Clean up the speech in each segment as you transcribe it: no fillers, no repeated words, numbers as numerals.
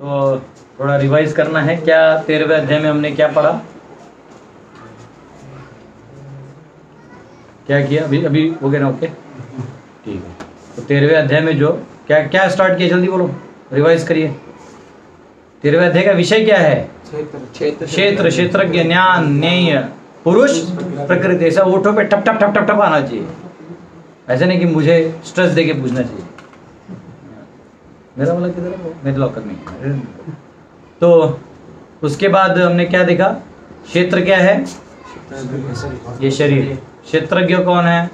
तो थोड़ा रिवाइज करना है। क्या 13वें अध्याय में हमने क्या पढ़ा, क्या किया? अभी अभी हो गया ना? ओके ठीक है। तो 13वें अध्याय में जो क्या क्या स्टार्ट किया, जल्दी बोलो, रिवाइज करिए। 13वें अध्याय का विषय क्या है? क्षेत्र, क्षेत्रज्ञ, ज्ञान, न्याय, पुरुष, प्रकृति। ऐसा ओठों पे ठप ठप ठप ठप ठप आना चाहिए। ऐसा नहीं कि मुझे स्ट्रेस देके पूछना चाहिए। मेरा वाला किधर है? मेरे लॉकर में। तो उसके बाद हमने क्या देखा? क्षेत्र क्या है? ये शरीर। क्षेत्रज्ञ कौन है?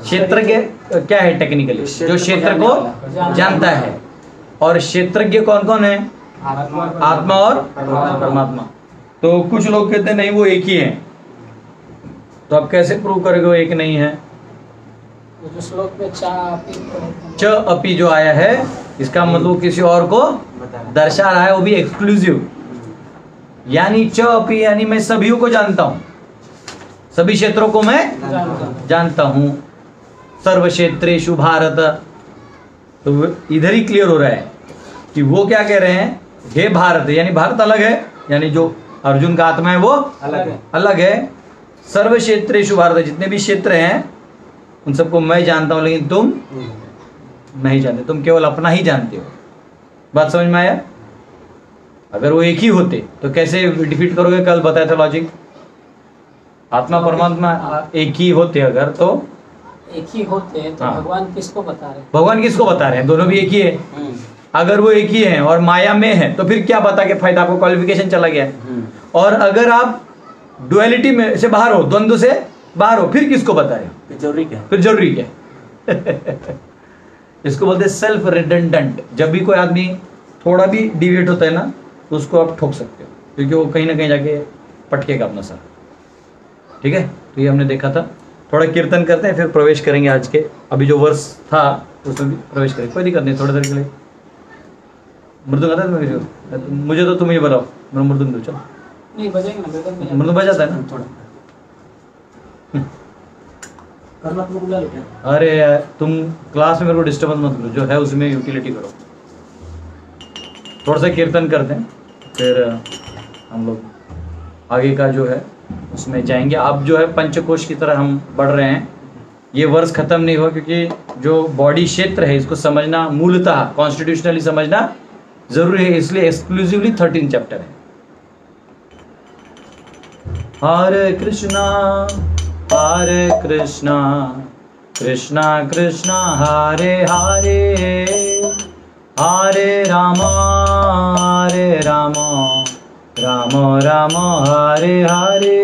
क्षेत्रज्ञ क्या है टेक्निकली? जो क्षेत्र को जानता है। और क्षेत्रज्ञ कौन कौन है? आत्मा और परमात्मा। तो कुछ लोग कहते हैं नहीं वो एक ही है। तो आप कैसे प्रूव करोगे वो एक नहीं है? जो श्लोक में च अपी जो आया है, इसका मतलब किसी और को दर्शा रहा है, वो भी एक्सक्लूसिव। यानी च अपी यानी मैं सभी को जानता हूं, सभी क्षेत्रों को मैं जानता हूं। सर्व क्षेत्रेषु भारत। तो इधर ही क्लियर हो रहा है कि वो क्या कह रहे हैं, हे भारत, यानी भारत अलग है, यानी जो अर्जुन का आत्मा है वो अलग है। सर्व क्षेत्रेषु भारत, जितने भी क्षेत्र हैं उन सबको मैं जानता हूं, लेकिन तुम नहीं जानते, तुम केवल अपना ही जानते हो। बात समझ में आया? अगर वो एक ही होते तो कैसे डिफीट करोगे? कल बताया था लॉजिक। आत्मा परमात्मा एक ही होते अगर, तो एक ही होते हैं तो हाँ। भगवान किसको बता रहे हैं? भगवान किसको बता रहे हैं? दोनों भी एक ही है। अगर वो एक ही है और माया में है तो फिर क्या बता के फायदा? आपको क्वालिफिकेशन चला गया। और अगर आप डुअलिटी में से बाहर हो, द्वंद्व से बाहर हो, फिर किसको बता रहे हो? फिर जरूरी क्या? इसको बोलते हैं सेल्फ रिडंडेंट। जब भी कोई आदमी थोड़ा भी डिविएट होता है ना, तो उसको आप ठोक सकते हो, क्योंकि वो कहीं ना कहीं जाके पटकेगा अपना सर। ठीक है, तो ये हमने देखा था। थोड़ा कीर्तन करते हैं, फिर प्रवेश करेंगे आज के। अभी जो वर्ष था उसमें भी प्रवेश करेंगे, कोई दिक्कत नहीं, थोड़ी देर के लिए। मृदुंग आता है तुम्हें? मुझे तो तुम ही बताओ, मेरा मृदुंग दो। चलो नहीं बजेंगे ना, मृदुंग बजाता है ना थोड़ा। करना तो बुला लो क्या? अरे यार, तुम क्लास में मेरे को डिस्टर्बेंस मत करो, जो है उसमें यूटिलिटी करो। थोड़ा सा कीर्तन करते हैं, फिर हम लोग आगे का जो है उसमें जाएंगे। अब जो है पंचकोश की तरह हम बढ़ रहे हैं। ये वर्ष खत्म नहीं हुआ, क्योंकि जो बॉडी क्षेत्र है इसको समझना मूलतः कॉन्स्टिट्यूशनली समझना जरूरी है, इसलिए एक्सक्लूसिवली 13 चैप्टर है। हरे कृष्णा कृष्णा कृष्णा हरे हरे, हरे राम राम राम हरे हरे।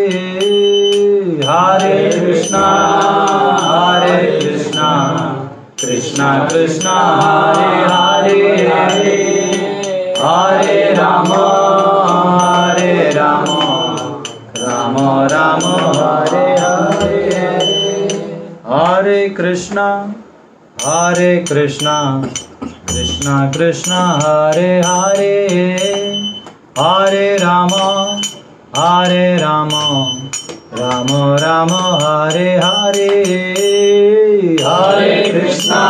हरे कृष्णा कृष्णा कृष्णा हरे हरे, हरे राम राम राम हरे हरे। हरे कृष्णा कृष्णा कृष्णा हरे हरे, हरे राम राम राम हरे हरे। हरे कृष्णा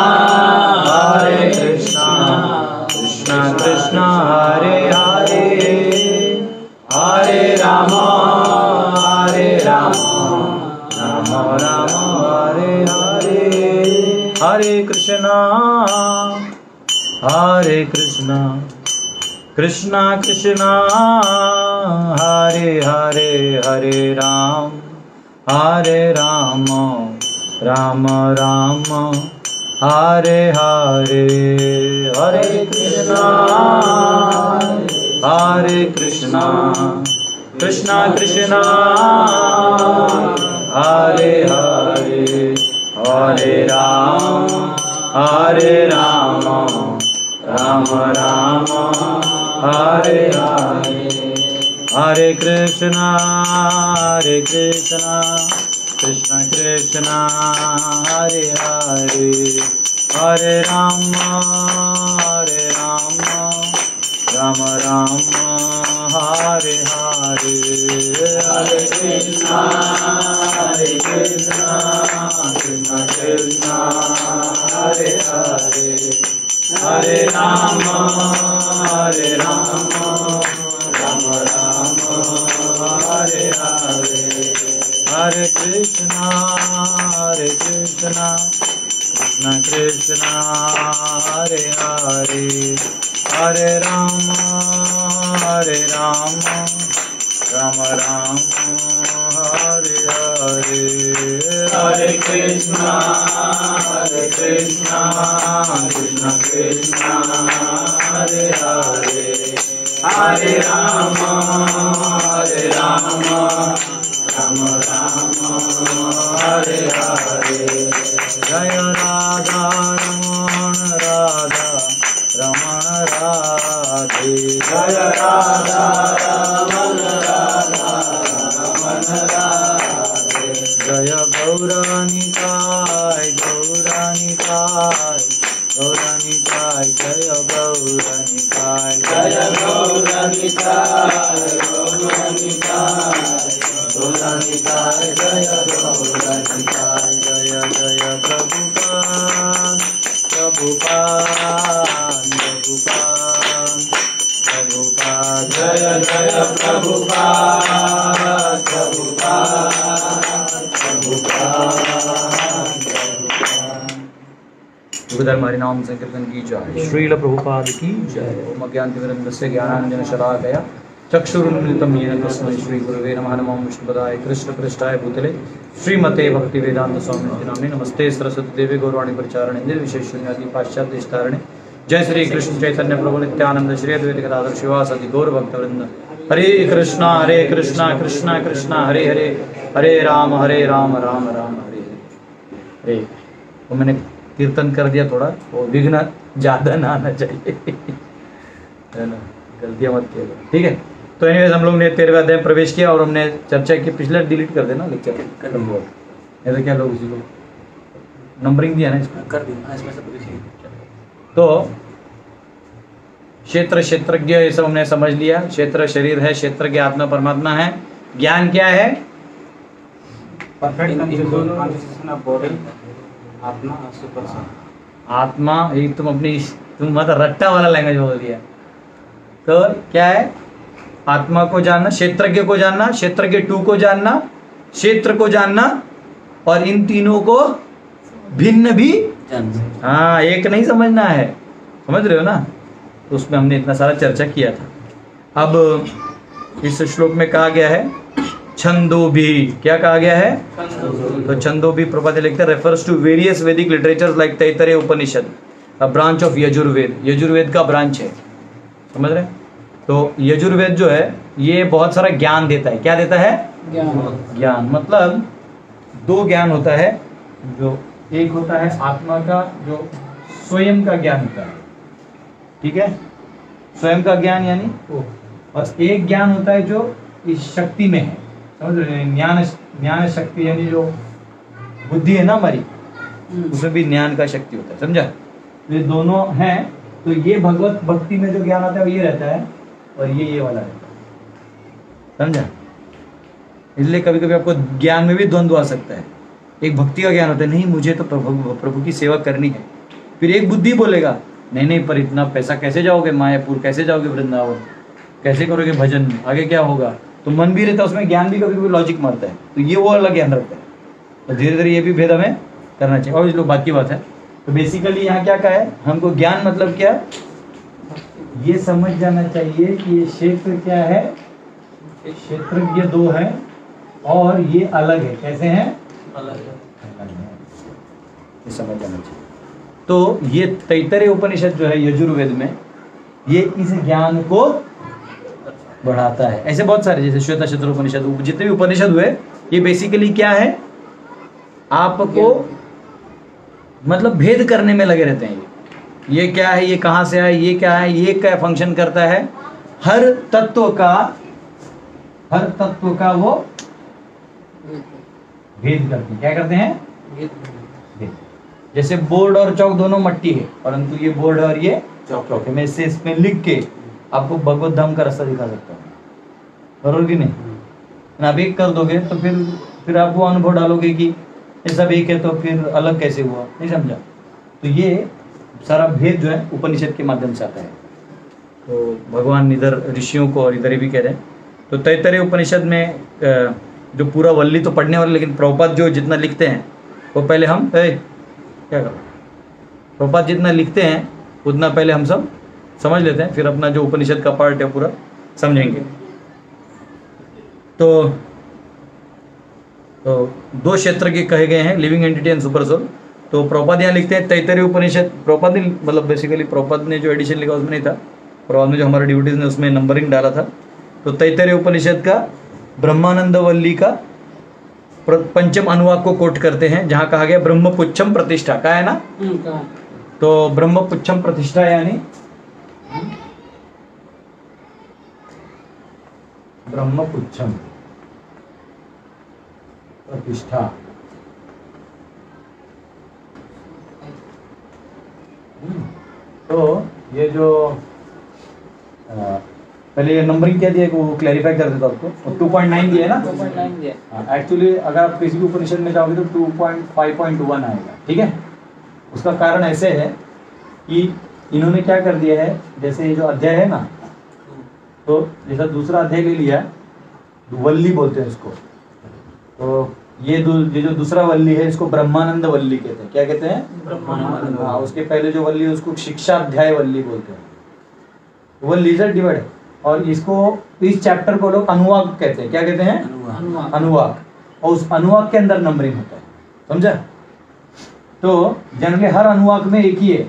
कृष्णा कृष्णा हरे हरे, हरे राम राम हरे हरे। हरे कृष्णा कृष्णा कृष्णा हरे हरे, हरे राम राम राम हरे हरे। हरे कृष्णा कृष्णा कृष्णा हरे हरे, हरे राम राम राम हरे हरे। हरे कृष्णा कृष्णा कृष्णा हरे हरे, हरे राम राम राम हरे हरे। हरे हरे कृष्णा कृष्ण कृष्ण हरे हरे हरे राम राम राम हरे हरे हरे कृष्णा कृष्ण कृष्ण हरे हरे हरे राम राम राम हरे हरे हरे कृष्णा कृष्ण कृष्ण हरे हरे हरे राम राम राम हरे हरे जय राधा रमण राधा रमण राधे जय राधा रमण राधा रमण राधे जय गौरानिताय गौरानिताय गौरानिताय जय गौरानिताय जय गौरानिताय गौरानिताय गौरानिताय जय गौरानिताय जय जय प्रभुपाद प्रभुपाद प्रभुपाद प्रभुपाद जय जय प्रभुपाद प्रभुपाद प्रभुपाद प्रभुपाद नाम संकीर्तन की जय श्रील प्रभुपाद की जय ओम अज्ञानतिमिरन्दस्य ज्ञानाञ्जनशलाकया चक्षुरुन्मिलितं येन तस्मै श्रीगुरुवे नमः नमो विष्णुपदाय कृष्णपृष्ठाय भूतले श्रीमते भक्तिवेदांत स्वामिनिति नाम्ने नमस्ते सरस्वती देवी गौरवाणी परिचारणे निर्विशेषशून्यादि पाश्चात्यस्तारणे जय श्री कृष्ण चैतन्य प्रभु नित्यानंद श्री अद्वैत गदाधर शिवासादि गौर भक्तवृंद हरे कृष्णा कृष्णा कृष्णा हरे हरे हरे राम राम राम हरे हरे। तो मैंने कीर्तन कर दिया थोड़ा, वो विघ्न ज्यादा ना आना चाहिए है ना, गलतियां मत किया, ठीक है। तो एनीवेज हम लोग ने 13वें अध्याय में प्रवेश किया और हमने चर्चा की, पिछले डिलीट कर देना लेक्चर ऐसा क्या लोग उसी को नंबरिंग दिया ना इसको कर दिया इसमें सब। तो क्षेत्र क्षेत्रज्ञ ये सब हमने समझ लिया, क्षेत्र शरीर है, क्षेत्र के आत्मा परमात्मा है, ज्ञान क्या है आत्मा। ये तुम अपनी मतलब रट्टा वाला लैंग्वेज बोल दिया। तो क्या है आत्मा को जानना, क्षेत्रज्ञ को जानना, क्षेत्रज्ञ 2 को जानना, क्षेत्र को जानना और इन तीनों को भिन्न भी हाँ एक नहीं समझना है, समझ रहे हो ना। तो उसमें हमने इतना सारा चर्चा किया था। अब इस श्लोक में कहा गया है छंदो भी, क्या कहा गया है तो छंदो भी प्रपद लिखते रेफर्स टू वेरियस वैदिक literatures like Taittiriya Upanishad, a branch of Yajurveda. Yajurveda का ब्रांच है, समझ रहे। तो यजुर्वेद जो है ये बहुत सारा ज्ञान देता है। क्या देता है ज्ञान मतलब 2 ज्ञान होता है, जो एक होता है आत्मा का जो स्वयं का ज्ञान होता है, ठीक है, स्वयं का ज्ञान यानी, और एक ज्ञान होता है जो इस शक्ति में है, समझ रहे, ज्ञान शक्ति यानी जो बुद्धि है ना हमारी, उसमें भी ज्ञान का शक्ति होता है, समझा। ये दोनों हैं। तो ये भगवत भक्ति में जो ज्ञान आता है वो ये रहता है और ये वाला रहता है, समझा। इसलिए कभी कभी आपको ज्ञान में भी द्वंद्व आ सकता है। एक भक्ति का ज्ञान होता है, नहीं मुझे तो प्रभु की सेवा करनी है, फिर एक बुद्धि बोलेगा नहीं पर इतना पैसा कैसे जाओगे मायापुर, कैसे जाओगे वृंदावन, कैसे करोगे भजन, आगे क्या होगा। तो मन भी रहता है उसमें, ज्ञान भी कभी कभी लॉजिक मारता है, तो ये वो अलग ज्ञान रखता है। तो धीरे धीरे ये भी भेद हमें करना चाहिए। और इस लोग बात की बात है। तो बेसिकली यहाँ क्या कहा है हमको, ज्ञान मतलब क्या, ये समझ जाना चाहिए कि ये क्षेत्र क्या है, क्षेत्रज्ञ 2 है और ये अलग है। कैसे हैं अलग है, ये समझ जाना चाहिए। तो ये तैतरीय उपनिषद जो है यजुर्वेद में, ये इस ज्ञान को बढ़ाता है। ऐसे बहुत सारे जैसे श्वेतशत्र उपनिषद, जितने भी उपनिषद हुए ये बेसिकली क्या है, आपको मतलब भेद करने में लगे रहते हैं। ये क्या है, ये कहाँ से आया, ये क्या है, ये क्या फंक्शन करता है, हर तत्व का वो भेद करते हैं। क्या करते हैं भेद। जैसे बोर्ड और चौक दोनों मट्टी है, परंतु ये बोर्ड और ये चौक है। मैं इससे इसमें लिख के आपको भगवत धाम का रास्ता दिखा सकता हूँ, बरोबर कि नहीं। आप एक कर दोगे तो फिर आप वो अनुभव डालोगे कि ये सब एक है तो फिर अलग कैसे हुआ, नहीं समझा। तो ये सारा भेद जो है उपनिषद के माध्यम से आता है। तो भगवान इधर ऋषियों को और इधर भी कह रहे हैं। तो तैत्तरीय उपनिषद में जो पूरा वल्ली तो पढ़ने वाले, लेकिन प्रभुपाद जो जितना लिखते हैं वो पहले हम क्या करो, प्रभुपाद जितना लिखते हैं उतना पहले हम सब समझ लेते हैं, फिर अपना जो उपनिषद का पार्ट है पूरा समझेंगे। तो दो क्षेत्र के कहे गए हैं, living entity and super soul. तो प्रभुपाद यहाँ लिखते हैं तैत्तरीय उपनिषद, प्रभुपाद ने मतलब बेसिकली प्रभुपाद ने जो एडिशन लिखा उसमें नहीं था, प्रभुपाद में जो हमारे डिवोटीज ने उसमें नंबरिंग डाला था। तो तैत्तरीय उपनिषद का ब्रह्मानंद वल्ली का पंचम अनुवाक को कोट करते हैं, जहाँ कहा गया ब्रह्मपुच्छम प्रतिष्ठा, कहा है ना। तो ब्रह्मपुच्छम प्रतिष्ठा यानी ब्रह्मपुच्छम प्रतिष्ठा, तो ये जो पहले ये नंबरिंग क्या दिया वो क्लैरिफाई कर देता आपको। 2.9 दिया है ना, 2.9 दिया। एक्चुअली अगर आप किसी भी उपनिषद में जाओगे तो 2.5.1 आएगा, ठीक है। उसका कारण ऐसे है कि इन्होंने क्या कर दिया है, जैसे ये जो अध्याय है ना, तो जैसा दूसरा अध्याय ले लिया, वल्ली बोलते हैं इसको। तो ये जो दूसरा वल्ली है इसको ब्रह्मानंद वल्ली कहते हैं। क्या कहते हैं? ब्रह्मानंद। हाँ, उसके पहले जो वल्ली है उसको शिक्षा अध्याय वल्ली बोलते हैं। वल्ली से डिवाइड है। और इसको, इस चैप्टर को लोग अनुवाक कहते हैं। क्या कहते हैं? अनुवाक। और उस अनुवाक के अंदर नंबरिंग होता है, समझा। तो जनरली हर अनुवाक में एक ही है,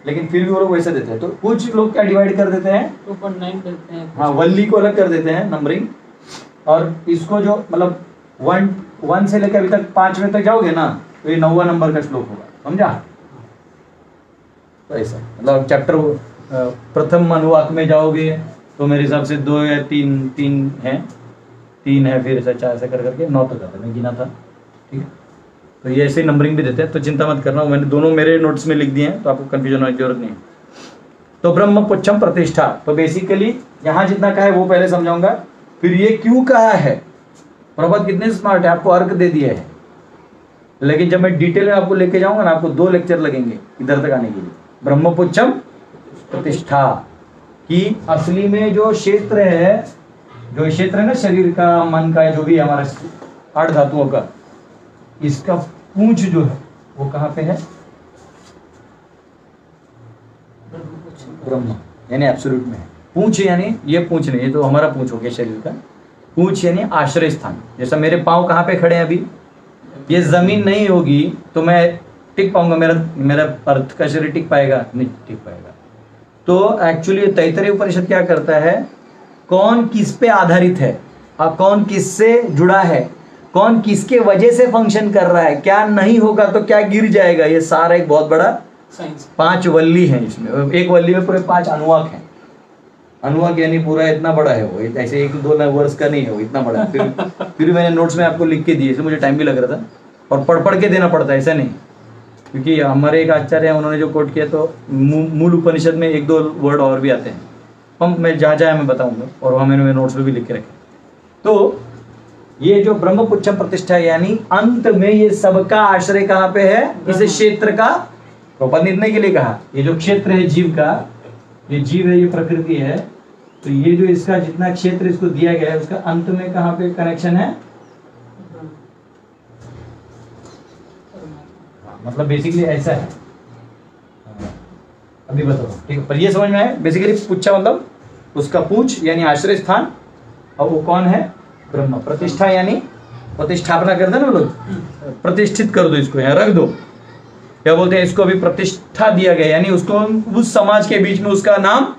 लेकिन फिर भी वो लोग वैसे देते हैं। तो कुछ लोग क्या डिवाइड कर देते हैं, 2.9 करते हैं। हाँ, वल्ली को अलग कर देते हैं नंबरिंग, और इसको जो मतलब 1 से लेकर अभी तक 5वें तक जाओगे ना, तो ये 9वां नंबर का श्लोक होगा, समझा। तो ऐसा मतलब चैप्टर प्रथम अनुवाक में जाओगे तो मेरे हिसाब से 2 या 3 है, 3 है, फिर ऐसा 4 ऐसा कर करके 9 तक आता है, मैं गिना था, ठीक है। तो ये ऐसे नंबरिंग भी देते हैं, तो चिंता मत करना, मैंने दोनों मेरे नोट्स में लिख दिए हैं, तो आपको कंफ्यूजन होने की जरूरत नहीं। तो ब्रह्मपुच्छम प्रतिष्ठा, तो बेसिकली यहाँ जितना कहा है वो पहले समझाऊंगा, फिर ये क्यों कहा है। प्रभुपाद कितने स्मार्ट है, आपको अर्क दे दिया है, लेकिन जब मैं डिटेल में आपको लेके जाऊंगा ना, आपको 2 लेक्चर लगेंगे इधर तक आने के लिए। ब्रह्मपुच्छम प्रतिष्ठा कि असली में जो क्षेत्र है ना, शरीर का, मन का, जो भी हमारा 8 धातुओं का, इसका पूंछ जो है वो कहाँ पे है? ब्रह्म यानी एब्सोल्यूट में है। पूंछ यानी ये पूंछ नहीं, ये तो हमारा पूंछ हो गया शरीर का। पूंछ यानी आश्रय स्थान। जैसा मेरे पांव कहाँ पे खड़े हैं अभी, ये जमीन नहीं होगी तो मैं टिक पाऊंगा, मेरा अर्थ का शरीर टिक पाएगा? नहीं टिक पाएगा। तो एक्चुअली तैत्तरीय उपनिषद क्या करता है, कौन किस पे आधारित है और कौन किससे जुड़ा है, कौन किसके वजह से फंक्शन कर रहा है, क्या नहीं होगा तो क्या गिर जाएगा, ये सारा एक बहुत बड़ा साइंस। 5 वल्ली है इसमें। एक वल्ली में पूरे 5 अनुवाक हैं। अनुवाक यानी पूरा इतना बड़ा है वो, ऐसे 1-2 वर्ष का नहीं है वो, इतना बड़ा है। फिर मैंने नोट्स में आपको लिख के दिए, इसलिए मुझे टाइम भी लग रहा था, और पढ़ के देना पड़ता है, ऐसा नहीं। क्योंकि हमारे एक आचार्य हैं, उन्होंने जो कोट किया, तो मूल उपनिषद में 1-2 वर्ड और भी आते हैं, मैं जहाँ मैं बताऊंगा, और वहाँ मैंने मेरे नोट्स में भी लिख के रखे। तो ये जो ब्रह्मपुच्छम प्रतिष्ठा यानी अंत में ये सबका आश्रय कहाँ पे है, इस क्षेत्र का प्रबंध निर्णय के लिए कहा। ये जो क्षेत्र है जीव का, ये जीव है, ये प्रकृति है, तो ये जो इसका जितना क्षेत्र इसको दिया गया है, उसका अंत में कहाँ पे कनेक्शन है, मतलब बेसिकली ऐसा है। अभी बताओ, ठीक है, पर ये समझ में आया। बेसिकली पुच्छा मतलब उसका पूंछ यानी आश्रय स्थान, और वो कौन है, ब्रह्म। प्रतिष्ठा यानी प्रतिष्ठापना कर दो ना लोग, प्रतिष्ठित कर दो इसको, यहाँ रख दो, क्या बोलते हैं इसको, अभी प्रतिष्ठा दिया गया, यानी उसको उस समाज के बीच में उसका नाम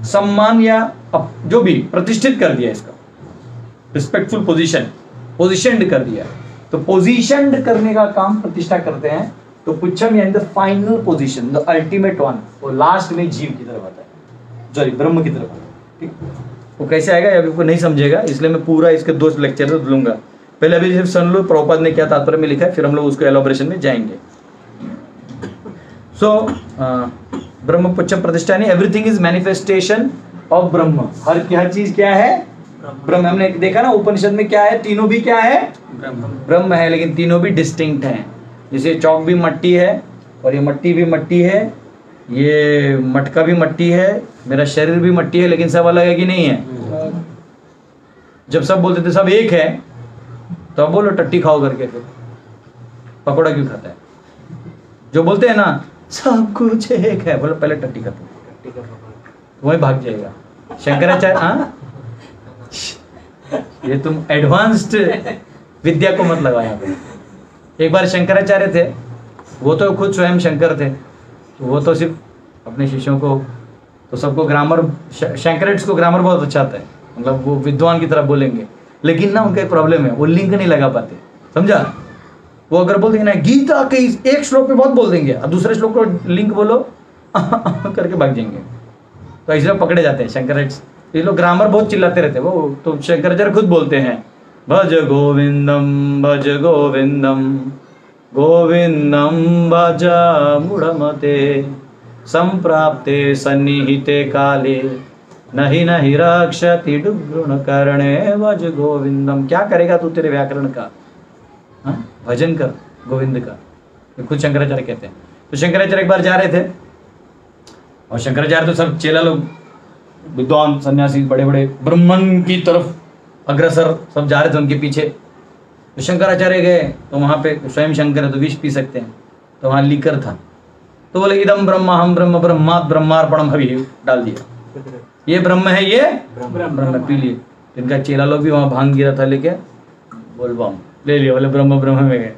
सम्मान या जो भी प्रतिष्ठित कर दिया, इसका रिस्पेक्टफुल पोजिशन्ड कर दिया। तो पोजिशन्ड करने का काम प्रतिष्ठा करते हैं। तो पुच्छम यानी the final position, the ultimate one, वो लास्ट में जीव की तरफ आता है, सॉरी ब्रह्म की तरफ आता है। ठीक, वो कैसे आएगा अभी को नहीं समझेगा, इसलिए मैं पूरा इसके 2 लेक्चर लूंगा। पहले अभी सिर्फ सुन लो प्रभुपाद ने क्या तात्पर्य में लिखा है, फिर हम लोग उसको एलोबरेशन में जाएंगे। सो ब्रह्मपुच्छम प्रतिष्ठा यानी एवरीथिंग इज मैनिफेस्टेशन ऑफ ब्रह्म। हर चीज क्या है, ब्रह्म हमने देखा ना उपनिषद में क्या है, तीनों भी क्या है, ब्रह्म है, लेकिन तीनों भी डिस्टिंक्ट हैं। जैसे चौक भी मट्टी है और ये मट्टी भी मट्टी है, ये मटका भी मट्टी है, मेरा शरीर भी मट्टी है, लेकिन सब अलग है कि नहीं है। जब सब बोलते थे सब एक है, तो अब बोलो टट्टी खाओ करके, फिर पकौड़ा क्यों खाता है। जो बोलते हैं ना सब कुछ एक है, बोलो पहले टट्टी खाते, वही भाग जाएगा। शंकराचार्य, हाँ ये तुम एडवांस्ड विद्या को मत लगाओ यहाँ पे। एक बार शंकराचार्य थे, वो तो खुद स्वयं शंकर थे, तो वो तो सिर्फ अपने शिष्यों को, तो सबको ग्रामर, शंकरेट्स को ग्रामर बहुत अच्छा आता है, मतलब वो विद्वान की तरह बोलेंगे, लेकिन ना उनका एक प्रॉब्लम है, वो लिंक नहीं लगा पाते, समझा। वो अगर बोल देंगे ना गीता के एक श्लोक पे बहुत बोल देंगे, अब दूसरे श्लोक को लिंक बोलो करके भाग जाएंगे, तो ऐसे पकड़े जाते हैं शंकरेट्स। ये लोग ग्रामर बहुत चिल्लाते रहते हैं, वो तो शंकराचार्य खुद बोलते हैं भज गोविंदम गोविंदम भज मूढ़मते संप्राप्ते सन्निहिते काले नहीं नहीं रक्षति डुग्रुण करणे भज गोविंदम। क्या करेगा तू तेरे व्याकरण का, हाँ? भजन कर गोविंद का, ये खुद शंकराचार्य कहते हैं। तो शंकराचार्य एक बार जा रहे थे, और शंकराचार्य तो सब चेला लोग विद्वान सन्यासी बड़े बड़े ब्राह्मण की तरफ अग्रसर सब जा रहे थे उनके पीछे। तो शंकराचार्य गए, तो वहाँ पे स्वयं शंकर है तो विष पी सकते हैं, तो वहाँ लीकर था, तो बोले इदम ब्रह्म हम ब्रह्म ब्रह्मात् ब्रह्मार्पणम हवि, डाल दिया, ये ब्रह्म है, ये ब्रह्म, पी लिए। इनका चेला लोग भी वहाँ भांग गिरा था लेके, बोल बम ले लिया, बोले ब्रह्म ब्रह्म में गए।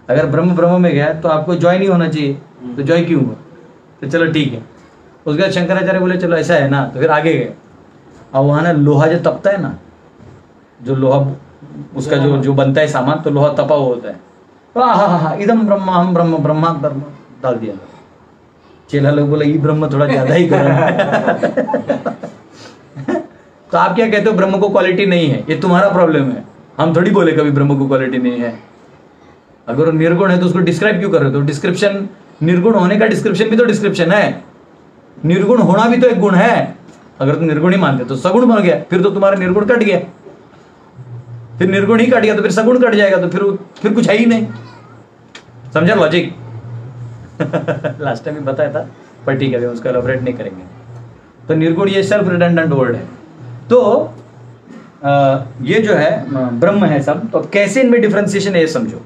अगर ब्रह्म ब्रह्म में गया तो आपको जॉय नहीं होना चाहिए, तो जॉय क्यों हुआ, तो चलो ठीक है। उसके बाद शंकराचार्य बोले चलो ऐसा है ना, तो फिर आगे गए। और वहाँ ना लोहा जो तपता है ना, जो लोहा उसका जो बनता है सामान, तो लोहा तपा हुआ होता है। हाँ इदम ब्रह्म हम ब्रह्म ब्रह्मा ब्रह्म, डाल दिया। चेला लोग बोले ये ब्रह्म थोड़ा ज्यादा ही करो। तो आप क्या कहते हो, ब्रह्म को क्वालिटी नहीं है, ये तुम्हारा प्रॉब्लम है, हम थोड़ी बोले कभी ब्रह्म को क्वालिटी नहीं है। अगर वो निर्गुण है तो उसको डिस्क्राइब क्यों कर रहे हो, तो डिस्क्रिप्शन, निर्गुण होने का डिस्क्रिप्शन भी तो डिस्क्रिप्शन है, निर्गुण होना भी तो एक गुण है। अगर तुम निर्गुण ही मानते तो सगुण बन गया, फिर तो तुम्हारा निर्गुण कट गया, फिर निर्गुण ही कट गया तो फिर सगुण कट जाएगा, तो फिर कुछ है ही नहीं। समझा लॉजिक? लास्ट टाइम भी बताया था, पर ठीक है उसका एलैबोरेट नहीं करेंगे। तो निर्गुण ये सेल्फ रिडंडेंट वर्ड है। तो ये जो है ब्रह्म है सब, तो कैसे इनमें डिफरेंशिएशन है ये समझो।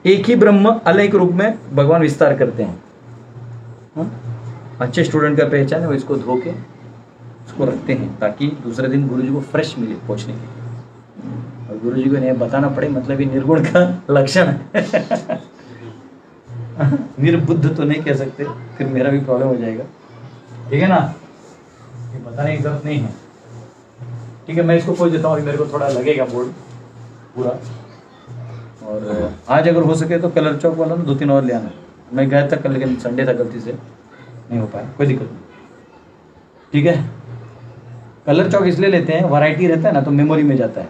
एक ही ब्रह्म अलग रूप में भगवान विस्तार करते हैं। अच्छे स्टूडेंट का पहचान है, वो इसको धो के उसको रखते हैं ताकि दूसरे दिन गुरुजी को फ्रेश मिले पहुंचने के, और गुरुजी को नहीं बताना पड़े, मतलब ये निर्गुण का लक्षण है। निर्बुद्ध तो नहीं कह सकते, फिर मेरा भी प्रॉब्लम हो जाएगा, ठीक है ना, ये बताने की जरूरत नहीं है। ठीक है, मैं इसको खोल देता हूँ, अभी मेरे को थोड़ा लगेगा बोर्ड पूरा। और आज अगर हो सके तो कलर चौक वाला ना 2-3 और ले आना। मैं गया था कल, लेकिन संडे था, गलती से नहीं हो पाया, कोई दिक्कत नहीं। ठीक है, कलर चौक इसलिए लेते हैं, वैरायटी रहता है ना, तो मेमोरी में जाता है।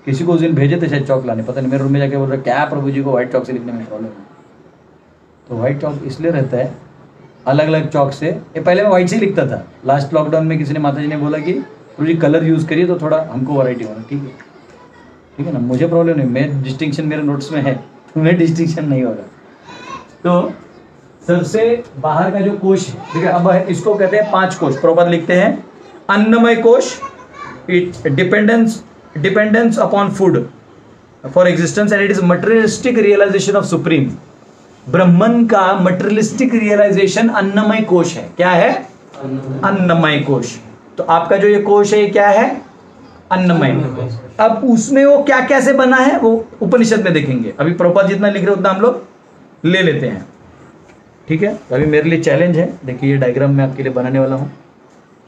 किसी को उस दिन भेजे थे शायद चौक लाने, पता नहीं, मेरे रूम में जाके बोल रहा क्या प्रभु जी को व्हाइट चौक से लिखने में प्रॉब्लम है। तो व्हाइट चौक इसलिए रहता है अलग अलग चौक से। ये पहले मैं व्हाइट से ही लिखता था, लास्ट लॉकडाउन में किसी ने, माता जी ने बोला कि प्रभु जी कलर यूज़ करिए तो थोड़ा हमको वैरायटी होना। ठीक है, ठीक है ना, मुझे प्रॉब्लम नहीं, मैं डिस्टिंक्शन मेरे नोट्स में है, तुम्हें डिस्टिंक्शन नहीं होगा। तो सबसे बाहर का जो कोश है, ठीक है, अब इसको कहते हैं 5 कोश। प्रॉपर लिखते हैं अन्नमय कोश, it dependence upon food for existence and it is materialistic realisation of supreme. Brahman का मटेरियलिस्टिक रियलाइजेशन अन्नमय कोश है। क्या है? अन्नमय कोश। तो आपका जो ये कोश है ये क्या है? अन्नमय। अब उसमें वो क्या कैसे बना है वो उपनिषद में देखेंगे, अभी प्रभुपाद जितना लिख रहे उतना हम लोग ले लेते हैं। ठीक है, अभी मेरे लिए चैलेंज है, देखिए ये डायग्राम मैं आपके लिए बनाने वाला हूं,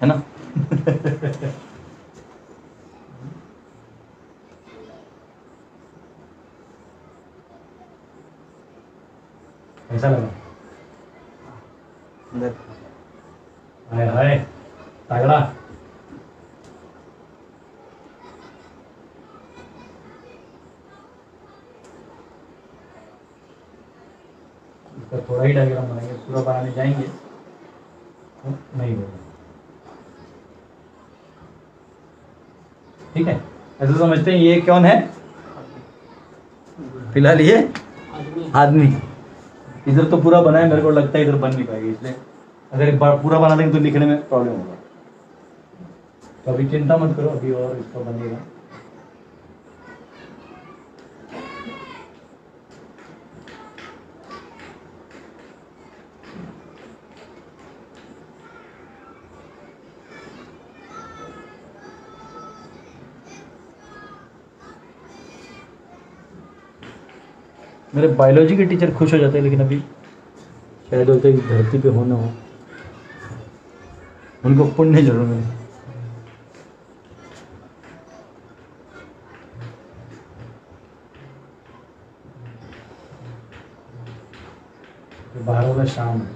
है ना। ऐसा लगा? हाय हाय तगड़ा। इसका थोड़ा ही डायग्राम बनाएंगे, पूरा बनाने जाएंगे तो नहीं होगा। ठीक है, ऐसे समझते हैं ये कौन है, फिलहाल ये आदमी आदमी। इधर तो पूरा बना है, मेरे को लगता है इधर बन नहीं पाएगी, इसलिए अगर पूरा बना देंगे तो लिखने में प्रॉब्लम होगा। तो अभी चिंता मत करो, अभी और इसका बनेगा। मेरे बायोलॉजी के टीचर खुश हो जाते हैं, लेकिन अभी शायद होते कि धरती पे होना हो, उनको पुण्य जरूर मिले। बाहर वाला शाम है।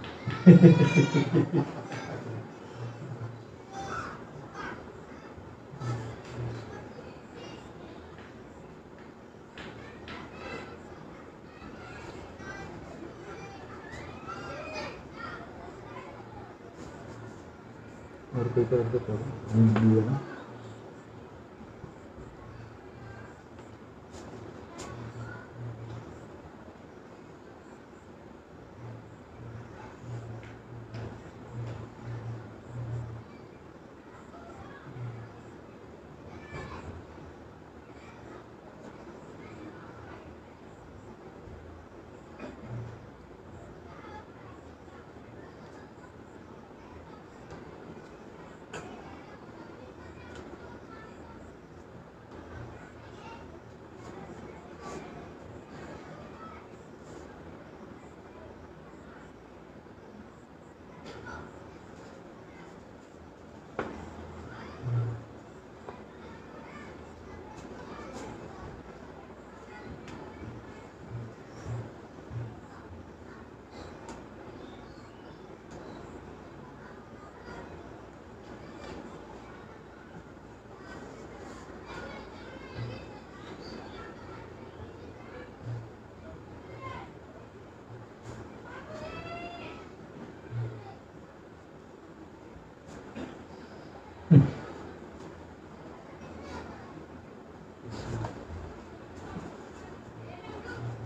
और कोई कर दो ना।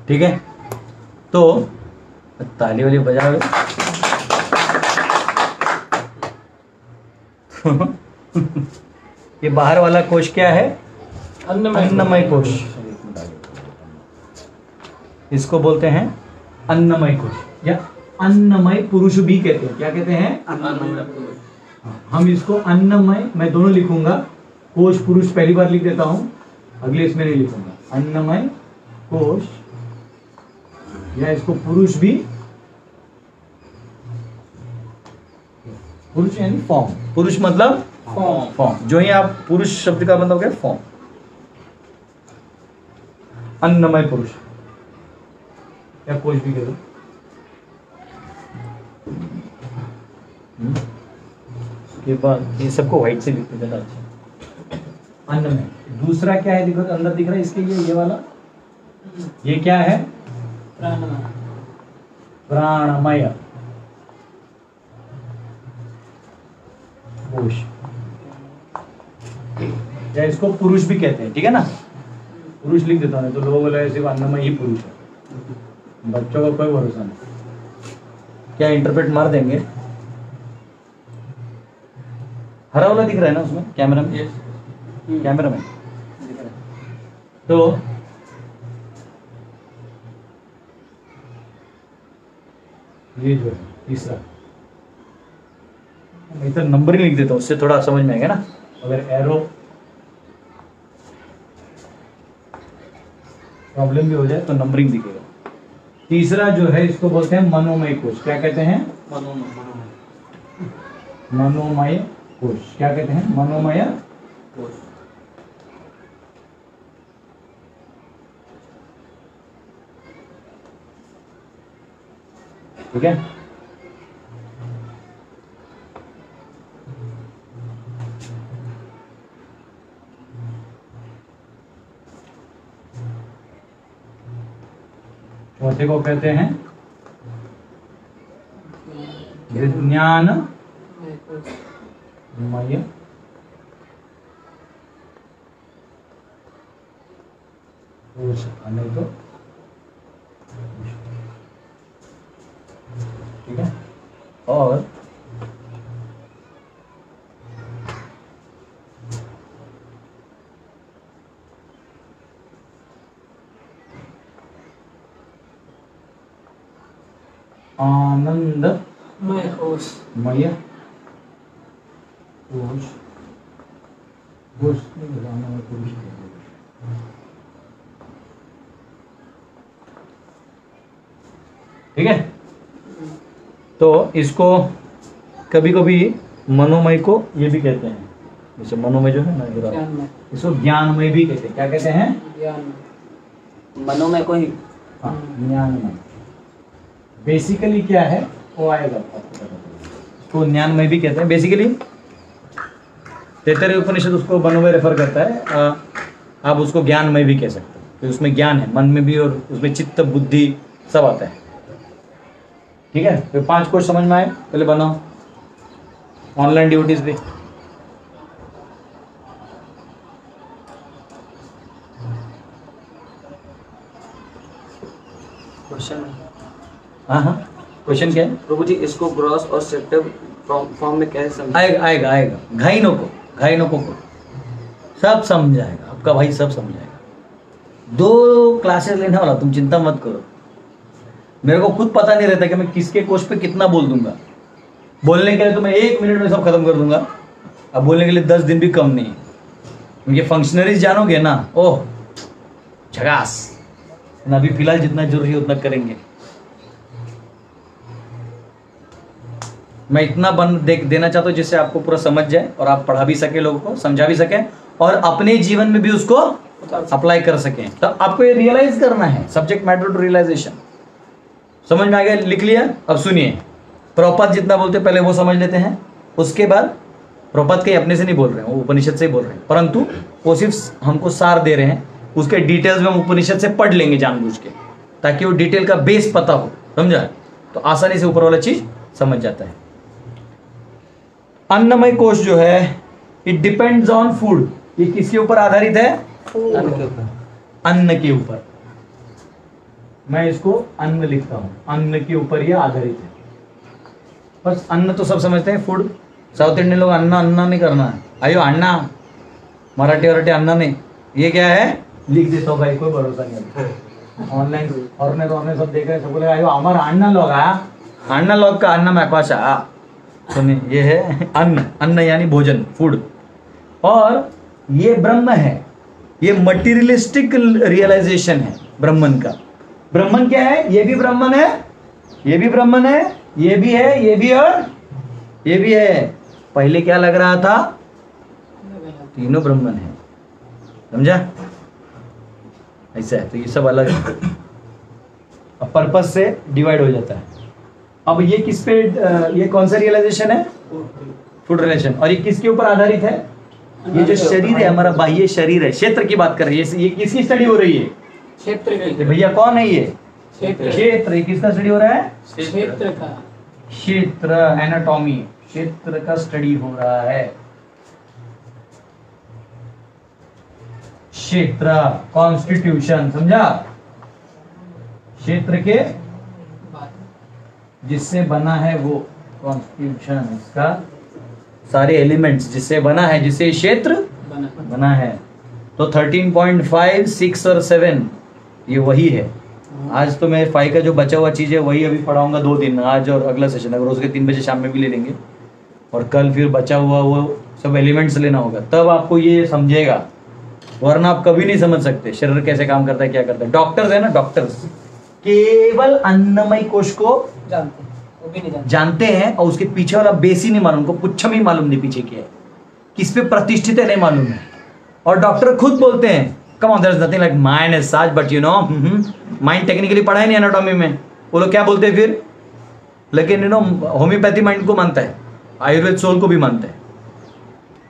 ठीक है, तो ताली वाली बजाओ। ये बाहर वाला कोश क्या है, अन्नमय कोश। इसको बोलते हैं अन्नमय कोश या अन्नमय पुरुष भी कहते हैं। क्या कहते हैं, हम इसको अन्नमय, मैं दोनों लिखूंगा, कोश पुरुष पहली बार लिख देता हूं, अगले इसमें नहीं लिखूंगा। अन्नमय कोश या इसको पुरुष भी, पुरुष यानी फॉर्म, पुरुष मतलब फॉर्म, जो ही आप पुरुष शब्द का मतलब हो गया फॉर्म, अन्नमय पुरुष या कोश भी कह दो। के बाद ये सबको व्हाइट से लिखते ज्यादा अच्छा। अन्नमय, दूसरा क्या है, देखो अंदर दिख रहा है इसके लिए, ये वाला, ये क्या है, प्राणमय कोश, या इसको पुरुष भी कहते हैं। ठीक है ना, पुरुष लिख देता हूं, तो लोगों बोला सिर्फ अन्नमय ही पुरुष है, बच्चों का कोई भरोसा नहीं, क्या इंटरप्रेट मार देंगे। हरा वाला दिख रहा है ना उसमें, कैमरा में, कैमरा में, तो ये जो है तीसरा, मैं इधर नंबर ही लिख देता हूँ, उससे थोड़ा समझ में आएगा ना। अगर एरो प्रॉब्लम भी हो जाए तो नंबरिंग दिखेगा। तीसरा जो है इसको बोलते हैं मनोमय कोश। क्या कहते हैं, मनोमय कोश। क्या कहते हैं, मनोमय कोश। ठीक है, चौथे को कहते हैं विज्ञानमय उष, नहीं तो ठीक है। और आनंद मैं होश मय पुरुष पुरुष नहीं बताना है, पुरुष ठीक है। तो इसको कभी कभी मनोमय को ये भी कहते हैं, जैसे मनोमय जो है ना ज्ञान में इसको ज्ञानमय भी कहते हैं। क्या कहते हैं? ज्ञान में मनोमय को ही हाँ, ज्ञानमय। बेसिकली क्या है वो आएगा आपको पता चलेगा। तो ज्ञानमय भी कहते हैं बेसिकली। तैत्तरीय उपनिषद उसको मनोमय रेफर करता है, आप उसको ज्ञानमय भी कह सकते हो, तो उसमें ज्ञान है, मन में भी, और उसमें चित्त बुद्धि सब आता है। ठीक है, तो 5 कोर्स समझ में आए, पहले बनाओ ऑनलाइन ड्यूटीज भी। क्वेश्चन हाँ हाँ, क्वेश्चन क्या है? प्रभु जी, इसको ग्रॉस और सेप्टिव फॉर्म में कैसे समझ? आएगा आएगा आएगा, घाइनों को सब समझाएगा आपका भाई, सब समझाएगा। 2 क्लासेस लेने वाला, तुम चिंता मत करो। मेरे को खुद पता नहीं रहता कि मैं किसके कोर्स पे कितना बोल दूंगा। बोलने के लिए तो मैं 1 मिनट में सब खत्म कर दूंगा, अब बोलने के लिए 10 दिन भी कम नहीं। ये फंक्शनरीज जानोगे ना, ओह झकास। अभी फिलहाल जितना जरूरी है उतना करेंगे। मैं इतना देना चाहता हूँ जिससे आपको पूरा समझ जाए और आप पढ़ा भी सके, लोगों को समझा भी सके और अपने जीवन में भी उसको अप्लाई कर सकें। तो आपको ये रियलाइज करना है, सब्जेक्ट मैटर टू रियलाइजेशन। समझ में आ गया? लिख लिया? अब सुनिए, प्रभुपाद जितना बोलते पहले वो समझ लेते हैं, उसके बाद प्रभुपाद के अपने से नहीं बोल रहे हैं, वो उपनिषद से ही बोल रहे हैं, परंतु वो सिर्फ हमको सार दे रहे हैं। उसके डिटेल्स में हम उपनिषद से पढ़ लेंगे जानबूझ के, ताकि वो डिटेल का बेस पता हो, समझा? तो आसानी से ऊपर वाला चीज समझ जाता है। अन्नमय कोश जो है, इट डिपेंड्स ऑन फूड। ये किसके ऊपर आधारित है? अन्न के ऊपर। मैं इसको अन्न लिखता हूं, अन्न के ऊपर ये आधारित है। बस अन्न तो सब समझते हैं, फूड। साउथ इंडियन लोग अन्ना अन्ना नहीं करना है, आयो अन्ना, मराठी वराठी अन्ना नहीं। ये क्या है? लिख देता हूँ भाई, कोई भरोसा नहीं। ऑनलाइन और सब देख रहे हैं, सब बोले आयो हमारा अन्ना लोग आया, अन्ना लोग का अन्ना में आकाशा। सुनिए, ये है अन्न, अन्न यानी भोजन, फूड। और ये ब्रह्म है, ये मटीरियलिस्टिक रियलाइजेशन है ब्रह्मन का। ब्रह्मन क्या है? ये भी ब्रह्मन है, ये भी ब्रह्मन है, ये भी है, ये भी और ये भी है। पहले क्या लग रहा था? तीनों ब्रह्मन है, समझा? ऐसा है, तो ये सब अलग है, अब पर्पस से डिवाइड हो जाता है। अब ये किस पे, ये कौन सा रियलाइजेशन है? Food relation. और ये किसके ऊपर आधारित है? ये जो शरीर है हमारा, बाह्य शरीर है, क्षेत्र की बात कर रही है। ये किसकी स्टडी हो रही है? क्षेत्र की। तो भैया कौन है ये? क्षेत्र। क्षेत्र। ये किसका स्टडी हो रहा है? क्षेत्र का। क्षेत्र, एनाटॉमी, क्षेत्र का स्टडी हो रहा है। क्षेत्र, कॉन्स्टिट्यूशन, समझा? क्षेत्र के जिससे बना है वो कॉन्स्टिट्यूशन, इसका सारे एलिमेंट्स जिससे बना है, जिससे क्षेत्र बना है। तो 13.5, 6 और 7 ये वही है। आज तो मैं 5 का जो बचा हुआ चीज़ है वही अभी पढ़ाऊंगा 2 दिन, आज और अगला सेशन। अगर उसके 3 बजे शाम में भी ले लेंगे, और कल फिर बचा हुआ वो सब एलिमेंट्स लेना होगा, तब आपको ये समझेगा, वरना आप कभी नहीं समझ सकते शरीर कैसे काम करता है, क्या करता है। डॉक्टर्स है ना, डॉक्टर्स केवल अन्नमय कोश को जानते हैं, वो भी नहीं जानते हैं, और उसके पीछे वाला बेस ही नहीं मालूम, उनको पुच्छम ही मालूम नहीं पीछे क्या है, किस पे प्रतिष्ठित है नहीं मालूम है। और डॉक्टर खुद बोलते हैं, come on, there is nothing like mind as such, but you know mind technically पढ़ा है नहीं एनाटॉमी में। वो लोग क्या बोलते हैं फिर? लेकिन यू नो होम्योपैथी माइंड को मानता है, आयुर्वेद सोल को भी मानता है।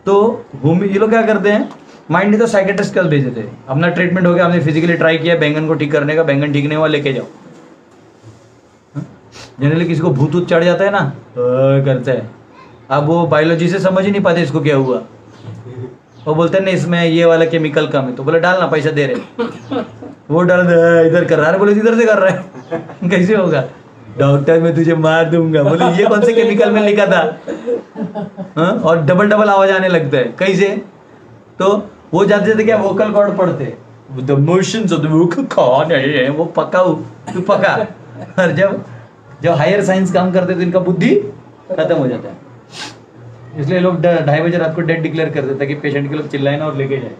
तो ये लोग क्या करते हैं, माइंड नहीं तो साइकेट्रिस्ट कल भेज देते हैं। अपना ट्रीटमेंट हो गया, हमने फिजिकली ट्राई किया बैंगन को ठीक करने का, बैंगन ठीक नहीं हुआ, लेके जाओ। जनरली किसी को भूत ऊत चढ़ जाता है ना, करते हैं। अब वो बायोलॉजी से समझ ही नहीं पाते इसको क्या हुआ, वो बोलते हैं ना इसमें ये वाला केमिकल कम है, तो बोले डालना, पैसा दे रहे। वो दर्द इधर कर रहा है, बोले इधर से कर रहा है कैसे होगा? डॉक्टर मैं तुझे मार दूंगा, बोले ये कौन से केमिकल में लिखा था? हाँ? और डबल डबल आवाज आने लगता है कैसे? तो वो जाते जाते क्या वोकल कॉर्ड पढ़ते, the motions of the vocal cord है वो पका, तू पका। और जब हायर साइंस काम करते तो इनका बुद्धि खत्म हो जाता है। इसलिए लोग 2:30 बजे रात को डेड डिक्लेयर कर देते कि पेशेंट के लोग चिल्लाए ना और लेके जाए,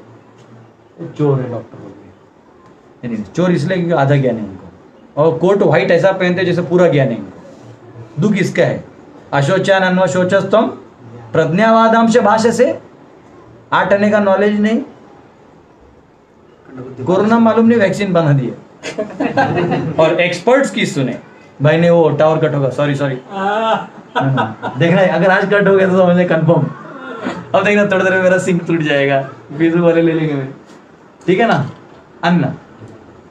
चोर है डॉक्टर बोल के। नहीं, चोर इसलिए क्योंकि आधा ज्ञान है उनको, और कोट व्हाइट ऐसा पहनते जैसे पूरा ज्ञान है उनको। दुख इसका है, अशोचान अन्वशोचस्तम प्रज्ञावादांश भाषा से 8 आने का नॉलेज नहीं। कोरोना मालूम नहीं वैक्सीन बना दिए और एक्सपर्ट्स की सुने। भाई ने वो टावर कट होगा, सॉरी देखना है, अगर आज कट हो गया तो समझना कंफर्म। अब देखना थोड़ी देर में मेरा सिंक टूट जाएगा, फेसबुक वाले ले लेंगे मेरे, ठीक है ना। अन्न,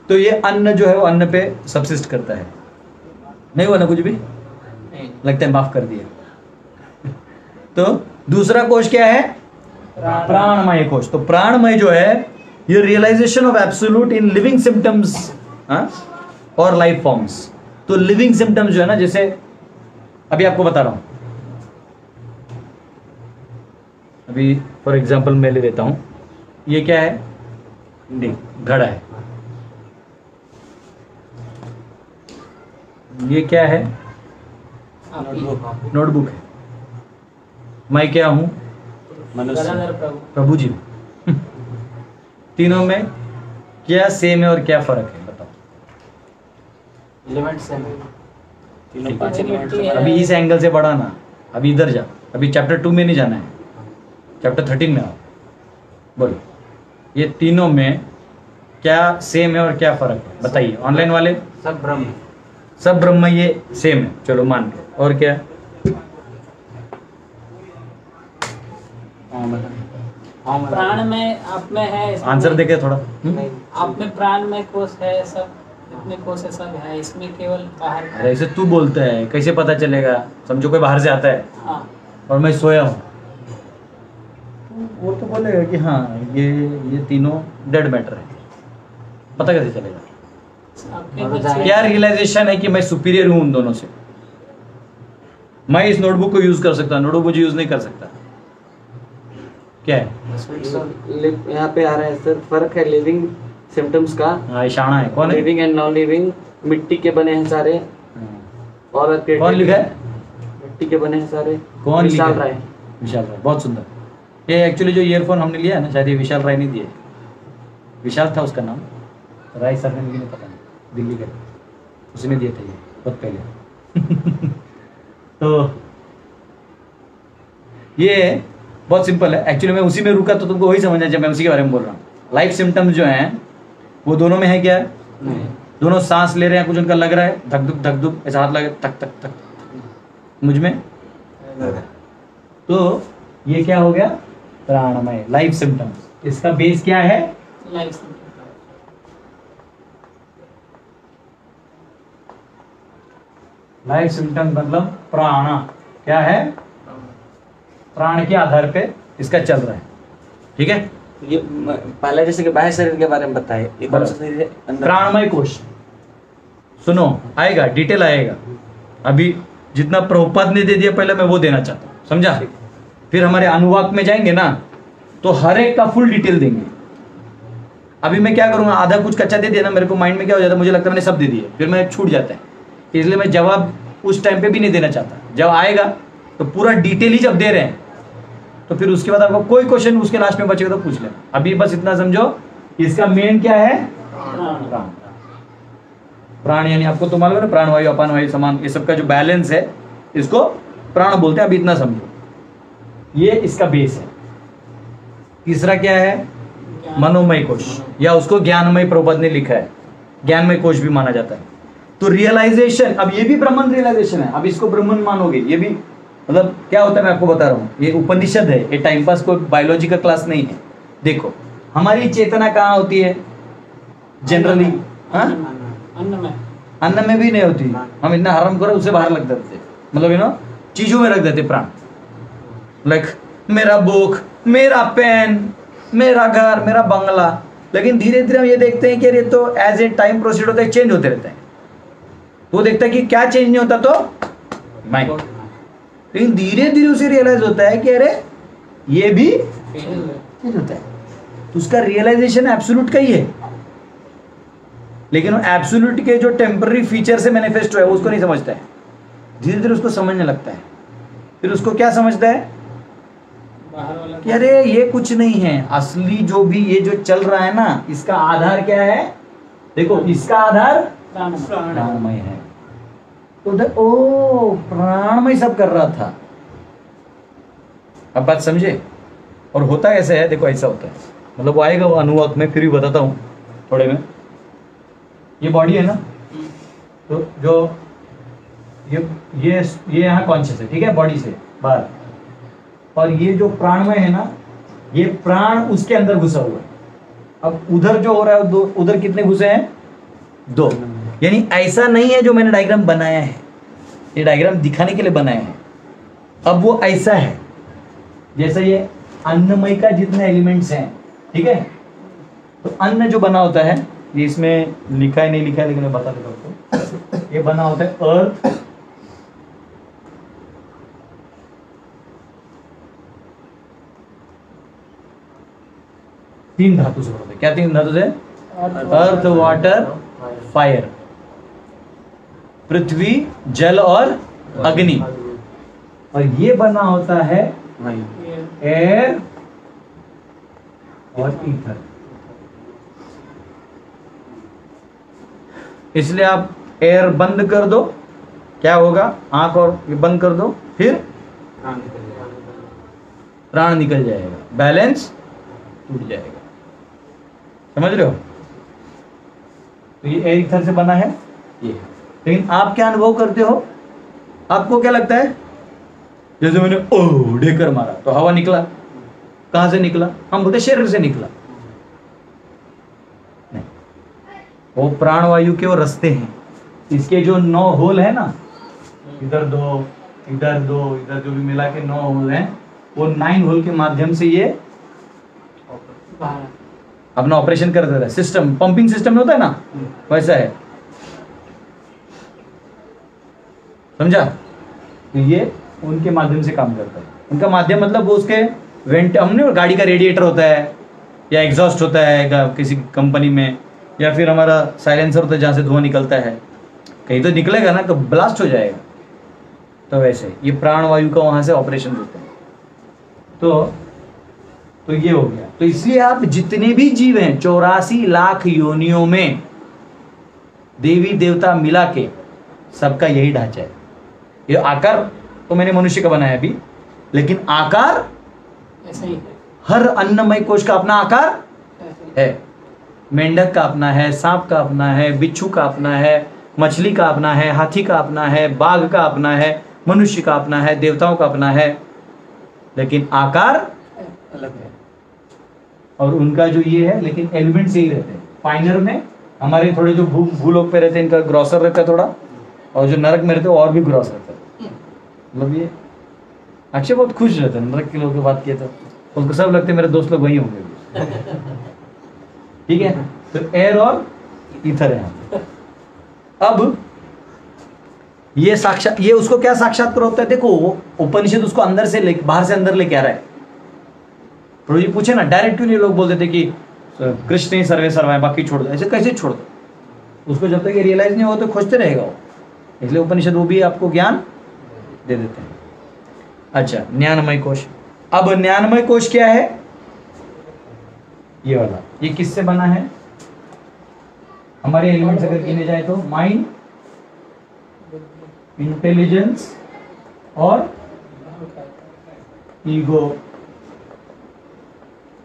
तो ये अन्न जो है वो अन्न पे सब्सिस्ट करता है, नहीं हुआ ना कुछ भी? लगता है माफ कर दिया। तो दूसरा कोश क्या है? प्राणमय कोश। तो प्राणमय जो है ये realization of absolute in living symptoms और लाइफ फॉर्म्स। तो लिविंग सिम्टम्स जो है ना, जैसे अभी आपको बता रहा हूं, अभी फॉर एग्जांपल मैं ले लेता हूं, ये क्या है? नहीं, घड़ा है। ये क्या है? नोटबुक है। मैं क्या हूं? गदाधर प्रभु। प्रभु जी। तीनों में क्या सेम है और क्या फर्क है बताओ? एलिमेंट सेम है, तीनों पांच एलिमेंट है। अभी इस एंगल से बढ़ा ना, अभी इधर जा, अभी चैप्टर 2 में नहीं जाना है, चैप्टर 13 में आओ। बोलो ये तीनों में क्या सेम है और क्या फर्क है बताइए। ऑनलाइन वाले सब ब्रह्म, सब ब्रह्म ये सेम है, चलो मान के। और क्या? प्राण में आप में है, इसमें आंसर देखे थोड़ा। नहीं आप में प्राण में कोश है, सब इतने कोश है, सब है, इसमें केवल बाहर अरे ऐसे तू बोलता है, कैसे पता चलेगा? समझो कोई बाहर से आता है हाँ और मैं सोया हूँ, वो तो बोलेगा कि हाँ ये तीनों डेड मैटर है, पता कैसे चलेगा? आपके बच्चे क्या रियलाइजेशन है कि मैं सुपीरियर हूं उन दोनों से? मैं इस नोटबुक को यूज कर सकता हूं, नोटबुक मुझे यूज नहीं कर सकता। क्या है? यहाँ पे आ रहा है सर, फर्क है लिविंग सिम्टम्स का। हाँ, इशाना है। कौन है? लिविंग एंड नॉन लिविंग, मिट्टी के बने हैं सारे। और कौन लिखा है? मिट्टी के बने हैं सारे। कौन लिखा विशाल है? राय। विशाल राय, बहुत सुंदर। ये एक्चुअली जो ईयरफोन हमने लिया है ना, शायद ये विशाल राय नहीं दिए, विशाल था उसका नाम, राय सर ने मुझे नहीं पता, दिल्ली का, उसी ने दिए थे ये बहुत पहले। तो ये बहुत सिंपल है एक्चुअली, मैं उसी में रुका तो तुमको वही समझना चाहिए, मैं उसी के बारे में बोल रहा हूँ। लाइफ सिम्टम्स जो हैं वो दोनों में है क्या? नहीं। दोनों सांस ले रहे हैं, कुछ उनका लग रहा है, धक धुक ऐसा हाथ लगे तक तक तक, मुझ में। तो ये क्या हो गया? प्राणमय, लाइफ सिम्टम्स। इसका बेस क्या है? लाइफ लाइफ सिम्टम्स मतलब प्राण क्या है? प्राण के आधार पे इसका चल रहा है, ठीक है। ये पहले जैसे कि बाह्य शरीर के बारे में बताए, ये कौन सा शरीर है? अंदर प्राणमय कोश, सुनो आएगा, डिटेल आएगा। अभी जितना प्रभुपाद ने दे दिया पहले मैं वो देना चाहता हूँ, समझा? फिर हमारे अनुवाक में जाएंगे ना तो हर एक का फुल डिटेल देंगे। अभी मैं क्या करूँगा, आधा कुछ कच्चा दे दिया ना, मेरे को माइंड में क्या हो जाता है, मुझे लगता है मैंने सब दे दिया, फिर मैं छूट जाता है, इसलिए मैं जवाब उस टाइम पे भी नहीं देना चाहता। जब आएगा तो पूरा डिटेल ही जब दे रहे हैं तो फिर उसके बाद आपको कोई क्वेश्चन उसके लास्ट में बचेगा तो पूछ लें। अभी बस इतना समझो, इसका मेन क्या है? प्राण। प्राण यानी आपको तो मालूम है ना, प्राणवायु अपान वायु समान, ये सबका जो बैलेंस है इसको प्राण बोलते हैं। अभी इतना समझो, ये इसका बेस है। तीसरा क्या है? मनोमय कोश, या उसको ज्ञानमय प्रभुपाद ने लिखा है, ज्ञानमय कोश भी माना जाता है। तो रियलाइजेशन, अब ये भी ब्रह्मन रियलाइजेशन है, अब इसको ब्रह्मन मानोगे, ये भी मतलब क्या होता है मैं आपको बता रहा हूँ, ये उपनिषद है, ये टाइम पास कोई बायोलॉजी का क्लास नहीं है। देखो हमारी चेतना कहाँ होती है जनरली? अन्न में भी नहीं होती, हम इतना हराम करो उससे बाहर लग देते, मतलब चीजों में रख देते प्राण। लाइक मेरा बुक, मेरा पेन, मेरा घर, मेरा बंगला, लेकिन धीरे धीरे हम ये देखते हैं कि ये तो एज ए टाइम प्रोसीड होता है चेंज होते रहते हैं। वो देखता है कि क्या चेंज नहीं होता तो माइंड, लेकिन धीरे धीरे उसे रियलाइज होता है कि अरे ये भी चेंज होता है। तो उसका रियलाइजेशन एब्सोल्यूट का ही है, लेकिन वो एब्सोल्यूट के जो टेम्पररी फीचर से मैनिफेस्ट हुआ है उसको नहीं समझता है। धीरे धीरे उसको समझने लगता है, फिर उसको क्या समझता है बाहर वाला कि अरे ये कुछ नहीं है, असली जो भी ये जो चल रहा है ना, इसका आधार क्या है? देखो, इसका आधार प्राणमय है। तो उधर ओ प्राणमय सब कर रहा था। अब बात समझे? और होता ऐसा है, देखो ऐसा होता है, मतलब वो आएगा वो अनुभव में, फिर भी बताता हूँ थोड़े में। ये बॉडी है ना, तो जो ये यहाँ कॉन्शियस है, ठीक है, बॉडी से बाहर, और ये जो प्राणमय है ना, ये प्राण उसके अंदर घुसा हुआ है। अब उधर जो हो रहा है उधर कितने घुसे हैं? 2। यानी ऐसा नहीं है जो मैंने डायग्राम बनाया है, ये डायग्राम दिखाने के लिए बनाया है। अब वो ऐसा है जैसे ये अन्नमय का जितने एलिमेंट्स हैं, ठीक है, तो अन्न जो बना होता है, ये इसमें लिखा है नहीं लिखा है, लेकिन मैं बता देता हूँ आपको। ये बना होता है अर्थ, तीन धातु से होता है। क्या 3 धातु से? अर्थ, वाटर, फायर, पृथ्वी, जल और अग्नि। और ये बना होता है एयर और ईथर। इसलिए आप एयर बंद कर दो, क्या होगा? आंख और ये बंद कर दो, फिर प्राण निकल जाएगा, बैलेंस टूट जाएगा। समझ रहे हो? तो ये एयर ईथर से बना है ये। लेकिन आप क्या अनुभव करते हो? आपको क्या लगता है? जैसे मैंने ओ ढेकर मारा तो हवा निकला। कहां से निकला? हम बोलते शरीर से निकला। नहीं, वो प्राणवायु के वो रास्ते हैं। इसके जो 9 होल है ना, इधर 2, इधर 2, इधर जो भी मिला के 9 होल हैं, वो 9 होल के माध्यम से ये बाहर अपना ऑपरेशन करता रहता है। सिस्टम, पंपिंग सिस्टम में होता है ना, वैसा है। समझा? तो ये उनके माध्यम से काम करता है। उनका माध्यम मतलब वो उसके वेंट, हमने गाड़ी का रेडिएटर होता है या एग्जॉस्ट होता है किसी कंपनी में, या फिर हमारा साइलेंसर होता है जहाँ से धुआं निकलता है। कहीं तो निकलेगा ना, तो ब्लास्ट हो जाएगा। तो वैसे ये प्राणवायु का वहाँ से ऑपरेशन होता है। तो ये हो गया। तो इसलिए आप जितने भी जीव हैं 84 लाख योनियों में, देवी देवता मिला के सबका यही ढांचा है। ये आकार तो मैंने मनुष्य का बनाया अभी, लेकिन आकार ऐसा ही है। हर अन्नमय कोश का अपना आकार है। मेंढक का अपना है, सांप का अपना है, बिच्छू का अपना है, मछली का अपना है, हाथी का अपना है, बाघ का अपना है, मनुष्य का अपना है, देवताओं का अपना है, लेकिन आकार अलग है। और उनका जो ये है, लेकिन एलिमेंट्स यही रहते हैं। फाइनर में हमारे थोड़े जो भूलोक पे रहते हैं, इनका ग्रॉसर रहता है थोड़ा, और जो नरक में रहते हैं और भी ग्रॉस रहता है। मतलब ये अक्षय बहुत खुश रहता है नरक के लोगों की बात किए तो उसको सब लगते हैं मेरे दोस्त लोग वही होंगे। ठीक है, तो एयर और ईथर है। अब ये साक्षात, ये उसको क्या साक्षात्कार होता है? देखो, उपनिषद उसको अंदर से बाहर से अंदर लेके आ रहा है। प्रभु जी पूछे ना, डायरेक्टली लोग बोल देते कि कृष्ण ही सर्वे सर्वा है, बाकी छोड़ दो। ऐसे कैसे छोड़ दो? उसको जब तक ये रियलाइज नहीं हो तो खोजते रहेगा वो। इसलिए उपनिषद वो भी आपको ज्ञान दे देते हैं। अच्छा, ज्ञानमय कोश। अब ज्ञानमय कोश क्या है? ये वाला, ये किससे बना है? हमारे एलिमेंट्स अगर गिने जाए तो माइंड, इंटेलिजेंस और ईगो,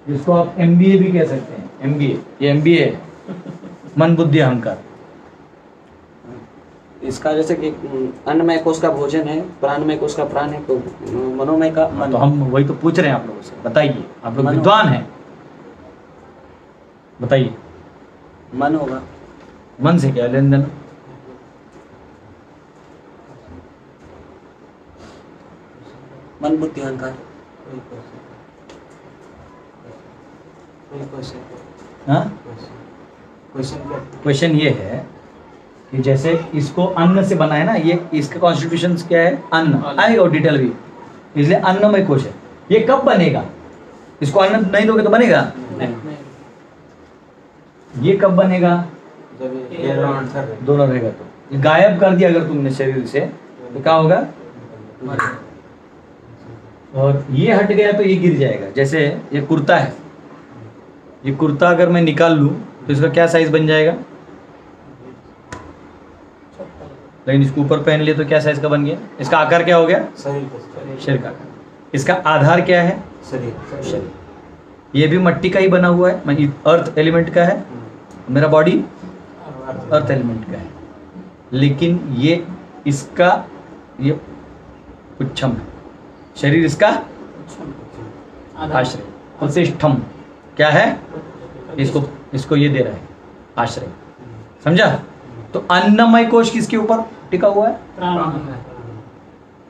जिसको आप MBA भी कह सकते हैं। MBA, ये MBA है, मन बुद्धि अहंकार। इसका जैसे कि अन्नमय कोश का भोजन है, प्राणमय कोश का प्राण है, तो मनोमय का मन। तो हम वही तो पूछ रहे हैं आप लोगों से, बताइए। आप लोग विद्वान हैं, बताइए। मन होगा। मन से क्या लेन देन? मन बुद्धि अहंकार। हाँ, क्वेश्चन ये है कि जैसे इसको अन्न से बना है ना, ये इसका कॉन्स्टिट्यूशन क्या है, अन्न। आएगा वो डिटेल भी, इसलिए अन्नमय कोश है। ये कब बनेगा? इसको अन्न नहीं दोगे तो बनेगा? ये कब बनेगा? दोनों रहेगा तो। ये गायब कर दिया अगर तुमने शरीर से तो क्या होगा? और ये हट गया तो ये गिर जाएगा। जैसे ये कुर्ता है, ये कुर्ता अगर मैं निकाल लूं तो इसका क्या साइज बन जाएगा? लेकिन इसको ऊपर पहन लिया तो क्या साइज का बन गया? इसका आकार क्या हो गया? शरीर का आकार। इसका आधार क्या है? शरीर। ये भी मट्टी का ही बना हुआ है, अर्थ एलिमेंट का है। मेरा बॉडी अर्थ एलिमेंट का है, लेकिन ये इसका ये पुच्छम है, शरीर इसका आश्रय, प्रतिष्ठम क्या है? इसको ये दे रहा है आश्रय। समझा? तो अन्नमय कोश किसके ऊपर टिका हुआ है?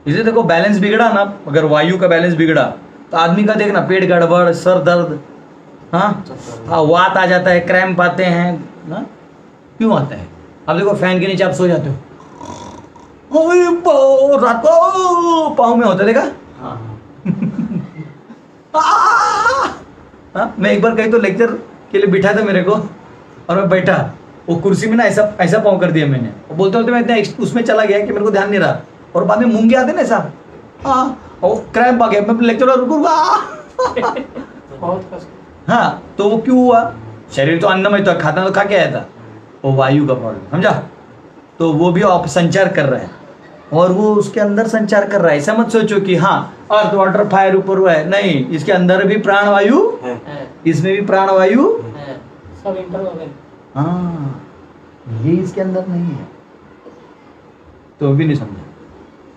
इसे देखो, बैलेंस बिगड़ा ना, अगर वायु का बैलेंस बिगड़ा तो आदमी का देखना, पेट गड़बड़, सर दर्द, हाँ, वात आ जाता है, क्रैम्प आते हैं ना। क्यों आता है? अब देखो, फैन के नीचे आप सो जाते हो, रात को पाँव में होता है, देखा? मैं एक बार कहीं तो लेक्चर के लिए बिठा था मेरे को, और मैं बैठा, वो कुर्सी में ना ऐसा पाँव कर दिया मैंने। वो बोलते बोलते मैं इतना उसमें चला गया कि मेरे को ध्यान नहीं रहा, और बाद में मूंगे आते ना ऐसा, और क्रैम्प आ गया। मैं लेक्चर रुकूंगा। हाँ, तो वो क्यों हुआ? शरीर तो अन्नमय तो खाता तो खा के आया था, वो वायु का प्रॉब्लम। समझा? तो वो भी संचार कर रहा है, और वो उसके अंदर संचार कर रहा है। ऐसा मत सोचो कि हाँ अर्थ वाटर फायर ऊपर हुआ है, नहीं, इसके अंदर भी प्राणवायु है, इसमें भी प्राणवायु है, सब इंटरवोवन। हाँ, ये इसके अंदर नहीं है, तो भी नहीं समझा।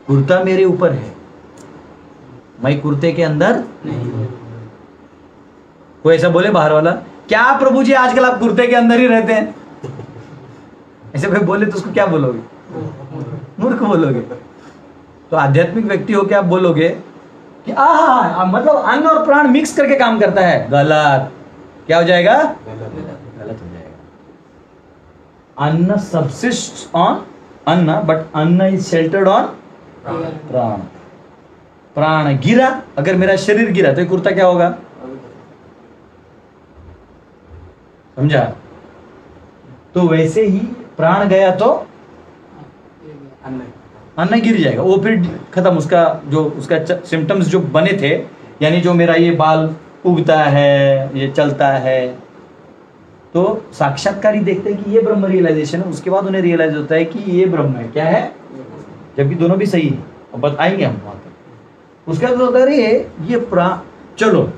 कुर्ता मेरे ऊपर है, मैं कुर्ते के अंदर नहीं। कोई ऐसा बोले बाहर वाला, क्या प्रभु जी आजकल आप कुर्ते के अंदर ही रहते हैं? ऐसे कोई बोले तो उसको क्या बोलोगे? मूर्ख बोलोगे। तो आध्यात्मिक व्यक्ति हो के आप बोलोगे कि मतलब अन्न और प्राण मिक्स करके काम करता है, गलत। क्या हो जाएगा? गलत हो जाएगा। अन्न सबसिस्ट ऑन अन्न, बट अन्न इज शेल्टर्ड ऑन प्राण। प्राण गिरा, अगर मेरा शरीर गिरा तो ये कुर्ता क्या होगा? समझा? तो वैसे ही प्राण गया तो अन्न गिर जाएगा, वो फिर खत्म। उसका सिम्टम्स जो बने थे, यानी जो मेरा ये बाल उगता है, ये चलता है, तो साक्षात्कारी देखते हैं कि ये ब्रह्म रियलाइजेशन है। उसके बाद उन्हें रियलाइज होता है कि ये ब्रह्म है। क्या है? जबकि दोनों भी सही है, अब बताएंगे हम वहां पर। उसके बाद होता है ये प्राण। चलो,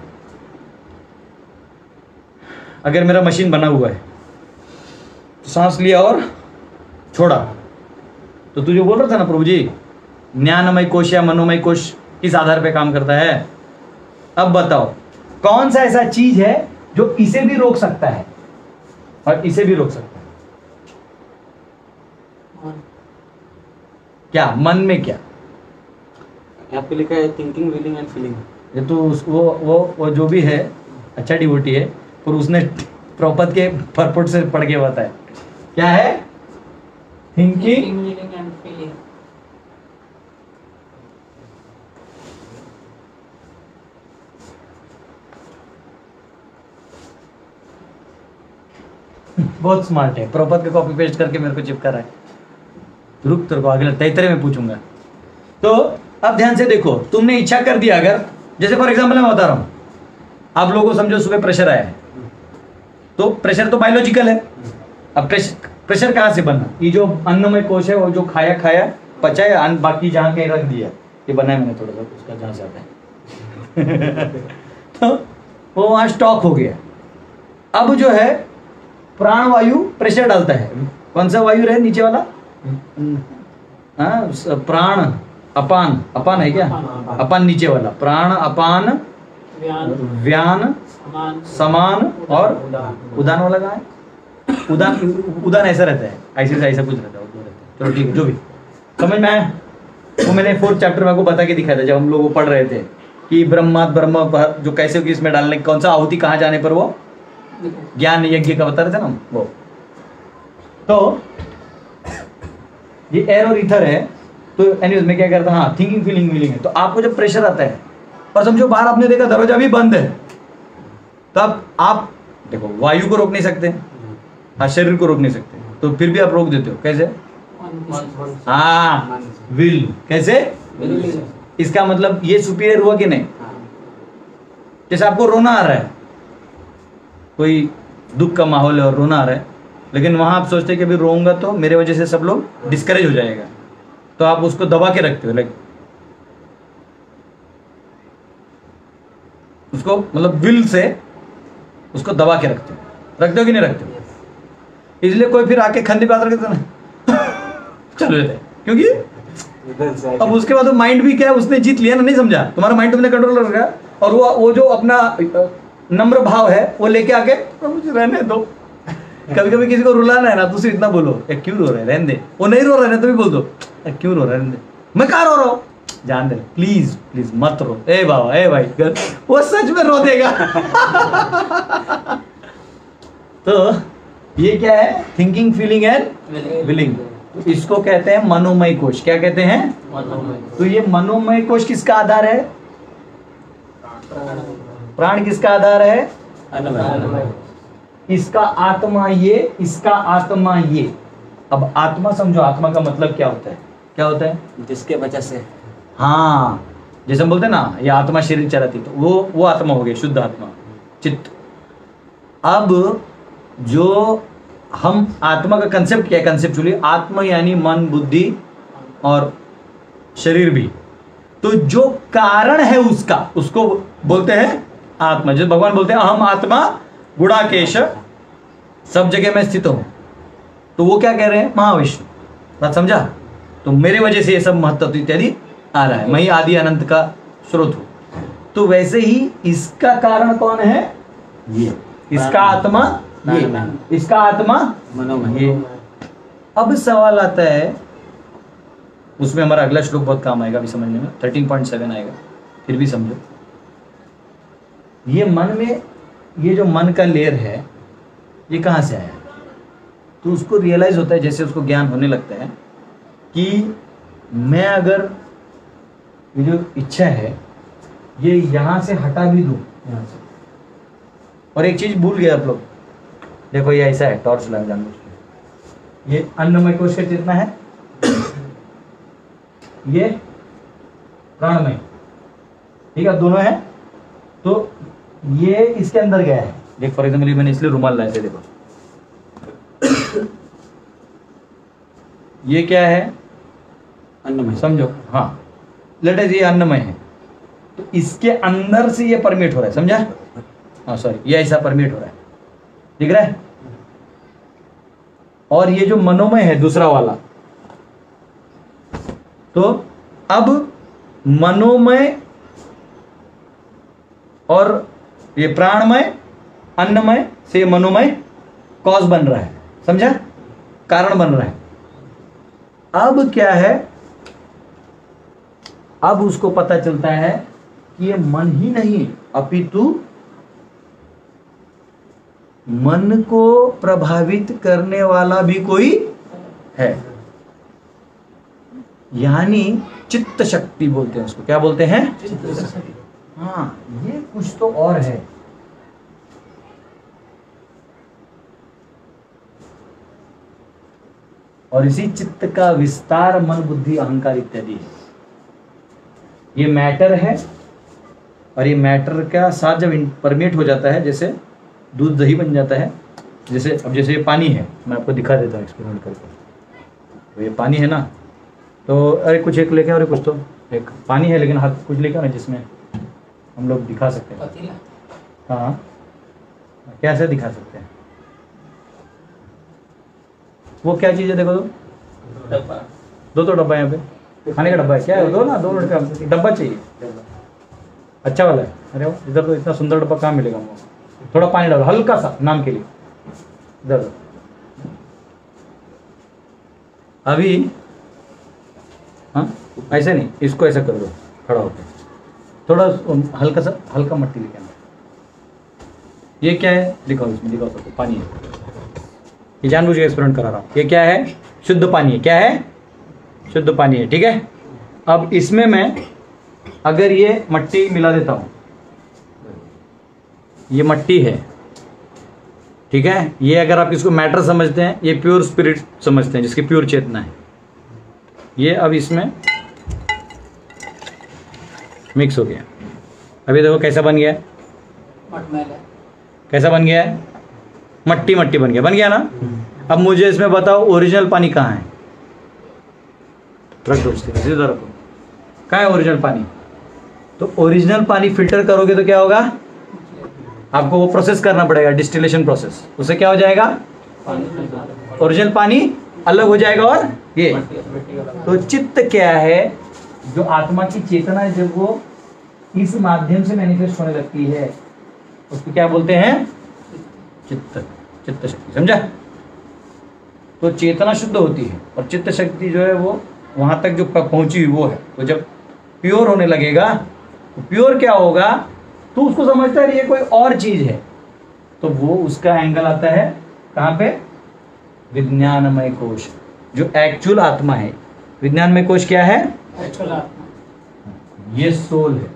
अगर मेरा मशीन बना हुआ है, तो सांस लिया और छोड़ा, तो तू जो बोल रहा था ना प्रभु जी, ज्ञानमय कोश या मनोमय कोश किस आधार पे काम करता है? अब बताओ, कौन सा ऐसा चीज है जो इसे भी रोक सकता है और इसे भी रोक सकता है? क्या मन में? क्या यहाँ पे लिखा है? Thinking, willing and feeling. ये तो वो जो भी है अच्छा डिवोटी है, पर उसने प्रॉपद के परपोर्ट से पढ़ के बताया। क्या है? Thinking, willing and feeling. बहुत स्मार्ट है, प्रॉपद के कॉपी पेस्ट करके मेरे को चिपका रहा है। रुक, तेरे को अगले 33 में पूछूंगा। तो अब ध्यान से देखो, तुमने इच्छा कर दिया, अगर जैसे फॉर एग्जाम्पल मैं बता रहा हूं, आप लोगों को समझो सुबह प्रेशर आया है, तो प्रेशर तो बायोलॉजिकल है। अब प्रेशर कहाँ से बना? ये जो अन्नमय कोश है, वो जो खाया पचाया, बाकी जहाँ कहीं रख दिया, ये बना है मैंने थोड़ा सा उसका, जहाँ से आता है तो वो वहाँ स्टॉक हो गया। अब जो है प्राण वायु प्रेशर डालता है। कौन सा वायु रहे? नीचे वाला, प्राण अपान है क्या? अपान नीचे वाला, प्राण अपान व्यान समान और उदान वाला कहाँ है? उदान ऐसा रहता है, ऐसा कुछ रहता है। चलो ठीक है, जो भी समझ में आया। वो मैंने 4th चैप्टर में आपको बता के दिखाया था, जब हम लोग वो पढ़ रहे थे कि ब्रह्म जो कैसे होगी इसमें डालने, कौन सा आहुति कहाँ जाने पर वो ज्ञान यज्ञ का बता रहे थे ना हम, वो। तो ये एयर और ईथर है। तो एनीवेज मैं क्या करता हूँ, हाँ, थिंकिंग फीलिंग वीलिंग है। तो आपको जब प्रेशर आता है और समझो बाहर आपने देखा दरवाजा भी बंद है, तब आप देखो वायु को रोक नहीं सकते, हाँ, शरीर को रोक नहीं सकते, तो फिर भी आप रोक देते हो। कैसे? हाँ, विल। कैसे? इसका मतलब ये सुपीरियर हुआ कि नहीं? जैसे आपको रोना आ रहा है, कोई दुख का माहौल है और रोना आ रहा है, लेकिन वहां आप सोचते हैं कि अभी रोऊंगा तो मेरे वजह से सब लोग डिस्करेज हो जाएगा, तो आप उसको दबा के रखते हो, लाइक उसको मतलब विल से उसको दबा के रखते हो कि नहीं रखते हो? इसलिए कोई फिर आके खंडे पे आकर ना चलो जाते, क्योंकि अब उसके बाद माइंड भी क्या है, उसने जीत लिया ना, नहीं समझा, तुम्हारा माइंड तुमने कंट्रोल कर रखा, और वो जो अपना नम्र भाव है वो लेके आके मुझे रहने दो। कभी कभी किसी को रुलाना है ना, तो सिर्फ इतना बोलो, क्यों रो रहे हैं, रहने दे। वो नहीं रो रहा है तो भी बोल दो, क्यों रो रहे हैं, रहने दे। मैं कहाँ रो रहा हूँ, जान दे, प्लीज प्लीज मत रो, ए बाबा, ए भाई, वो सच में रो देगा। तो ये क्या है? Thinking feeling and willing. इसको कहते हैं मनोमय कोश। क्या कहते हैं? तो ये मनोमय कोश किसका आधार है? प्राण किसका आधार है? इसका आत्मा ये, इसका आत्मा ये। अब आत्मा समझो, आत्मा का मतलब क्या होता है? क्या होता है? जिसके वजह से, हाँ, जैसे हम बोलते हैं ना, ये आत्मा शरीर चलाती, तो वो आत्मा हो गई, शुद्ध आत्मा, चित्त। अब जो हम आत्मा का कंसेप्ट क्या है? कंसेप्चुअली आत्मा यानी मन, बुद्धि और शरीर भी। तो जो कारण है उसका, उसको बोलते हैं आत्मा। जो भगवान बोलते हैं अहम आत्मा गुणाकेश सब जगह मैं स्थित हूं, तो वो क्या कह रहे हैं? महाविष्णु। बात समझा? तो मेरे वजह से ये सब महत्व इत्यादि आ रहा है, मैं ही आदि अनंत का स्रोत हूं। तो वैसे ही इसका कारण कौन है? ये। इसका आत्मा ये, इसका आत्मा मनोमय। ये। अब सवाल आता है, उसमें हमारा अगला श्लोक बहुत काम आएगा अभी समझने में, 13.7 आएगा, फिर भी समझो। ये मन में, ये जो मन का लेयर है, ये कहाँ से आया? तो उसको रियलाइज होता है, जैसे उसको ज्ञान होने लगता है कि मैं अगर ये जो इच्छा है ये यहाँ से हटा भी दूँ, यहाँ से। और एक चीज भूल गए आप लोग, देखो ये ऐसा है, टॉर्च लगा जान, ये अन्नमय कोश का चेतना है, ये प्राणमय, ठीक है, दोनों है। तो ये इसके अंदर गया है। देख फॉर एग्जाम्पल, मैंने इसलिए रुमाल लाए थे, देखो ये क्या है? अन्नमय, समझो, हाँ, लेट अस ये अन्नमय है, तो इसके अंदर से ये परमिट हो रहा है, समझा? हाँ सॉरी, ये ऐसा परमिट हो रहा है, दिख रहा है? और ये जो मनोमय है दूसरा वाला, तो अब मनोमय और ये प्राणमय, अन्नमय से मनोमय कॉज बन रहा है, समझा? कारण बन रहा है। अब क्या है? अब उसको पता चलता है कि ये मन ही नहीं, अपितु मन को प्रभावित करने वाला भी कोई है, यानी चित्त शक्ति बोलते हैं उसको। क्या बोलते हैं? चित्त शक्ति। हाँ, ये कुछ तो और है। और इसी चित्त का विस्तार मन, बुद्धि, अहंकार इत्यादि है। ये मैटर है, और ये मैटर का साथ जब परमेट हो जाता है, जैसे दूध दही बन जाता है, जैसे अब जैसे ये पानी है, मैं आपको दिखा देता हूँ एक्सपेरिमेंट करके। तो ये पानी है ना, तो अरे कुछ एक लेके, और कुछ तो एक पानी है, लेकिन हाथ कुछ लेके ना जिसमें हम लोग दिखा सकते हैं। पतीला। हाँ, कैसे दिखा सकते हैं? वो क्या चीज़ है? देखो तो, डब्बा। दो तो डब्बा यहाँ पे, खाने का डब्बा है क्या है? दो ना, दो मिनट का डब्बा चाहिए, अच्छा वाला है। अरे वो इधर तो इतना सुंदर डब्बा कहाँ मिलेगा हमको? थोड़ा पानी डालो हल्का सा नाम के लिए, इधर। अभी हाँ, ऐसे नहीं, इसको ऐसा कर दो खड़ा होकर, थोड़ा हल्का सा, हल्का मट्टी लेके आना। ये क्या है, दिखाओ इसमें, दिखाओ सबको, पानी है। ये जानबूझ के एक्सपेरिमेंट करा रहा हूँ। ये क्या है, शुद्ध पानी है। क्या है, शुद्ध पानी है, ठीक है। अब इसमें मैं अगर ये मट्टी मिला देता हूँ, ये मट्टी है, ठीक है। ये अगर आप इसको मैटर समझते हैं, ये प्योर स्पिरिट समझते हैं, जिसकी प्योर चेतना है। ये अब इसमें मिक्स हो गया। अभी देखो कैसा बन गया, मटमैल है। कैसा बन गया है, मट्टी मट्टी बन गया ना। अब मुझे इसमें बताओ ओरिजिनल पानी कहाँ है, रख दो उसके सीधा रखो। कहाँ है ओरिजिनल पानी? तो ओरिजिनल पानी फिल्टर करोगे तो क्या होगा, आपको वो प्रोसेस करना पड़ेगा, डिस्टिलेशन प्रोसेस। उससे क्या हो जाएगा, ओरिजिनल पानी अलग हो जाएगा। और ये तो चित्त क्या है, जो आत्मा की चेतना है, जब वो इस माध्यम से मैनिफेस्ट होने लगती है उसको क्या बोलते हैं, चित्त, चित्त शक्ति। समझा? तो चेतना शुद्ध होती है और चित्त शक्ति जो है वो वहां तक जो पहुंची हुई वो है। तो जब प्योर होने लगेगा, तो प्योर क्या होगा, तो उसको समझता है ये कोई और चीज है, तो वो उसका एंगल आता है कहाँ पे, विज्ञानमय कोश, जो एक्चुअल आत्मा है। विज्ञानमय कोश क्या है, एक्चुअल आत्मा, ये सोल है,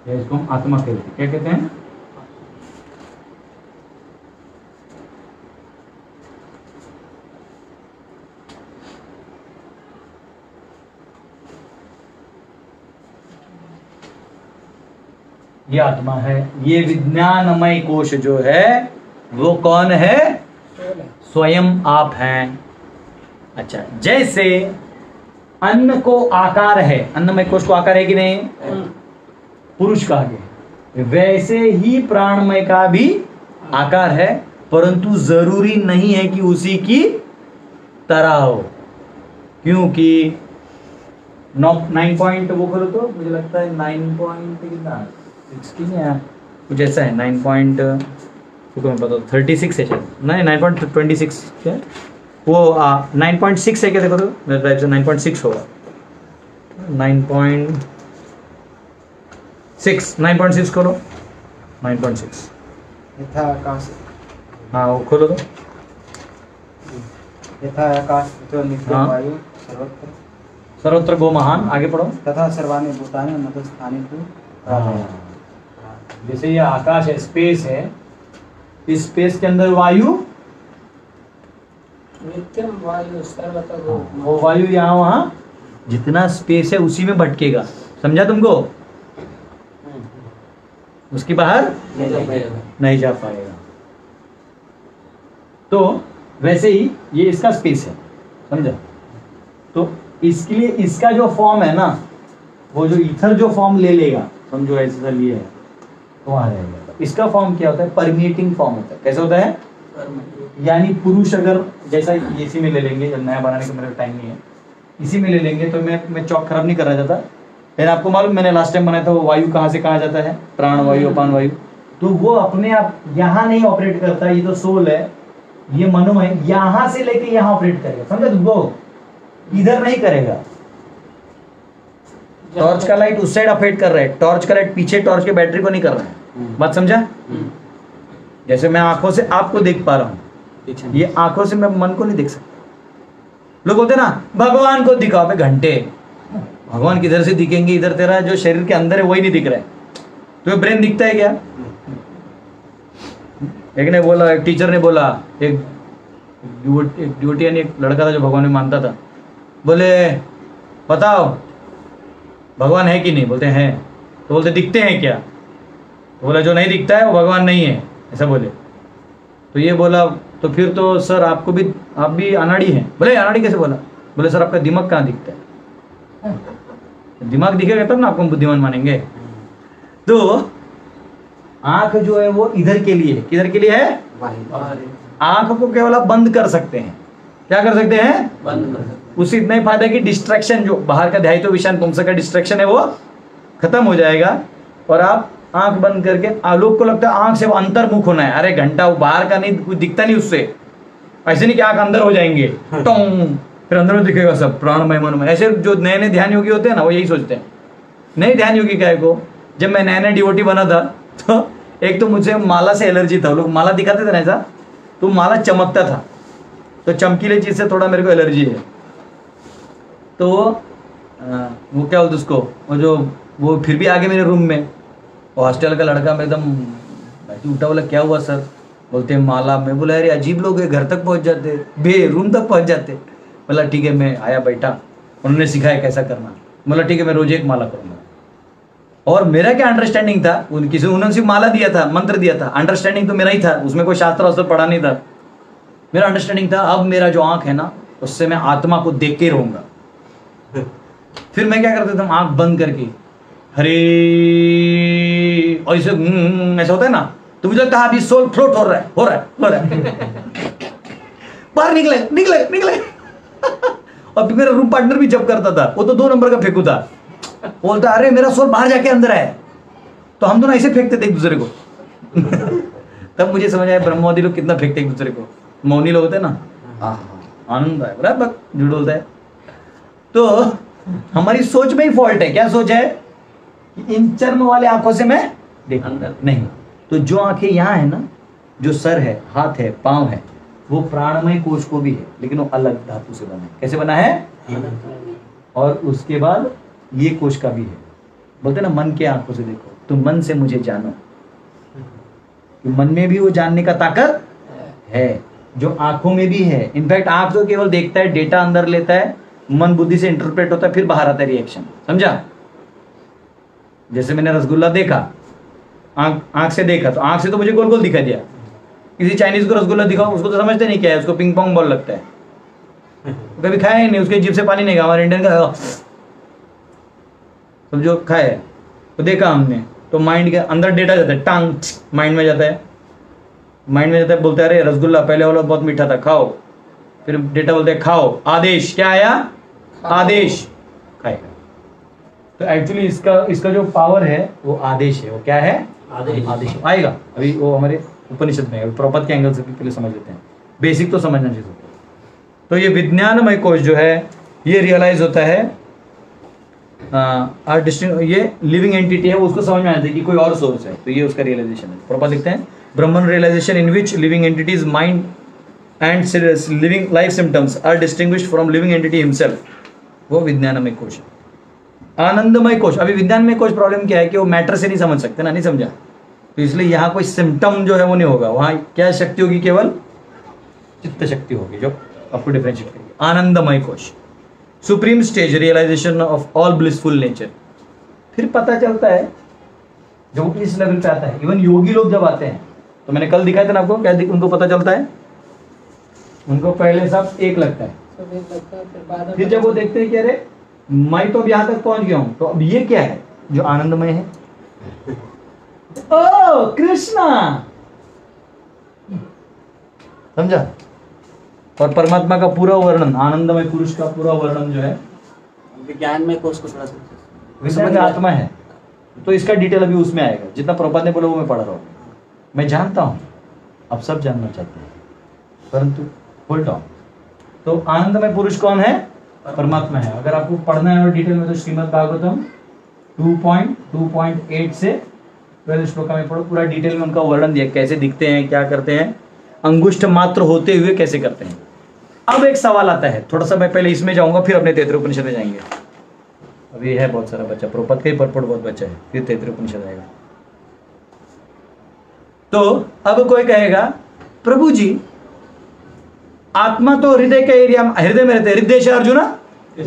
या इसको हम आत्मा कहते हैं। क्या कहते हैं, ये आत्मा है। ये विज्ञानमय कोश जो है वो कौन है, स्वयं आप हैं। अच्छा, जैसे अन्न को आकार है, अन्नमय कोश को आकार है कि नहीं, पुरुष का आगे, वैसे ही प्राणमय का भी आकार है, परंतु जरूरी नहीं है कि उसी की तरह हो, क्योंकि 9 पॉइंट वो करो तो मुझे लगता है 9 पॉइंट कितना 16 या कुछ ऐसा है, 9 पॉइंट मैं पता 36 है शायद, नहीं 9.26 क्या वो 9.6 है क्या, देखो तो मेरे टाइप से 9.6 होगा, 9.6 खोलो, 9.6 यथा आकाश, हाँ वो खोलो तो, यथा आकाश तो नित्यं हाँ। वायु सर्वत्र सर्वत्र गो महान, आगे पढ़ो। तथा सर्वाणि भूतानि मध्यस्थानि तु प्राणः। जैसे ये आकाश है, स्पेस है, इस स्पेस के अंदर वायु, नित्यम वायु सर्वत्र गो। वो वायु यहाँ वहाँ जितना स्पेस है उसी में भटकेगा। समझा तुमको? उसके बाहर नहीं जा पाएगा। तो वैसे ही ये इसका स्पेस है, समझा? तो इसके लिए इसका जो फॉर्म है ना, वो जो ईथर जो फॉर्म ले लेगा, समझो ऐसा लिए है तो वहां रहेगा। इसका फॉर्म क्या होता है, परमिएटिंग फॉर्म होता है। कैसे होता है, यानी पुरुष अगर जैसा इसी में ले लेंगे, जब नया बनाने का मेरा टाइम नहीं है, इसी में ले लेंगे तो मैं चौक खराब नहीं करना चाहता, लेकिन आपको मालूम मैंने लास्ट टाइम बनाया था वो वायु कहाँ से कहाँ जाता है, प्राण वायु अपान वायु, तो वो अपने आप यहाँ नहीं ऑपरेट करता। ये तो सोल है, ये मनो है, यहाँ से लेके यहाँ ऑपरेट करेगा। समझा तुमको? इधर नहीं करेगा। टॉर्च का लाइट उस साइड ऑपरेट कर रहा है, टॉर्च का लाइट पीछे टॉर्च के बैटरी को नहीं कर रहा है। बात समझा? जैसे मैं आंखों से आपको देख पा रहा हूँ, ये आंखों से मैं मन को नहीं देख सकता। लोग बोलते ना भगवान को दिखाओ पे घंटे, भगवान किधर से दिखेंगे, इधर तेरा जो शरीर के अंदर है वही नहीं दिख रहा है, तो ब्रेन दिखता है क्या? एक ने बोला, एक टीचर ने बोला, एक ड्यूटी यानी एक लड़का था जो भगवान में मानता था, बोले बताओ भगवान है कि नहीं, बोलते हैं, तो बोलते दिखते हैं क्या, तो बोला जो नहीं दिखता है वो भगवान नहीं है, ऐसा बोले। तो ये बोला तो फिर तो सर आपको भी, आप भी अनाड़ी हैं। बोले अनाड़ी कैसे बोला? बोले सर आपका दिमाग कहाँ दिखता है, दिमाग दिखेगा तब ना आपको बुद्धिमान मानेंगे। तो आंख जो है वो इधर के लिए, किधर के लिए है, आंख को केवल आप बंद कर सकते हैं। क्या कर सकते हैं, बंद कर सकते हैं। उससे इतना ही फायदा कि डिस्ट्रैक्शन जो बाहर का ध्यायित्व विषान पुंस का डिस्ट्रैक्शन है वो खत्म हो जाएगा, और आप आंख बंद करके, लोग को लगता है आंख से वो अंतर्मुख होना है, अरे घंटा वो बाहर का नहीं, कुछ दिखता नहीं उससे, ऐसे नहीं कि आंख अंदर हो जाएंगे टोंग, फिर अंदर में दिखेगा सब प्राणमय मनोमय। ऐसे जो नए नए ध्यान योगी होते हैं ना, वो यही सोचते हैं। नए ध्यान योगी क्या है को, जब मैं नया नया डिवोटी बना था तो एक तो मुझे माला से एलर्जी था, लोग माला दिखाते थे ना ऐसा, तो माला चमकता था, तो चमकीले चीज से थोड़ा मेरे को एलर्जी है। तो वो क्या बोलते उसको, वो फिर भी आगे मेरे रूम में हॉस्टल का लड़का, मैं एकदम उठा, बोला क्या हुआ सर, बोलते हैं माला। मैं बोला अरे अजीब लोग है, घर तक पहुंच जाते, बे रूम तक पहुंच जाते। बोला ठीक है, मैं आया बैठा, उन्होंने सिखाया कैसा करना। बोला ठीक है, मैं रोज एक माला करूंगा। और मेरा क्या अंडरस्टैंडिंग था, उन्होंने सिर्फ माला दिया था, मंत्र दिया था, अंडरस्टैंडिंग तो मेरा ही था, उसमें कोई शास्त्र वास्त्र पढ़ा नहीं था। मेरा अंडरस्टैंडिंग था अब मेरा जो आंख है ना, उससे मैं आत्मा को देख के रहूंगा। फिर मैं क्या करता था, आंख बंद करके हरे, और इसे ऐसा होता है ना, तो मुझे लगता है अभी सोल फ्लोट हो रहा है बाहर निकले और फिर मेरा रूम पार्टनर भी जब करता था, वो तो 2 नंबर का फेंकू था, बोलता अरे मेरा सोल बाहर जाके अंदर है, तो हम दोनों ऐसे फेंकते थे एक दूसरे को। तब मुझे समझ आया ब्रह्मवादी लोग कितना फेंकते एक दूसरे को, मौनी लोग होते ना, आनंद आया, बराबर झूठ बोलता है। तो हमारी सोच में ही फॉल्ट है। क्या सोच है, इन चर्म वाले आंखों से मैं देखूंगा नहीं। तो जो आंखें यहाँ है ना, जो सर है, हाथ है, पांव है, वो प्राणमय कोश को भी है, लेकिन वो अलग धातु से बना है। कैसे बना है? और उसके बाद ये कोश का भी है। बोलते ना मन के आंखों से देखो, तो मन से मुझे जानो, कि मन में भी वो जानने का ताकत है, जो आंखों में भी है। इनफैक्ट आंख तो केवल देखता है, डेटा अंदर लेता है, मन बुद्धि से इंटरप्रेट होता है, फिर बाहर आता है रिएक्शन। समझा? जैसे मैंने रसगुल्ला देखा, आंख से देखा, तो आंख से तो मुझे गोल गोल दिखा दिया। किसी चाइनीज को रसगुल्ला दिखाओ, उसको तो समझते नहीं क्या है, उसको पिंग पोंग बॉल लगता है, कभी खाया ही नहीं, उसके जीभ से पानी नहीं। हमारे इंडियन का समझो खाया है, तो देखा हमने, तो माइंड के अंदर डेटा जाता है, टांग माइंड में जाता है, बोलते हैं अरे रसगुल्ला पहले वाला बहुत मीठा था, खाओ। फिर डेटा बोलते हैं खाओ, आदेश क्या आया, आदेश, खाएगा। तो एक्चुअली इसका जो पावर है वो आदेश है। वो क्या है? आदेश आएगा अभी, वो हमारे उपनिषद में, प्रपद के एंगल से पहले समझ लेते हैं, बेसिक तो समझना चाहिए। तो ये विज्ञानमय कोश जो है, ये रियलाइज होता है, ये लिविंग एंटिटी है, उसको समझ में आता है कि कोई और सोर्स है, तो ये उसका रियलाइजेशन है। प्रपद लिखते हैं Brahman realisation in which living entities mind and living life symptoms are distinguished from living entity himself, वो विज्ञानमय कोश है। आनंदमय कोश, अभी विज्ञानमय कोश प्रॉब्लम क्या है कि वो मैटर से नहीं समझ सकते ना, नहीं समझा, तो इसलिए यहाँ कोई सिम्टम जो है वो नहीं होगा। वहाँ क्या शक्ति होगी? केवल चित्त शक्ति होगी जो आपको डिफरेंशिएट करेगी। आनंदमय कोश, supreme stage realization of all blissful nature. फिर पता चलता है जब इस लेवल पे आता है, इवन योगी लोग जब आते हैं, तो मैंने कल दिखाया था ना आपको, क्या उनको पता चलता है, उनको पहले सब एक लगता है, फिर जब वो देखते हैं कि अरे मैं तो अब यहाँ तक पहुंच गया हूं, तो अब ये क्या है जो आनंदमय है? ओ कृष्णा, समझा? और परमात्मा का पूरा वर्णन, आनंदमय पुरुष का पूरा वर्णन जो है विज्ञान में कोश को थोड़ा सा विज्ञान आत्मा है, तो इसका डिटेल अभी उसमें आएगा। जितना प्रभुपाद ने बोला वो मैं पढ़ रहा हूँ, मैं जानता हूँ, अब सब जानना चाहते हैं, परंतु होल्ड ऑन। तो आनंदमय पुरुष कौन है? परमात्मा है। अगर आपको पढ़ना है और डिटेल में, तो श्रीमद् भागवतम 2.2.8 से 12 श्लोक में पढ़ो, पूरा डिटेल में उनका वर्णन दिया, कैसे दिखते हैं, क्या करते हैं, अंगुष्ठ मात्र होते हुए कैसे करते हैं। अब एक सवाल आता है, थोड़ा सा मैं पहले इसमें जाऊंगा, फिर अपने तैतृय उपनिषद में जाएंगे। अभी है बहुत सारा बच्चा, प्रपद का ही परपट बहुत बच्चा है, फिर तैतृय उपनिषद आएगा। तो अब कोई कहेगा प्रभु जी आत्मा तो हृदय के एरिया, हृदय में रहते, हृदय से अर्जुन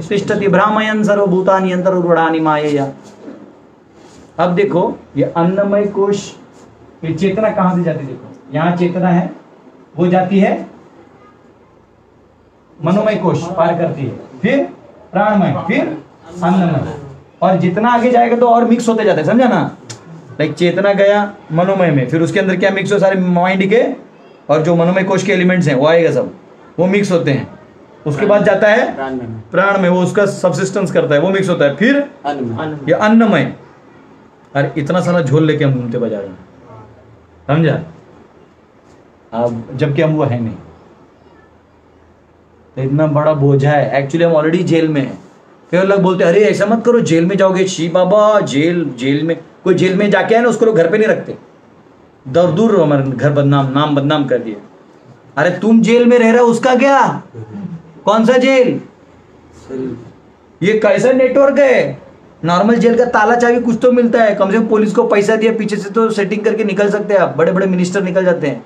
तिष्ठति भ्रामयन् सर्वभूतानि अंतर्गुणानि मायया। अब देखो ये अन्नमय कोश, ये चेतना कहां से जाती है? देखो यहां चेतना है, वो जाती है मनोमय कोश, पार करती है, फिर प्राणमय, फिर अन्नमय, और जितना आगे जाएगा तो और मिक्स होते जाता है। समझा ना? लाइक चेतना गया मनोमय में, फिर उसके अंदर क्या मिक्स हो, सारे माइंड के और जो मनोमय कोश के एलिमेंट्स हैं वो आएगा, सब वो मिक्स होते हैं। उसके बाद जाता है प्राण में, वो उसका सबसिस्टेंस करता है, वो मिक्स होता है, फिर ये अन्नमय। अरे इतना सारा झोल लेके हम घूमते बाजार में, समझा? अब जबकि हम वो है नहीं, तो इतना बड़ा बोझा है। एक्चुअली हम ऑलरेडी जेल में है। फिर लोग बोलते अरे ऐसा मत करो, जेल में जाओगे। शी बाबा, जेल में कोई जेल में जाके है ना, उसको लोग घर पे नहीं रखते, दूर दूर रहो, हमारे घर बदनाम, नाम बदनाम कर दिए। अरे तुम जेल में रह रहे हो, उसका क्या? कौन सा जेल? ये कैसा नेटवर्क है? नॉर्मल जेल का ताला चाबी कुछ तो मिलता है, कम से कम पुलिस को पैसा दिया पीछे से तो सेटिंग करके निकल सकते हैं आप, बड़े बड़े मिनिस्टर निकल जाते हैं।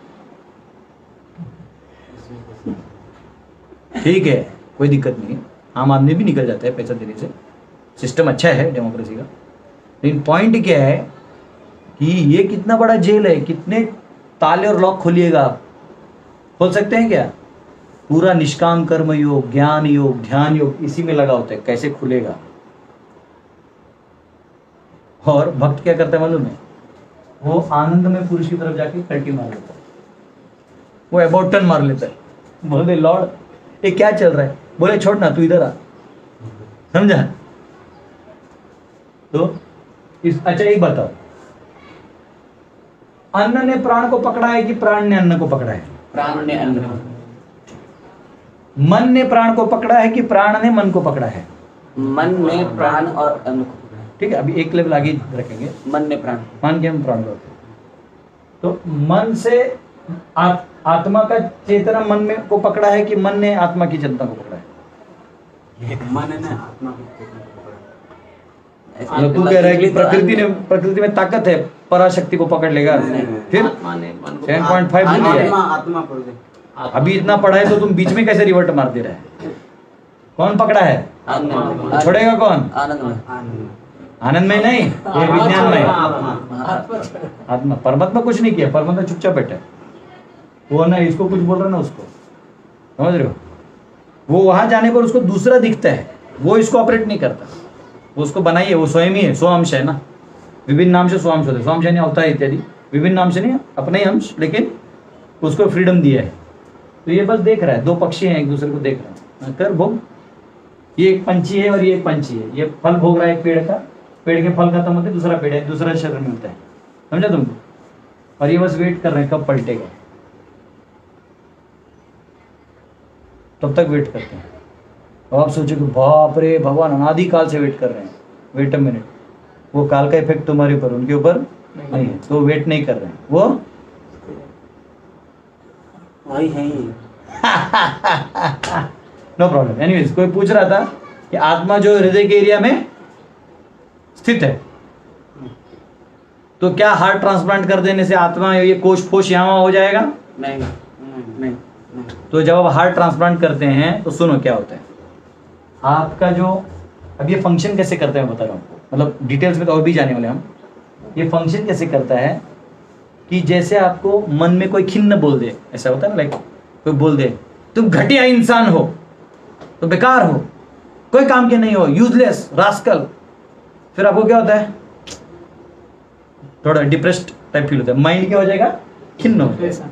ठीक है, कोई दिक्कत नहीं, आम आदमी भी निकल जाता है पैसा देने से, सिस्टम अच्छा है डेमोक्रेसी का। लेकिन पॉइंट क्या है कि ये कितना बड़ा जेल है, कितने ताले और लॉक खोलिएगा आप? खोल सकते हैं क्या? पूरा निष्काम कर्म योग, ज्ञान योग, ध्यान योग इसी में लगा होता है, कैसे खुलेगा? और भक्त क्या करता है मालूम है? वो आनंद में पुरुष की तरफ जाके कल्टी मार लेता है, वो अबाउट टर्न मार लेता है। बोले लॉर्ड ये क्या चल रहा है? बोले छोड़ ना, तू इधर आ। समझा? तो अच्छा एक बताओ, अन्न ने प्राण को पकड़ा है कि प्राण ने अन्न को पकड़ा है? प्राण ने अन्न। मन ने प्राण को पकड़ा है कि प्राण ने मन को पकड़ा है? मन ने प्राण और अन्न को पकड़ा है। ठीक है, अभी एक लेवल आगे रखेंगे। मन ने प्राण, मान के हम प्राण को रखें। तो मन से आत्मा का चेतना मन में को पकड़ा है कि मन ने आत्मा की चेतना को पकड़ा है? मन ने आत्मा को पकड़ा है। मतलब तू कह रहा है कि प्रकृति में ताकत है, पराशक्ति को पकड़ लेगा? फिर आत्मा ने मन को 7.5 भूल गया। आत्मा पकड़ ले। अभी इतना पढ़ा है तो तुम बीच में कैसे रिवर्ट मार दे रहे हैं? कौन पकड़ा है? आनंद। छोड़ेगा कौन? आनंद में। आनंद में नहीं, ये विज्ञान में। आत्मा, परमात्मा कुछ नहीं किया, परमात्मा चुपचाप बैठा है। वो ना इसको कुछ बोल रहा ना उसको, समझ रहे हो? वो वहां जाने पर उसको दूसरा दिखता है, वो इसको ऑपरेट नहीं करता, वो उसको बनाइए, वो स्वयं ही है, स्व अंश है ना। विभिन्न नाम से स्व अंश होते हैं, स्व अंश यानी अवतार इत्यादि, विभिन्न नाम से नहीं, अपने ही अंश, लेकिन उसको फ्रीडम दिया है। तो ये बस देख रहा है, दो पक्षी हैं एक दूसरे को देख रहे हैं, कर भोग। ये एक पंछी है और ये एक पंछी है, ये फल भोग रहा है एक पेड़ का, पेड़ के फल खत्म होते दूसरा पेड़ है, दूसरा शरीर मिलता है, समझा तुमको? और ये बस वेट कर रहे हैं कब पलटेगा, तब तक वेट करते हैं। अब आप सोचो कि बाप रे भगवान अनादिकाल से वेट कर रहे हैं, वेट अ मिनट, वो काल का इफेक्ट तुम्हारे ऊपर, उनके ऊपर नहीं है, तो वेट नहीं कर रहे हैं, वो वही है। No problem. एनीवेज, कोई पूछ रहा था कि आत्मा जो हृदय के एरिया में स्थित है, तो क्या हार्ट ट्रांसप्लांट कर देने से आत्मा ये कोश फोश यहाँ हो जाएगा? नहीं नहीं नहीं। तो जब आप हार्ट ट्रांसप्लांट करते हैं तो सुनो क्या होता है, आपका जो अब ये फंक्शन कैसे करते हैं बता रहा हूँ आपको, मतलब डिटेल्स में तो और भी जाने वाले हम। ये फंक्शन कैसे करता है कि जैसे आपको मन में कोई खिन्न बोल दे, ऐसा होता है ना, लाइक कोई बोल दे तुम घटिया इंसान हो, तो बेकार हो, कोई काम के नहीं हो, यूजलेस रास्कल, फिर आपको क्या होता है? थोड़ा डिप्रेस्ड टाइप फील होता है, माइंड क्या हो जाएगा? खिन्न हो जाएगा,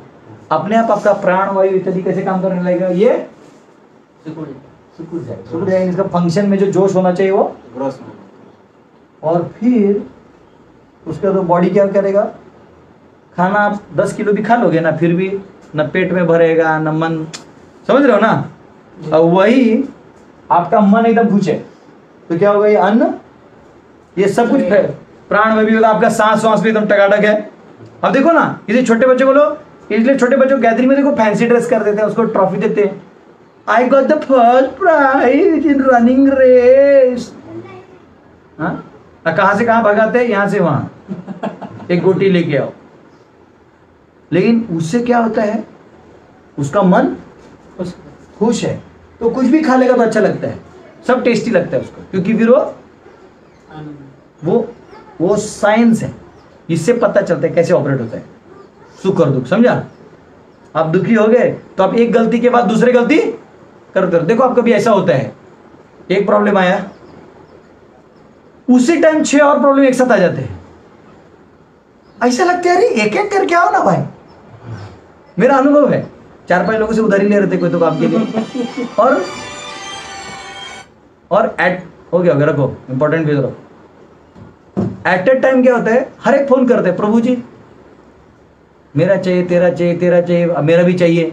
अपने आप आपका प्राण वायु इत्यादि कैसे काम करने लगेगा? ये सिकुड़ जाएगा। इसका फंक्शन में जो जोश होना चाहिए वो ग्रोस होगा, और फिर उसके बाद बॉडी क्या करेगा? खाना आप 10 किलो भी खा लोगे ना, फिर भी न पेट में भरेगा न मन, समझ रहे हो ना? और वही आपका मन एकदम घुचे तो क्या होगा? ये अन्न, ये सब कुछ प्राण में भी होगा, आपका सांस वास भी एकदम टकाटक है। अब देखो ना, किसी छोटे बच्चे को लो, इसलिए छोटे बच्चों गैदरिंग में देखो फैंसी ड्रेस कर देते हैं, उसको ट्रॉफी देते हैं, I got the first prize in running race. हाँ, कहाँ से कहाँ भगाते हैं, यहाँ से वहां, एक गोटी लेके आओ। लेकिन उससे क्या होता है? उसका मन खुश है, तो कुछ भी खा लेगा तो अच्छा लगता है, सब टेस्टी लगता है उसको, क्योंकि फिर वो साइंस है, इससे पता चलता है कैसे ऑपरेट होता है सुख और दुख, समझा? आप दुखी हो गए तो आप एक गलती के बाद दूसरी गलती करते हो। देखो आप कभी ऐसा होता है, एक प्रॉब्लम आया, उसी टाइम 6 और प्रॉब्लम एक साथ आ जाते हैं, ऐसा लगता है अरे एक एक करके आओ ना भाई। मेरा अनुभव है, 4-5 लोगों से उधारी ले रहे थे कोई तो काम के लिए, और एट हो गया, रखो इंपॉर्टेंट भी रखो। एट ए टाइम क्या होता है, हर एक फोन करते हैं, प्रभु जी मेरा चाहिए, तेरा चाहिए, तेरा चाहिए, मेरा भी चाहिए।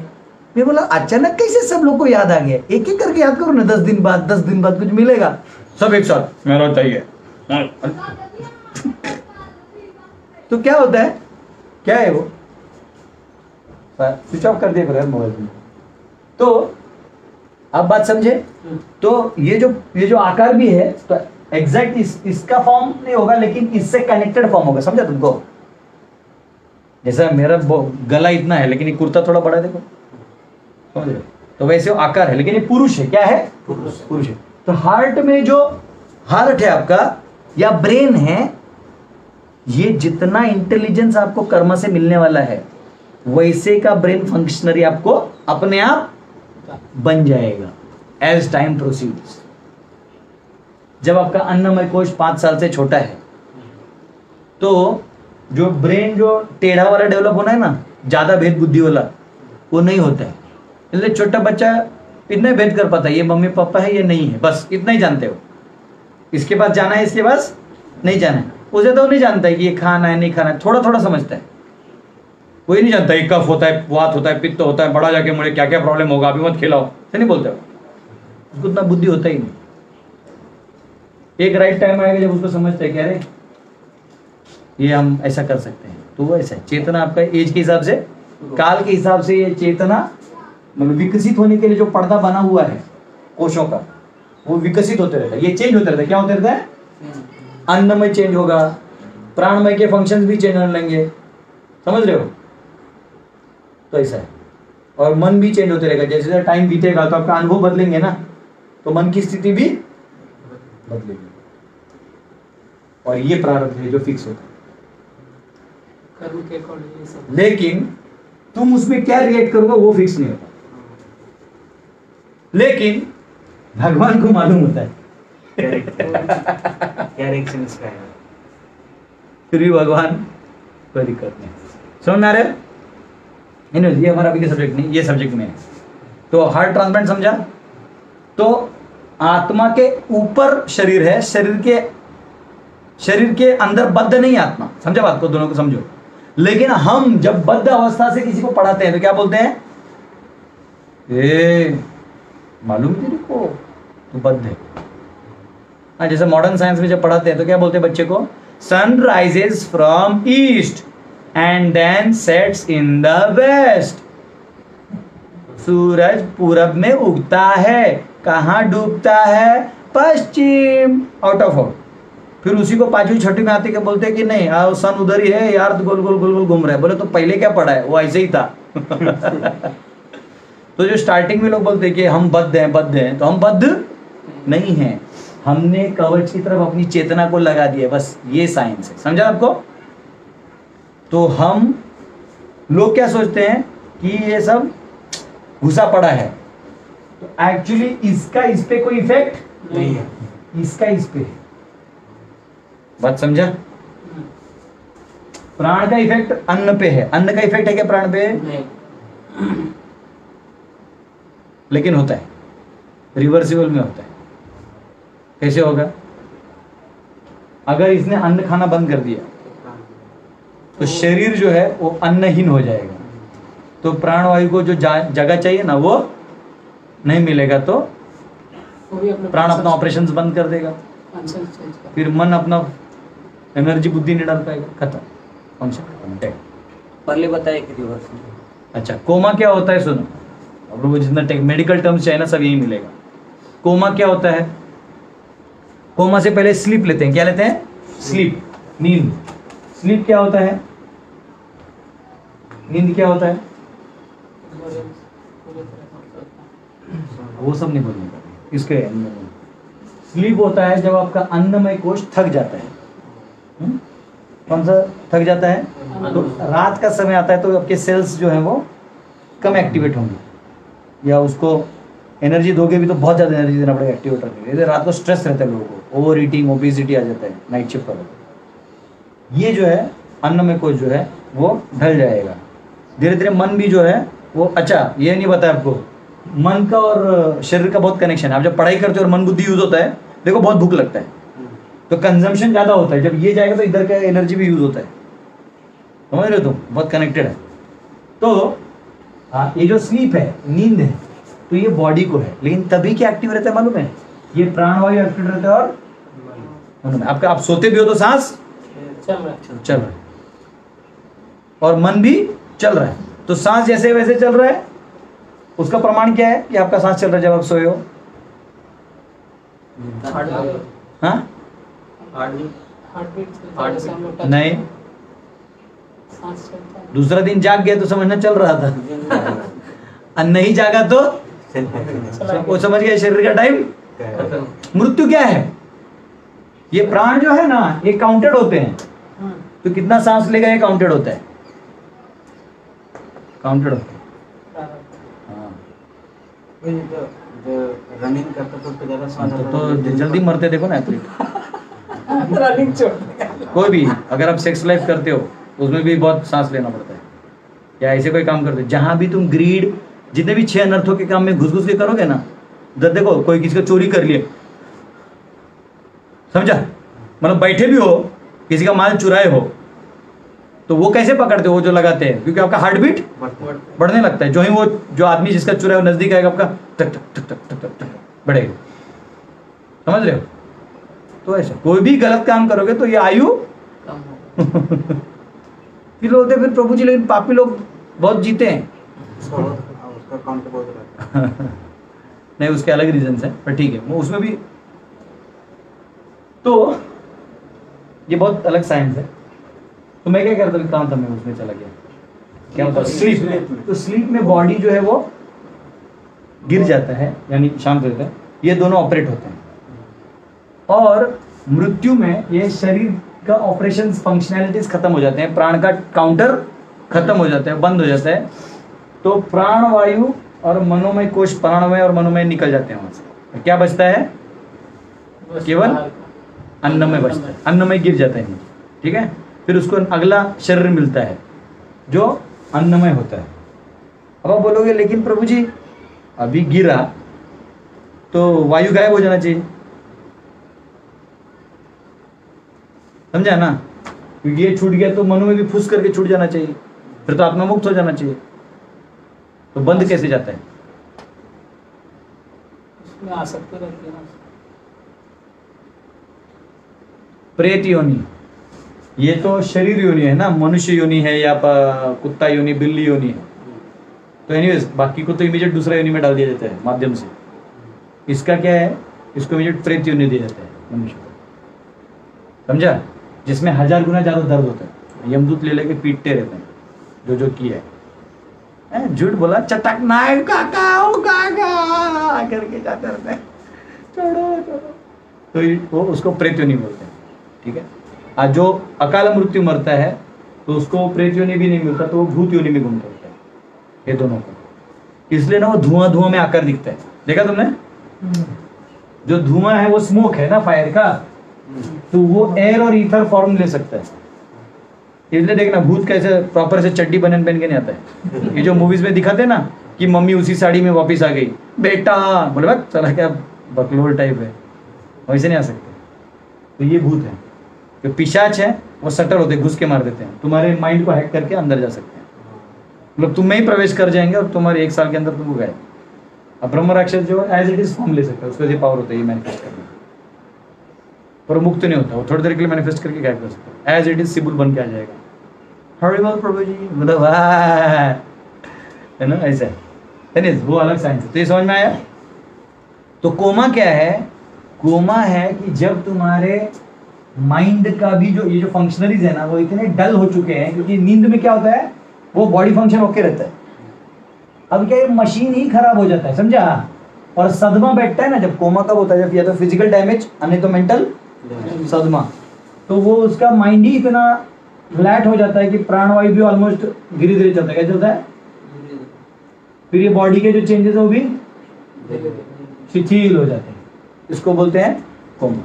मैं बोला अचानक कैसे सब लोग को याद आ गया? एक एक करके याद करो ना, 10 दिन बाद कुछ मिलेगा, सब एक साथ मेरा चाहिए। तो क्या होता है, क्या है वो, स्विच ऑफ कर दिया करो मोबाइल में। तो आप बात समझे। तो ये जो आकार भी है तो एग्जैक्ट इसका फॉर्म नहीं होगा, लेकिन इससे कनेक्टेड फॉर्म होगा, समझा तुमको। जैसा मेरा गला इतना है लेकिन ये कुर्ता थोड़ा बड़ा है, देखो, समझ रहे हो? तो वैसे वो आकार है, लेकिन ये पुरुष है। क्या है? पुरुष है। तो हार्ट में जो हार्ट है आपका या ब्रेन है, ये जितना इंटेलिजेंस आपको कर्म से मिलने वाला है वैसे का ब्रेन फंक्शनरी आपको अपने आप बन जाएगा एज टाइम प्रोसीड्स। जब आपका अन्नमय कोश 5 साल से छोटा है तो जो ब्रेन जो टेढ़ा वाला डेवलप होना है ना, ज्यादा भेद बुद्धि वाला, वो नहीं होता है। इसलिए छोटा बच्चा इतना भेद कर पाता है, ये मम्मी पापा है ये नहीं है, बस इतना ही जानते हो। इसके पास जाना है, इसके पास नहीं जाना है। उसे तो नहीं जानता है कि ये खाना है नहीं खाना है, थोड़ा थोड़ा समझता है। कोई नहीं जानता ये कफ होता है, वात होता है, पित्त होता है, बड़ा जाके मुझे क्या क्या प्रॉब्लम होगा, अभी मत खिलाओ, से नहीं बोलते हो। उसको उतना बुद्धि होता ही नहीं। एक राइट टाइम आएगा जब उसको समझता है कि अरे ये हम ऐसा कर सकते हैं, तो वो ऐसा है। चेतना आपका एज के हिसाब से, काल के हिसाब से ये चेतना मतलब विकसित होने के लिए जो पर्दा बना हुआ है कोशों का, वो विकसित होते रहता है। ये चेंज होते रहता है। क्या होते रहता है? अन्नमय चेंज होगा, प्राणमय के फंक्शंस भी चेंज होने लगेंगे, समझ रहे हो? तो ऐसा है। और मन भी चेंज होते रहेगा। जैसे जैसे टाइम बीतेगा तो आपका अनुभव बदलेंगे ना, तो मन की स्थिति भी बदलेगी। और ये प्रारब्ध है जो फिक्स होता है कर्म के अकॉर्डिंग सब। लेकिन तुम उसमें क्या रिएक्ट करोगे वो फिक्स नहीं होता। लेकिन भगवान को मालूम होता है क्या रिएक्शन इसका है। फिर भी भगवान कोई दिक्कत नहीं। समझ में आ रहा है? नहीं, ये हमारा अभी का सब्जेक्ट नहीं, ये सब्जेक्ट में है। तो हार्ट ट्रांसप्लांट समझा। तो आत्मा के ऊपर शरीर है, शरीर के अंदर बद्ध नहीं आत्मा, समझा बात को, दोनों को समझो। लेकिन हम जब बद्ध अवस्था से किसी को पढ़ाते हैं तो क्या बोलते हैं? ए मालूम तेरे को तो बद्ध है। हाँ, जैसे मॉडर्न साइंस में जब पढ़ाते हैं तो क्या बोलते हैं बच्चे को? Sun rises from east and then sets in the west. सूरज पूरब में उगता है, कहाँ डूबता है? पश्चिम, आउट ऑफ आउट। फिर उसी को 5वीं 6वीं में आते के बोलते हैं कि नहीं सन उधर ही है यार, गोल गोल गोल गोल घूम रहा है। बोले तो पहले क्या पढ़ा है? वो ऐसे ही था। तो जो स्टार्टिंग में लोग बोलते हैं कि हम बद्ध हैं, तो हम बद्ध नहीं हैं। हमने कवच की तरफ अपनी चेतना को लगा दिया, बस ये साइंस है। समझा आपको? तो हम लोग क्या सोचते हैं कि ये सब घुसा पड़ा है, तो एक्चुअली इसका इस पे कोई इफेक्ट नहीं है, इसका इस पे है। बात समझा? प्राण का इफेक्ट अन्न पे है, अन्न का इफेक्ट है क्या प्राण पे? नहीं। लेकिन होता है, रिवर्सिबल में होता है। कैसे होगा? अगर इसने अन्न खाना बंद कर दिया तो शरीर जो है वो अन्नहीन हो जाएगा। तो प्राणवायु को जो जगह चाहिए ना वो नहीं मिलेगा, तो वो भी अपने प्राण अपना ऑपरेशन बंद कर देगा। फंक्शन चेंज कर। फिर मन अपना एनर्जी बुद्धि नहीं डाल पाएगा, खत्म, फंक्शन खत्म। पहले बताए कि रिवर्स। अच्छा, कोमा क्या होता है? सुनो, अब लोग जितना मेडिकल टर्म्स चाहिए ना सब यही मिलेगा। कोमा क्या होता है? कोमा से पहले स्लीप लेते हैं। क्या लेते हैं? स्लीप, नींद। स्लीप क्या होता है? नींद क्या होता है? वो सब नहीं बोलने, इसके स्लीप होता है जब आपका अन्नमय कोश थक जाता है। कौन सा थक जाता है? तो रात का समय आता है तो आपके सेल्स जो है वो कम एक्टिवेट होंगे, या उसको एनर्जी दोगे भी तो बहुत ज़्यादा एनर्जी देना पड़ेगा एक्टिवेट रखने के लिए। रात को स्ट्रेस रहता है लोगों को, ओवर ईटिंग, ओबेसिटी आ जाता है नाइट शिफ्ट पर। ये जो है अन्नमय कोश जो है वो ढल जाएगा धीरे धीरे। मन भी जो है वो, अच्छा ये नहीं बताया आपको, मन का और शरीर का बहुत कनेक्शन है। आप जब पढ़ाई करते हो और मन बुद्धि यूज होता है, देखो बहुत भूख लगता है तो कंजम्पशन ज़्यादा होता है। जब ये जाएगा तो इधर का एनर्जी भी यूज होता है। समझ रहे हो तुम? बहुत कनेक्टेड है। तो हाँ, ये जो स्लीप है, नींद है, तो ये बॉडी को है, लेकिन तभी क्या एक्टिव रहता है मालूम है? ये प्राणवायु एक्टिव रहता है। और आपका आप सोते भी हो तो सांस चल रहा है। चल रहा है। और मन भी चल रहा है। तो सांस जैसे वैसे चल रहा है, उसका प्रमाण क्या है कि आपका सांस चल रहा है जब आप सोए हो? हाँ नहीं, दूसरा दिन जाग गया तो समझना चल रहा था और नहीं जागा तो वो समझ गया शरीर का टाइम। मृत्यु क्या है? ये प्राण जो है ना, ये काउंटेड होते हैं। तो कितना सांस लेगा ये काउंटेड होता है, काउंटेड होता है। हाँ, जो रनिंग करता तो उसको ज्यादा सांस तो जल्दी मरते देखो ना एथलीट। रनिंग छोड़ कोई भी अगर आप सेक्स लाइफ करते हो उसमें भी बहुत सांस लेना पड़ता है, या ऐसे कोई काम करते हो जहां भी तुम ग्रीड, जितने भी 6 अनर्थों के काम में घुस घुस के करोगे ना, जब देखो कोई किसी का चोरी कर लिए, समझा, मतलब बैठे भी हो किसी का माल चुराए हो, तो वो कैसे पकड़ते हो? वो जो लगाते हैं, क्योंकि आपका हार्ट बीट बढ़ने लगता है। जो ही वो जो आदमी जिसका चुराए वो नजदीक आएगा, आपका टक टक टक टक टक टक बढ़ेगा। समझ रहे हो? तो ऐसे कोई भी गलत काम करोगे तो ये आयु फिर बोलते फिर प्रभु जी लेकिन पापी लोग बहुत जीते हैं। उसका काउंट बहुत रहता है। नहीं, उसके अलग रीजंस हैं, पर ठीक है, वो उसमें भी। तो ये बहुत अलग साइंस है। तो मैं क्या करता था, मैं उसमें चला गया, क्या होता है स्लीप। तो स्लीप में बॉडी जो है वो गिर जाता है, यानी शांत हो जाता है, ये दोनों ऑपरेट होते हैं। और मृत्यु में ये शरीर का ऑपरेशन फंक्शनैलिटीज खत्म हो जाते हैं, प्राण का काउंटर खत्म हो जाता है, बंद हो जाता है। तो प्राण वायु और मनोमय कोश, प्राणमय और मनोमय निकल जाते हैं वहां से। क्या बचता है? केवल अन्नमय बचता है। अन्नमय गिर जाता है नीचे, ठीक है। फिर उसको अगला शरीर मिलता है जो अन्नमय होता है। अब आप बोलोगे लेकिन प्रभु जी अभी गिरा तो वायु गायब हो जाना चाहिए, समझा ना, क्योंकि ये छूट गया तो मनु में भी फुस करके छूट जाना चाहिए, फिर तो आत्मा मुक्त हो जाना चाहिए। तो बंद कैसे जाता है? उसमें आसक्ति रहती है ना। प्रेत योनि, ये तो शरीर योनि है ना, मनुष्य योनि है या कुत्ता योनि, बिल्ली योनि है। तो एनीवेज बाकी को तो इमीडिएट दूसरा योनि में डाल दिया जाता है माध्यम से। इसका क्या है? इसको इमीडिएट प्रेत योनि दिया जाता है मनुष्य को, समझा, जिसमें 1000 गुना ज्यादा दर्द होता है। यमदूत ले लेके पीटते रहते हैं जो जो किया है। झूठ बोला चटक नाय काका ओ काका करके जाते रहते हैं, छोड़ो छोड़ो। तो वो उसको प्रेत योनि बोलते हैं, ठीक है। आज जो अकाल मृत्यु मरता है तो उसको प्रेत योनि भी नहीं मिलता, तो वो भूत योनि में घूमता रहता है, ये दोनों को। इसलिए ना वो धुआं धुआं में आकर दिखता है, देखा तुमने? जो धुआं है वो स्मोक है ना, फायर का, तो वो एयर और ईथर फॉर्म ले सकता है। इसलिए देखना भूत कैसे प्रॉपर से चड्डी बनियान पहन के नहीं आता है। ये जो मूवीज में दिखाते हैं ना कि मम्मी उसी साड़ी में वापस आ गई, बेटा बोले बस चला क्या बकलोल टाइप है, वैसे नहीं आ सकते। तो ये भूत है। जो पिशाच है वो सटर होते, घुस के मार देते हैं, तुम्हारे माइंड को हैक करके अंदर जा सकते हैं, मतलब तुम में ही प्रवेश कर जाएंगे और तुम्हारे 1 साल के अंदर तुमको गए। अब ब्रह्म राक्षस जो एज इट इज फॉर्म ले सकता है, उसका ये पावर होता है ये मैनिफेस्ट करने, पर मुक्त नहीं होता, वो थोड़ी देर के लिए मैनिफेस्ट करके गायब कर सकता है। एज इट इज सिबुल बन के आ जाएगा, हरि बोल प्रभु जी, मतलब है ना, ऐसा है, वो अलग साइंस है। तो ये समझ में आया? तो कोमा क्या है? कोमा है कि जब तुम्हारे माइंड का भी जो ये जो फंक्शनरीज है ना वो इतने डल हो चुके हैं, क्योंकि नींद में क्या होता है वो बॉडी फंक्शन ओके रहता है। अब क्या ये मशीन ही खराब हो जाता है, समझा। और सदमा बैठता है ना जब, कोमा कब होता है? जब या तो फिजिकल डैमेज अन्य तो मेंटल सदमा, तो वो उसका माइंड ही इतना फ्लैट हो जाता है कि प्राणवायु भी ऑलमोस्ट धीरे धीरे चलता है। क्या चलता है? फिर ये बॉडी के जो चेंजेस है वो भी शिथिल हो जाते हैं, इसको बोलते हैं कोमा।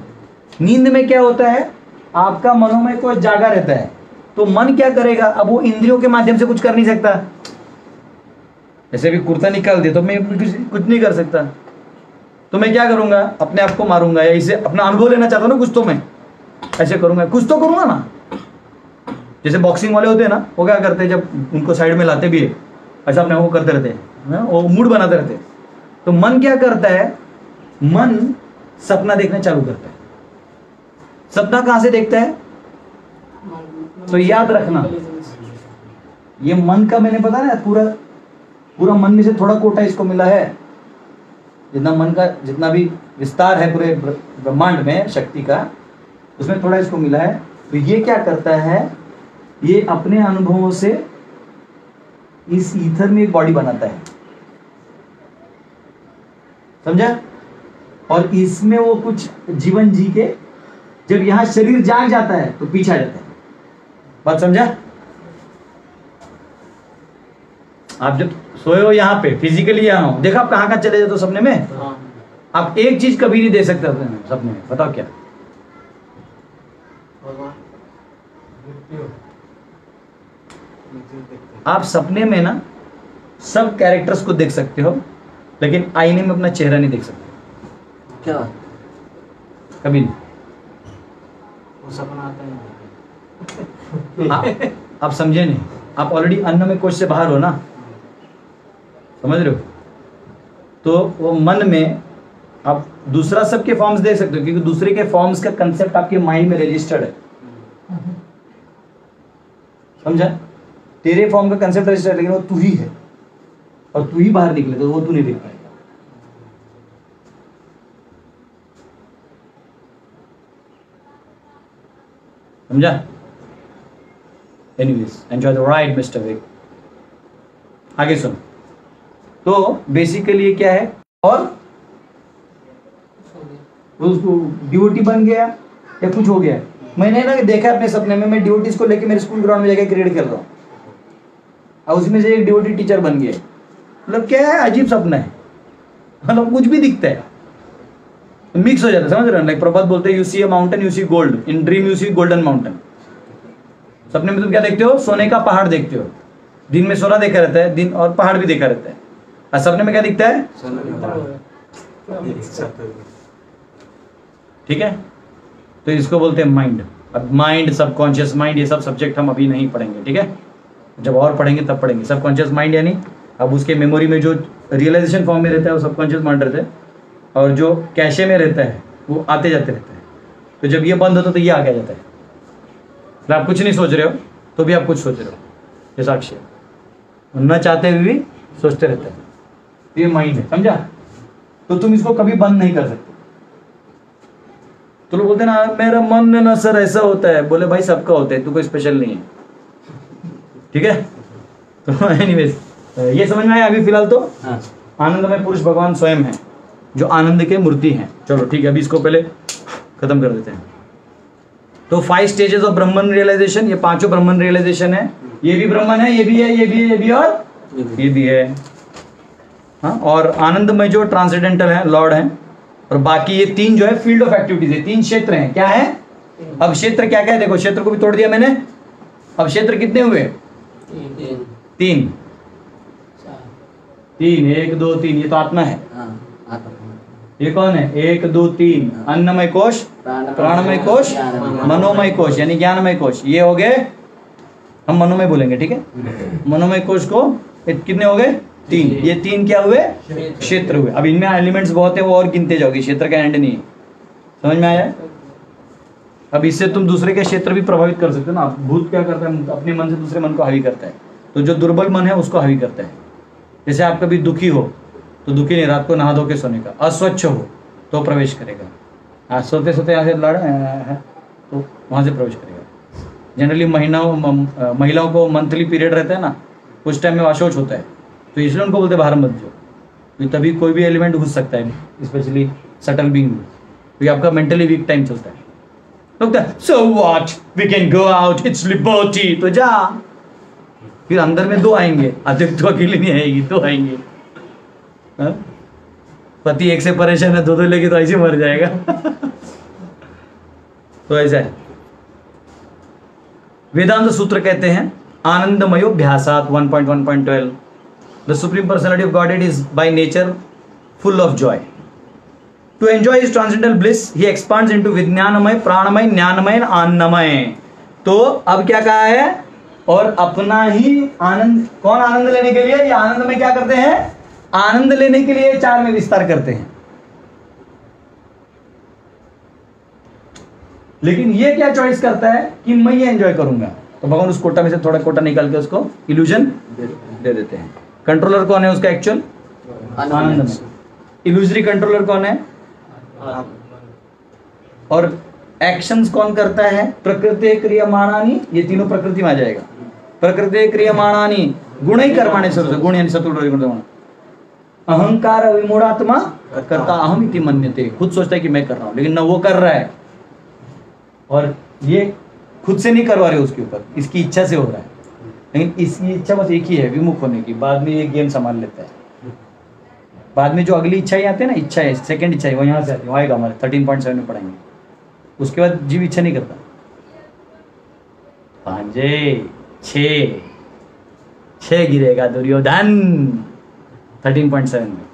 नींद में क्या होता है? आपका मनोमय कोश जागा रहता है, तो मन क्या करेगा? अब वो इंद्रियों के माध्यम से कुछ कर नहीं सकता। जैसे भी कुर्ता निकाल दे तो मैं कुछ नहीं कर सकता, तो मैं क्या करूंगा? अपने आप को मारूंगा, या इसे अपना अनुभव लेना चाहता हूं ना कुछ, तो मैं ऐसे करूंगा, कुछ तो करूंगा ना। जैसे बॉक्सिंग वाले होते हैं ना, वो क्या करते हैं जब उनको साइड में लाते भी है, ऐसा अपने वो करते रहते हैं, वो मूड बनाते रहते हैं। तो मन क्या करता है? मन सपना देखना चालू करता है। सपना कहां से देखता है? तो याद रखना, ये मन का मैंने पता ना पूरा पूरा मन में से थोड़ा कोटा इसको मिला है, जितना मन का जितना भी विस्तार है पूरे ब्रह्मांड में शक्ति का, उसमें थोड़ा इसको मिला है। तो ये क्या करता है, ये अपने अनुभवों से इस ईथर में एक बॉडी बनाता है, समझा? और इसमें वो कुछ जीवन जी के जब यहां शरीर जाग जाता है तो पीछे आ जाता है। बात समझा? आप जब सोए हो यहाँ पे फिजिकली यहाँ हो, देखा आप कहाँ कहाँ चले जाते हो सपने में? आप एक चीज कभी नहीं दे सकते अपने सपने में, बताओ क्या? आप सपने में ना सब कैरेक्टर्स को देख सकते हो, लेकिन आईने में अपना चेहरा नहीं देख सकते। क्या कभी नहीं। वो सपना आता ही आप समझे नहीं, आप ऑलरेडी अन्नमय कोश से बाहर हो ना, समझ रहे हो? तो वो मन में आप दूसरा सबके फॉर्म्स देख सकते हो, क्योंकि दूसरे के फॉर्म्स का कंसेप्ट आपके माइंड में रजिस्टर्ड है, समझा? तेरे फॉर्म का कंसेप्ट रजिस्टर्ड है, लेकिन वो तू ही है और तू ही बाहर निकले तो वो तू नहीं देख पाएगा। समझा? Anyways enjoy the ride mister Vic. आगे सुनो। तो बेसिकली ये क्या है, और उसको डिवोटी बन गया या कुछ हो गया। मैंने ना देखा अपने सपने में, मैं डिवोटीज को लेके मेरे स्कूल ग्राउंड में जाकर क्रिकेट खेल रहा हूँ और उसमें से एक डिवोटी टीचर बन गया। मतलब क्या है, अजीब सपना है, मतलब कुछ भी दिखता है, मिक्स हो जाता है, समझ रहे हो? लाइक प्रभात बोलते हैं, you see a mountain you see gold, in dream you see golden mountain. सपने में तुम क्या देखते हो? सोने का पहाड़ देखते हो। दिन में सोना देखा रहता है, दिन और पहाड़ भी देखा रहता है, और सपने में क्या दिखता है? ठीक है, तो इसको बोलते हैं माइंड। अब माइंड, सबकॉन्शियस माइंड, ये सब सब्जेक्ट हम अभी नहीं पढ़ेंगे, ठीक है? जब और पढ़ेंगे तब पढ़ेंगे। सबकॉन्शियस माइंड यानी अब उसके मेमोरी में जो रियलाइजेशन फॉर्म में रहता है वो सबकॉन्शियस माइंड रहता है, और जो कैशे में रहता है वो आते जाते रहता है। तो जब ये बंद होता है तो ये आ जाता है। तो आप कुछ नहीं सोच रहे हो तो भी आप कुछ सोच रहे हो, ये साक्षी है। न चाहते हुए भी सोचते रहते हैं, ये माइंड है, समझा? तो तुम इसको कभी बंद नहीं कर सकते। तो लोग बोलते हैं ना, मेरा मन में ना सर ऐसा होता है। बोले भाई सबका होता है, तू कोई स्पेशल नहीं है, ठीक है? तो एनीवेज ये समझ में आया अभी फिलहाल तो? हाँ। आनंदमय पुरुष भगवान स्वयं है जो आनंद के मूर्ति हैं। चलो ठीक है, अभी इसको पहले खत्म कर देते हैं। तो 5 स्टेजेस ऑफ ब्रह्मन रियलाइजेशन, ये 5 ब्रह्मन रियलाइजेशन है। ये भी ब्रह्मन है, ये भी है, ये भी है, ये भी और ये भी है। हाँ, और आनंदमय जो ट्रांसेंडेंटल है, लॉर्ड है, और बाकी ये 3 जो है फील्ड ऑफ एक्टिविटीज है, 3 क्षेत्र हैं। क्या है? अब क्षेत्र क्या क्या है देखो, क्षेत्र को भी तोड़ दिया मैंने। अब क्षेत्र कितने हुए? 3 1 2 3। ये तो आत्मा है। ये कौन है? 1 2 3 अन्नमय कोश, प्राणमय कोश, मनोमय कोश यानी ज्ञानमय कोश। ये हो गए, हम मनोमय बोलेंगे, ठीक है? मनोमय कोश को कितने हो गए? 3। ये 3 क्या हुए? क्षेत्र हुए। अब इनमें एलिमेंट्स बहुत है, वो और गिनते जाओगे, क्षेत्र का एंड नहीं है। समझ में आया? अब इससे तुम दूसरे के क्षेत्र भी प्रभावित कर सकते हो ना। भूत क्या करता है? अपने मन से दूसरे मन को हावी करता है, तो जो दुर्बल मन है उसको हावी करता है। जैसे आप कभी दुखी हो तो दुखी नहीं, रात को नहा धो के सोने का। अस्वच्छ हो तो प्रवेश करेगा, आज सोते सोते यहाँ से लड़ है तो वहाँ से प्रवेश करेगा। जनरली महिलाओं को मंथली पीरियड रहता है ना, उस टाइम में वाशौच होता है, तो इसलिए उनको बोलते बाहर मत जाओ, तभी कोई भी एलिमेंट घुस सकता है, स्पेशली सटल बीइंग, क्योंकि आपका मेंटली वीक टाइम चलता है। So what, we can go out, it's liberty. तो जा, फिर अंदर में 2 आएंगे, अधिक तो अकेले नहीं आएगी, 2 आएंगे। पति एक से परेशान है, 2 लेके तो ऐसे मर जाएगा। तो ऐसा है। वेदांत सूत्र कहते हैं आनंदमयोभ्यासात 1.1.12 the supreme personality of Godhead is by nature full of joy. To enjoy his transcendental bliss he expands into विज्ञानमय, प्राणमय, ज्ञानमय, अन्नमय। तो अब क्या कहा है? और अपना ही आनंद, कौन आनंद लेने के लिए? ये आनंद में क्या करते हैं? आनंद लेने के लिए 4 में विस्तार करते हैं। लेकिन ये क्या चॉइस करता है कि मैं ये एंजॉय करूंगा, तो भगवान उस कोटा में से थोड़ा कोटा निकाल के उसको इल्यूजन दे देते हैं। कंट्रोलर कौन है उसका एक्चुअल? आनंदमय। इल्यूजरी कंट्रोलर कौन है? और एक्शंस कौन करता है? प्रकृति क्रियमाणानि, ये तीनों प्रकृति में आ जाएगा। प्रकृति क्रियमाणानि गुणै कर्माणि सर्वस्य, गुण यानी सत्व रजो गुण। अहंकार विमूढ़ात्मा करता अहम इति मन्यते, खुद सोचता है कि मैं कर रहा हूं, लेकिन न वो कर रहा है और ये खुद से नहीं करवा रहे उसके ऊपर, इसकी इच्छा से हो रहा है। लेकिन इसकी इच्छा बस एक ही है, विमुख होने की। बाद में ये गेम संभाल लेता है। बाद में जो अगली इच्छाएं आती है ना, इच्छा है, सेकंड इच्छा है, वो यहाँ से आती है, आएगा हमारे 13.7 में पढ़ाएंगे। उसके बाद जीव इच्छा नहीं करता। 5 6 गिरेगा दुर्योधन 13.7 में।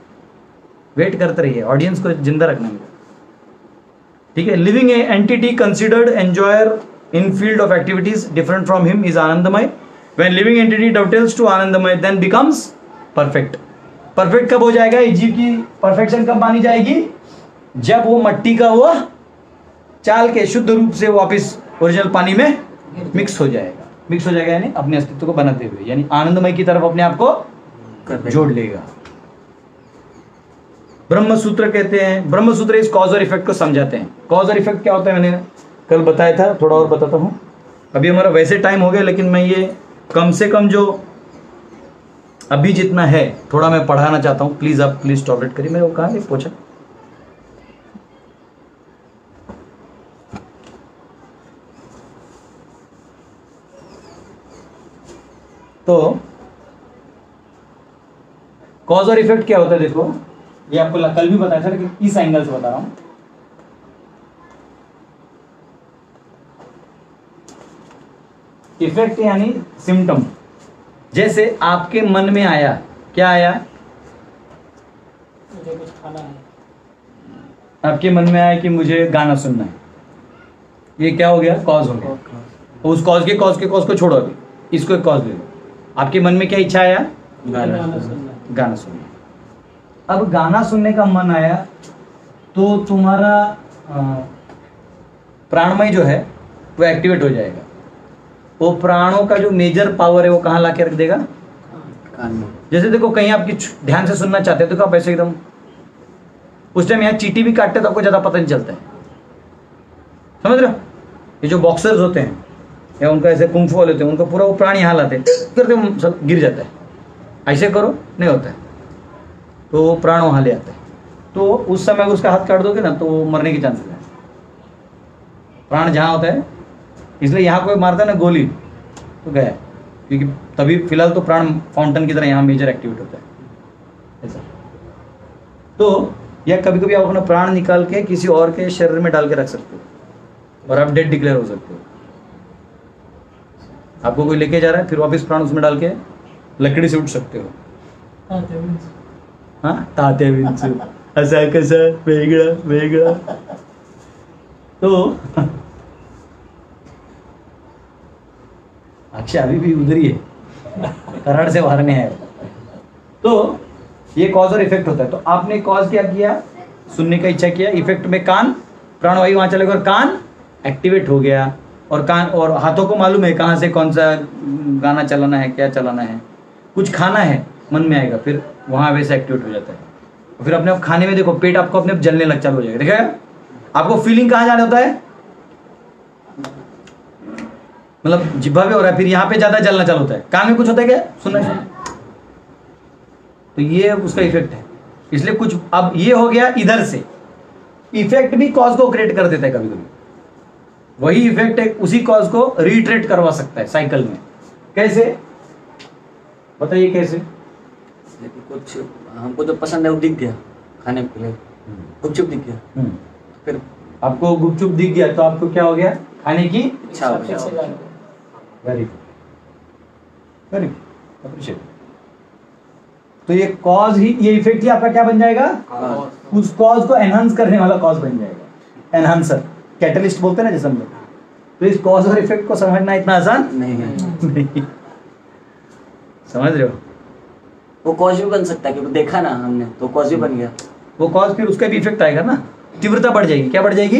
वेट करते रहिए, ऑडियंस को जिंदा रखना है, ठीक है। Living entity considered enjoyer in field of activities different from him is आनंदमय। व्हेन लिविंग एंटिटी डवटेल्स टू आनंदमय देन बिकम्स परफेक्ट। परफेक्ट कब हो जाएगा? इस जीव की परफेक्शन कब मानी जाएगी? जब वो मट्टी का वो चाल के शुद्ध रूप से वापस ओरिजिनल पानी में मिक्स हो जाएगा। मिक्स हो जाएगा यानी अपने अस्तित्व को बनाते हुए, यानी आनंदमय की तरफ अपने आप को जोड़ लेगा। ब्रह्म सूत्र कहते हैं, ब्रह्म सूत्र इस कॉज और इफेक्ट को समझाते हैं। कॉज और इफेक्ट क्या होता है मैंने कल बताया था, थोड़ा और बताता हूं। अभी हमारा वैसे टाइम हो गया, लेकिन मैं ये कम से कम जो अभी जितना है थोड़ा मैं पढ़ाना चाहता हूं। प्लीज आप प्लीज टॉलरेट करिए। मैं वो कहा नहीं पूछा, तो कॉज और इफेक्ट क्या होता है देखो, ये आपको कल भी बताया था, लेकिन इस एंगल से बता रहा हूं। इफेक्ट यानी सिम्टम। जैसे आपके मन में आया, क्या आया? मुझे कुछ खाना है। आपके मन में आया कि मुझे गाना सुनना है, ये क्या हो गया? कॉज हो गया। उस कॉज के कॉज को छोड़ो, अभी इसको एक कॉज ले लो। आपके मन में क्या इच्छा आया? गाना सुनना। अब गाना सुनने का मन आया तो तुम्हारा प्राणमय जो है वो एक्टिवेट हो जाएगा। वो प्राणों का जो मेजर पावर है वो कहाँ ला के रख देगा? कान में। जैसे देखो कहीं आप ध्यान से सुनना चाहते हैं तो आप ऐसे एकदम, उस टाइम यहाँ चींटी भी काटते तो आपको ज्यादा पता नहीं चलता है, समझ रहे हो? ये जो बॉक्सर्स होते हैं या उनका ऐसे कुंग फू वाले होते हैं, उनका पूरा वो प्राण यहाँ लाते हैं, करते गिर जाता है। ऐसे करो नहीं होता है, तो वो प्राण वहाँ ले आता है। तो उस समय उसका हाथ काट दोगे ना तो मरने की चांसेस है। प्राण जहाँ होता है, इसलिए यहाँ कोई मारता है ना गोली तो गया, क्योंकि तभी फिलहाल तो प्राण फाउंटेन की तरह यहाँ मेजर एक्टिवेट होता है ऐसा। तो या कभी कभी आप अपना प्राण निकाल के किसी और के शरीर में डाल के रख सकते हो और आप डेड डिक्लेयर हो सकते हो। आपको कोई लेके जा रहा है, फिर वापस प्राण उसमें डाल के लकड़ी से उठ सकते हो। हाँ, तात्या विंचू असा कसा वेगळा वेगळा। तो अक्षय अभी भी उधर ही है, कराड़ से बाहर नहीं है। तो ये कॉज और इफेक्ट होता है। तो आपने कॉज क्या किया? सुनने का इच्छा किया। इफेक्ट में कान, प्राणवायु वहां चलेगा और कान एक्टिवेट हो गया। और कान और हाथों को मालूम है कहाँ से कौन सा गाना चलाना है, क्या चलाना है। कुछ खाना है, मन में आएगा, फिर वहां वैसे एक्टिवेट हो जाता है। फिर अपने आप खाने में देखो, पेट आपको अपने जलने लग चालू हो जाएगा। देखा आपको फीलिंग कहाँ जाना होता है? मतलब जिब्भा भी हो रहा है, फिर यहाँ पे ज्यादा जलना चालू होता है। कान में कुछ होता है क्या? सुनना चाहिए। तो ये उसका इफेक्ट है। इसलिए कुछ अब ये हो गया इधर से। इफेक्ट भी कॉज को क्रिएट कर देता है कभी कभी। वही इफेक्ट है, उसी कॉज को रिट्रेट करवा सकता है साइकिल में। कैसे बताइए? कैसे? कुछ हमको जो पसंद है वो दिख गया खाने के लिए, गुपचुप दिख गया, फिर आपको गुपचुप दिख गया तो आपको क्या हो गया? खाने की इच्छा हो गया। Very very appreciate. तो ये कॉज ही, ये इफेक्ट ही आपका क्या बन जाएगा? उस कॉज को एनहांस करने वाला कॉज बन जाएगा। एनहांसर, कैटलिस्ट बोलते हैं ना जैसे हम लोग। तो इस कॉज और इफेक्ट को समझना इतना आसान नहीं है। नहीं। समझ रहे हो? वो कॉज भी बन सकता है, क्योंकि देखा ना हमने तो कॉज भी बन गया। वो कॉज फिर उसका भी इफेक्ट आएगा ना, तीव्रता बढ़ जाएगी। क्या बढ़ जाएगी?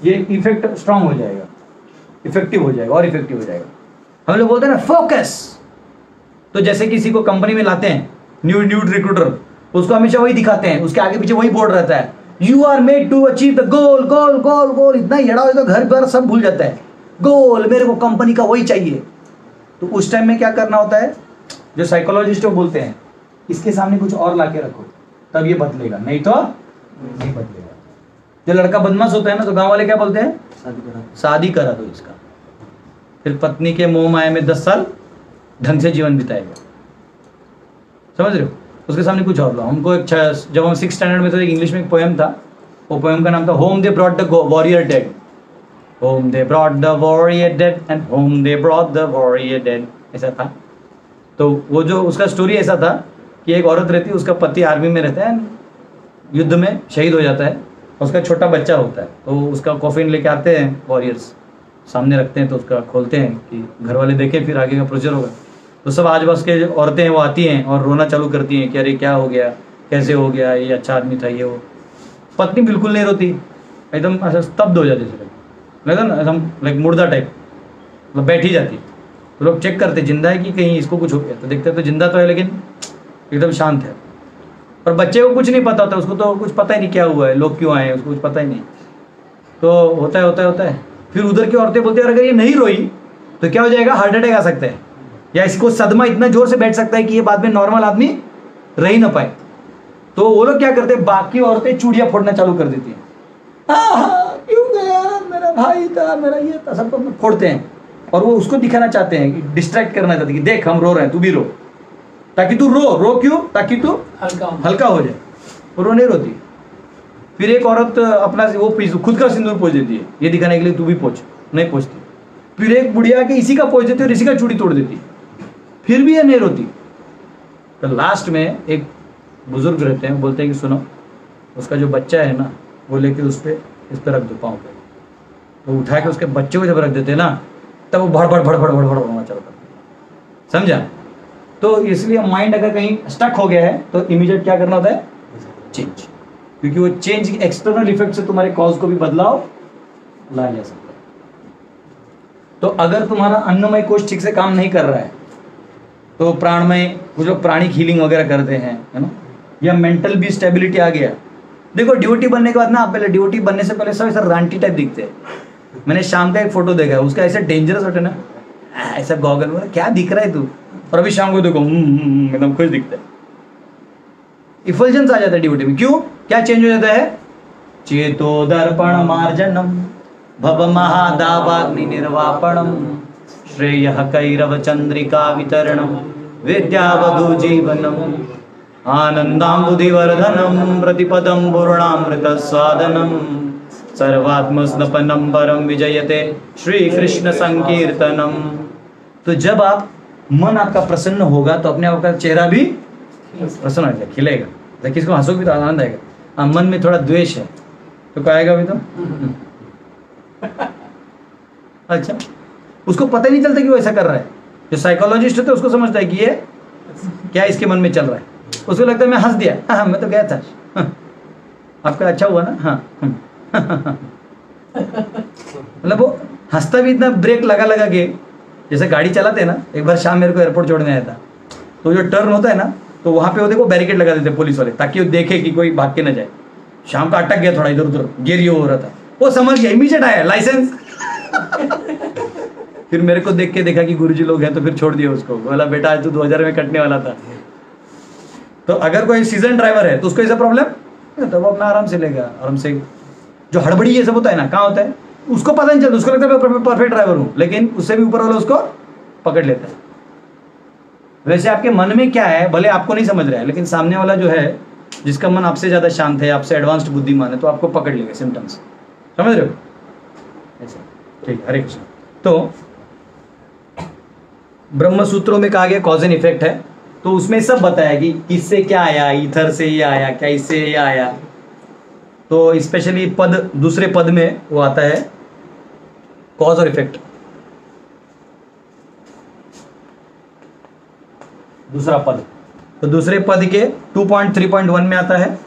ये इफेक्ट स्ट्रांग हो जाएगा, इफेक्टिव हो जाएगा और इफेक्टिव हो जाएगा। हम लोग बोलते हैं ना फोकस। तो जैसे किसी को कंपनी में लाते हैं न्यू रिक्रूटर, उसको हमेशा वही दिखाते हैं, उसके आगे पीछे वही बोर्ड रहता है, you are made to achieve the goal goal goal goal. इतना यड़ा हो तो घर पर सब भूल जाता है, गोल मेरे को कंपनी का वही चाहिए। तो उस टाइम में क्या करना होता है, जो साइकोलॉजिस्ट वो बोलते हैं इसके सामने कुछ और लाके रखो तब ये बदलेगा, नहीं तो नहीं बदलेगा। जो लड़का बदमाश होता है ना तो गांव वाले क्या बोलते हैं, शादी करा दो इसका, फिर पत्नी के मोह माया में 10 साल ढंग से जीवन बिताएगा। समझ रहे हो? उसके सामने कुछ और लो। हमको एक जब हम 6th स्टैंडर्ड में थे, इंग्लिश में एक पोएम था, वो पोएम का नाम था home they brought the warrior dead. Home they brought the warrior dead and home they brought the warrior dead, ऐसा था। तो वो जो उसका स्टोरी ऐसा था कि एक औरत रहती है, उसका पति आर्मी में रहता है, युद्ध में शहीद हो जाता है, उसका छोटा बच्चा होता है। तो उसका कॉफिन लेके आते हैं वॉरियर्स, सामने रखते हैं, तो उसका खोलते हैं कि घर वाले देखें फिर आगे का प्रोसीजर होगा। तो सब आसपास के औरतें हैं वो आती हैं और रोना चालू करती हैं कि अरे क्या हो गया, कैसे हो गया, ये अच्छा आदमी था ये वो। पत्नी बिल्कुल नहीं रोती, एकदम ऐसा स्तब्ध हो जाती है, लगा ना एकदम लाइक मुर्दा टाइप, मतलब बैठ ही जाती। तो लोग चेक करते जिंदा है कि कहीं इसको कुछ हो गया, तो देखते तो जिंदा तो है लेकिन एकदम शांत है। और बच्चे को कुछ नहीं पता होता, उसको तो कुछ पता ही नहीं क्या हुआ है, लोग क्यों आए हैं, उसको कुछ पता ही नहीं। तो होता है। फिर उधर की औरतें बोलती है अगर ये नहीं रोई तो क्या हो जाएगा, हार्ट अटैक आ सकता है, या इसको सदमा इतना जोर से बैठ सकता है कि ये बाद में नॉर्मल आदमी रह ही ना पाए। तो वो लोग क्या करते हैं, बाकी औरतें चूड़ियां फोड़ना चालू कर देती हैं, क्यों गया, मेरा भाई था, मेरा ये था, सबको फोड़ते हैं। और वो उसको दिखाना चाहते हैं, डिस्ट्रैक्ट करना चाहते हैं कि देख हम रो रहे हैं, तू भी रो, ताकि तू रो क्यों, ताकि तू हल्का हो जाए। और वो नहीं रोती। फिर एक औरत अपना वो खुद का सिंदूर पोंछ देती है, ये दिखाने के लिए तू भी पोंछ, नहीं पोंछती। फिर एक बुढ़िया के इसी का पोंछ देती है और इसी का चूड़ी तोड़ देती, फिर भी ये नहीं रोती। तो लास्ट में एक बुजुर्ग रहते हैं, बोलते हैं कि सुनो, उसका जो बच्चा है ना वो लेके उस पर इस पर रख दो पाँव पे। तो उठा के उसके बच्चे को जब रख देते ना तब वो भड़ होना चालू करता है। समझा? तो इसलिए माइंड अगर कहीं स्टक हो गया है तो इमीडिएट क्या करना होता है, चेंज। क्योंकि वो चेंज एक्सटर्नल इफेक्ट से तुम्हारे कॉज को भी बदलाव लाया जा सकता है। तो अगर तुम्हारा अन्नमय कोश ठीक से काम नहीं कर रहा है तो प्राणमय, कुछ लोग प्राणिक हीलिंग वगैरह करते हैं, है ना, या मेंटल भी स्टेबिलिटी आ गया। देखो ड्यूटी बनने के बाद ना, आप पहले ड्यूटी बनने से पहले सब ऐसा रांटी टाइप दिखते हैं। मैंने शाम का एक फोटो देखा है, उसका ऐसा डेंजरस होता है ना, ऐसा गॉगल में क्या दिख रहा है तू, और अभी शाम को देखो एकदम खुश दिखता है। इफल्जेंस आ जाता है ड्यूटी में। क्यों, क्या चेंज हो जाता है, चेतो दर्पण मार्जनम भव महादावाग्नि निर्वापणम श्रेय कैरव चंद्रिका वितरणम विद्यावधु जीवनम आनंदाम्बुधिवर्धनम प्रतिपदम पूर्णामृत स्वादनम सर्वात्मस्नपनम परम विजयते श्री कृष्ण संकीर्तनम। तो जब आप मन आपका प्रसन्न होगा तो अपने आप का चेहरा भी प्रसन्न हो जाएगा, खिलेगा। जब किसको हंसोगे भी तो आनंद आएगा। मन में थोड़ा द्वेष है तो क्या आएगा भी तो अच्छा, उसको पता ही नहीं चलता कि वो ऐसा कर रहा है। जो साइकोलॉजिस्ट होता है उसको समझता है कि ये क्या इसके मन में चल रहा है। उसको लगता है मैं हंस दिया, हाँ मैं तो गया था, आपका अच्छा हुआ ना, हाँ मतलब वो हंसता भी इतना ब्रेक लगा के, जैसे गाड़ी चलाते हैं ना। एक बार शाम मेरे को एयरपोर्ट छोड़ने आया था, तो जो टर्न होता है ना तो वहाँ पे वो देखो बैरिकेड लगा देते पुलिस वाले, ताकि वो देखे कि कोई भाग के ना जाए। शाम का अटक गया थोड़ा इधर उधर, गिर हो रहा था, वो समझ गया, इमीडिएट आया लाइसेंस फिर मेरे को देख के देखा कि गुरुजी लोग हैं तो फिर छोड़ दिया उसको। बोला बेटा आज तो 2000 में कटने वाला था। तो अगर कोई सीजन ड्राइवर है तो उसको ऐसा प्रॉब्लम तो वो अपना आराम से लेगा, आराम से। जो हड़बड़ी ये सब होता है ना, कहाँ होता है उसको पता नहीं चलता, उसको लगता है मैं परफेक्ट ड्राइवर हूँ, लेकिन उससे भी ऊपर वाला उसको पकड़ लेता है। वैसे आपके मन में क्या है भले आपको नहीं समझ रहा है, लेकिन सामने वाला जो है जिसका मन आपसे ज्यादा शांत है, आपसे एडवांस्ड बुद्धिमान है, तो आपको पकड़ लेगा सिम्टम्स। समझ रहे हो ऐसा? ठीक, हरे कृष्ण। तो ब्रह्म सूत्रों में कहा गया कॉज एंड इफेक्ट है, तो उसमें सब बताया कि किससे क्या आया, ईथर से ये आया, क्या इससे ये आया। तो स्पेशली पद, दूसरे पद में वो आता है कॉज और इफेक्ट। दूसरा पद, तो दूसरे पद के 2.3.1 में आता है।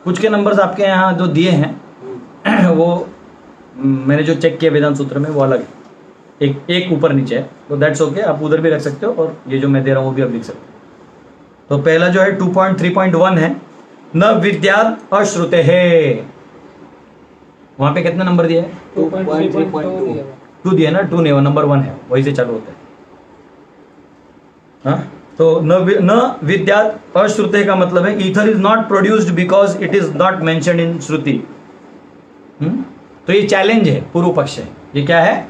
कुछ के नंबर्स आपके यहाँ जो दिए हैं वो मैंने जो चेक किया वेदांत सूत्र में वो अलग है। एक ऊपर नीचे है, तो दैट्स ओके, आप उधर भी रख सकते हो और ये जो मैं दे रहा हूँ वो भी आप लिख सकते हो। तो पहला जो है 2.3.1 है, न विद्यात् अश्रुते है। वहां पे कितना नंबर दिया है? 2.3.2 2 दिया ना, 2 नहीं, वो नंबर 1 है, वही से चालू होता है। हाँ, तो न विद्यात् अश्रुते का मतलब है ether is not produced because it is not mentioned in Shruti. तो ये चैलेंज है, पूर्व पक्ष है। ये क्या है?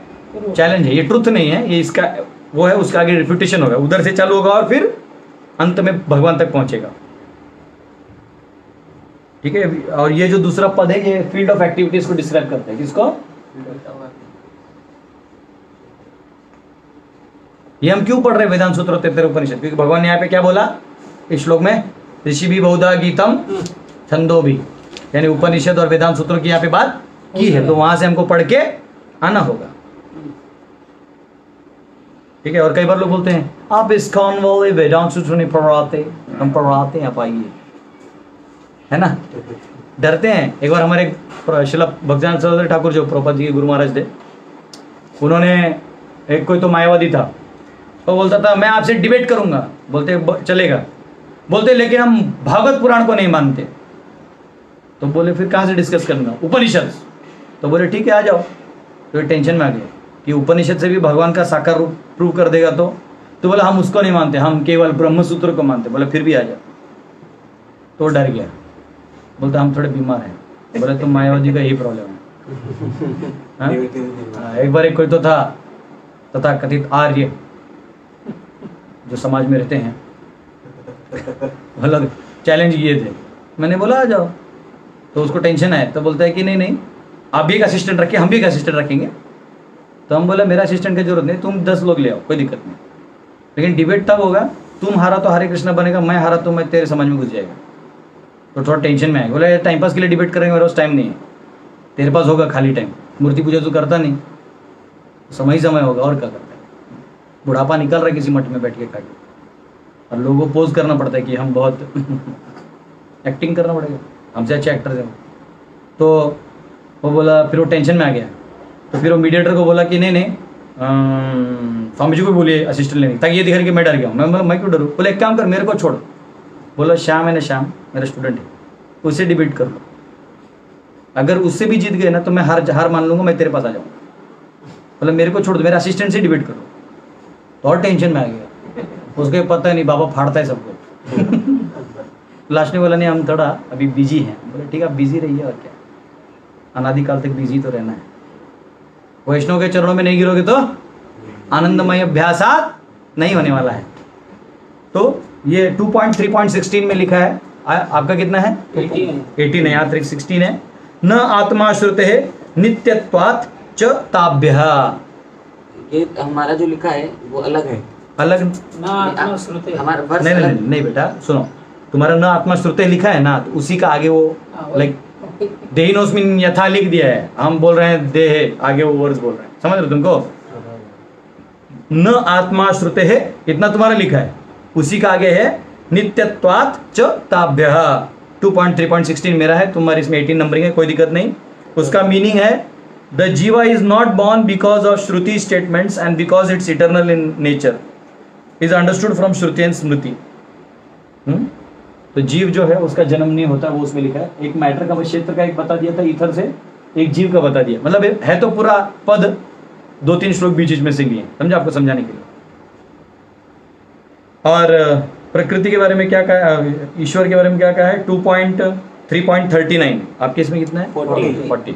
चैलेंज है, ये ट्रुथ नहीं है, ये इसका वो है, उसका आगे रिफ्यूटेशन होगा, उधर से चालू होगा और फिर अंत में भगवान तक पहुंचेगा। ठीक है, और ये जो दूसरा पद है ये फील्ड ऑफ एक्टिविटीज को डिस्क्राइब करता है। किसको? ये हम क्यों पढ़ रहे हैं वेदांत सूत्र 33 उपनिषद? क्योंकि भगवान ने यहाँ पे क्या बोला इस श्लोक में? ऋषि भी बहुधा गीतम छंदो भी, यानी उपनिषद और वेदांत सूत्रों की यहाँ पे बात की है, तो वहां से हमको पढ़ के आना होगा। ठीक है, और कई बार लोग बोलते हैं आप इस्कॉन वाले वेदांत सूत्र नहीं पढ़ाते, हम पढ़ाते हैं, आप आइए, है ना, डरते हैं। एक बार हमारे श्रील भक्तिवेदांत सरस्वती ठाकुर जो प्रभुपाद जी के गुरु महाराज थे, उन्होंने एक कोई तो मायावादी था, वो बोलता था मैं आपसे डिबेट करूंगा, बोलते चलेगा, बोलते लेकिन हम भागवत पुराण को नहीं मानते। तो बोले फिर कहाँ से डिस्कस करना? उपनिषद। तो बोले ठीक है आ जाओ। तो टेंशन में आ गया कि उपनिषद से भी भगवान का साकार रूप प्रूव कर देगा। तो बोला हम उसको नहीं मानते, हम केवल ब्रह्म सूत्र को मानते। बोले फिर भी आ जाओ। तो डर गया, बोलता हम थोड़े बीमार हैं। बोले तो मायावादी का यही प्रॉब्लम है। एक बार एक कोई तो था तथा कथित आर्य जो समाज में रहते हैं, अलग चैलेंज किए थे। मैंने बोला आ जाओ, तो उसको टेंशन आया, तो बोलता है कि नहीं आप भी एक असिस्टेंट रखिए, हम भी एक असिस्टेंट रखेंगे। तो हम बोला मेरा असिस्टेंट की जरूरत नहीं, तुम 10 लोग ले आओ, कोई दिक्कत नहीं, लेकिन डिबेट तब होगा तुम हारा तो हरे कृष्णा बनेगा, मैं हारा तो मैं तेरे समझ में घुस जाएगा। तो थोड़ा टेंशन में आएगा। बोला टाइम पास के लिए डिबेट करेंगे, मेरे पास टाइम नहीं है, तेरे पास होगा खाली टाइम, मूर्ति पूजा तो करता नहीं, समय होगा और क्या करता है, बुढ़ापा निकल रहा है किसी मठ में बैठ के खा के, और लोगों को पोज करना पड़ता है कि हम बहुत एक्टिंग करना पड़ेगा, हमसे अच्छे एक्टर हैं। तो वो बोला, फिर वो टेंशन में आ गया। तो फिर वो मीडिएटर को बोला कि नहीं स्वामी जी को बोलिए असिस्टेंट लेने, ताकि ये दिखा कि मैं डर गया हूँ। मैं बोला मैं क्यों डरूँ? बोले एक काम कर, मेरे को छोड़। बोला श्याम है ना, श्याम मेरा स्टूडेंट है, उससे डिबेट कर लो, अगर उससे भी जीत गए ना तो मैं हार मान लूंगा, मैं तेरे पास आ जाऊँगा। बोला मेरे को छोड़ दो, मेरे असिस्टेंट से डिबेट करो। तो और टेंशन में आ गया, उसको पता नहीं बाबा फाड़ता है सबको। लास्ट में बोला नहीं हम थोड़ा अभी बिजी हैं। बोले ठीक है आप बिजी रहिए, और क्या, अनादिकाल तक बिजी तो रहना है। वैष्णव के चरणों में नहीं गिरोगे तो आनंदमय अभ्यासात नहीं होने वाला है। तो ये 2.3.16 में लिखा है, आपका कितना है? 18 है, यहाँ 16 है। न आत्मा श्रुते है नित्यत्वात् च ताभ्यः। ये हमारा जो लिखा है वो अलग है, अलग ना आत्मा श्रुते हमारा वर्ष नहीं बेटा सुनो, तुम्हारा न आत्मा श्रुते लिखा है ना, तो उसी का आगे वो लाइक देहिनोस्मिन यथा लिख दिया है, हम बोल रहे हैं देह, आगे वो वर्ड्स बोल रहे हैं, समझ रहे हो तुमको? न आत्मा श्रुते है इतना तुम्हारा लिखा है, उसी का आगे है नित्यत्वात् च ताभ्यः। 2.3.16 मेरा है, तुम्हारी इसमें 18 नंबरिंग है, कोई दिक्कत नहीं। उसका मीनिंग है the jiva is not born because of Shruti statements and because it's eternal in nature is understood from Shruti and Smriti. तो जीव जो है उसका जन्म नहीं होता, वो उसमें लिखा है। एक मैटर का क्षेत्र का एक बता दिया था ईथर से, एक जीव का बता दिया, मतलब है तो पूरा पद 2-3 श्लोक बीच में से लिए, समझा, आपको समझाने के लिए। और प्रकृति के बारे में क्या कहा, ईश्वर के बारे में क्या कहा है? 2.3.39 आपके इसमें कितना है? 40।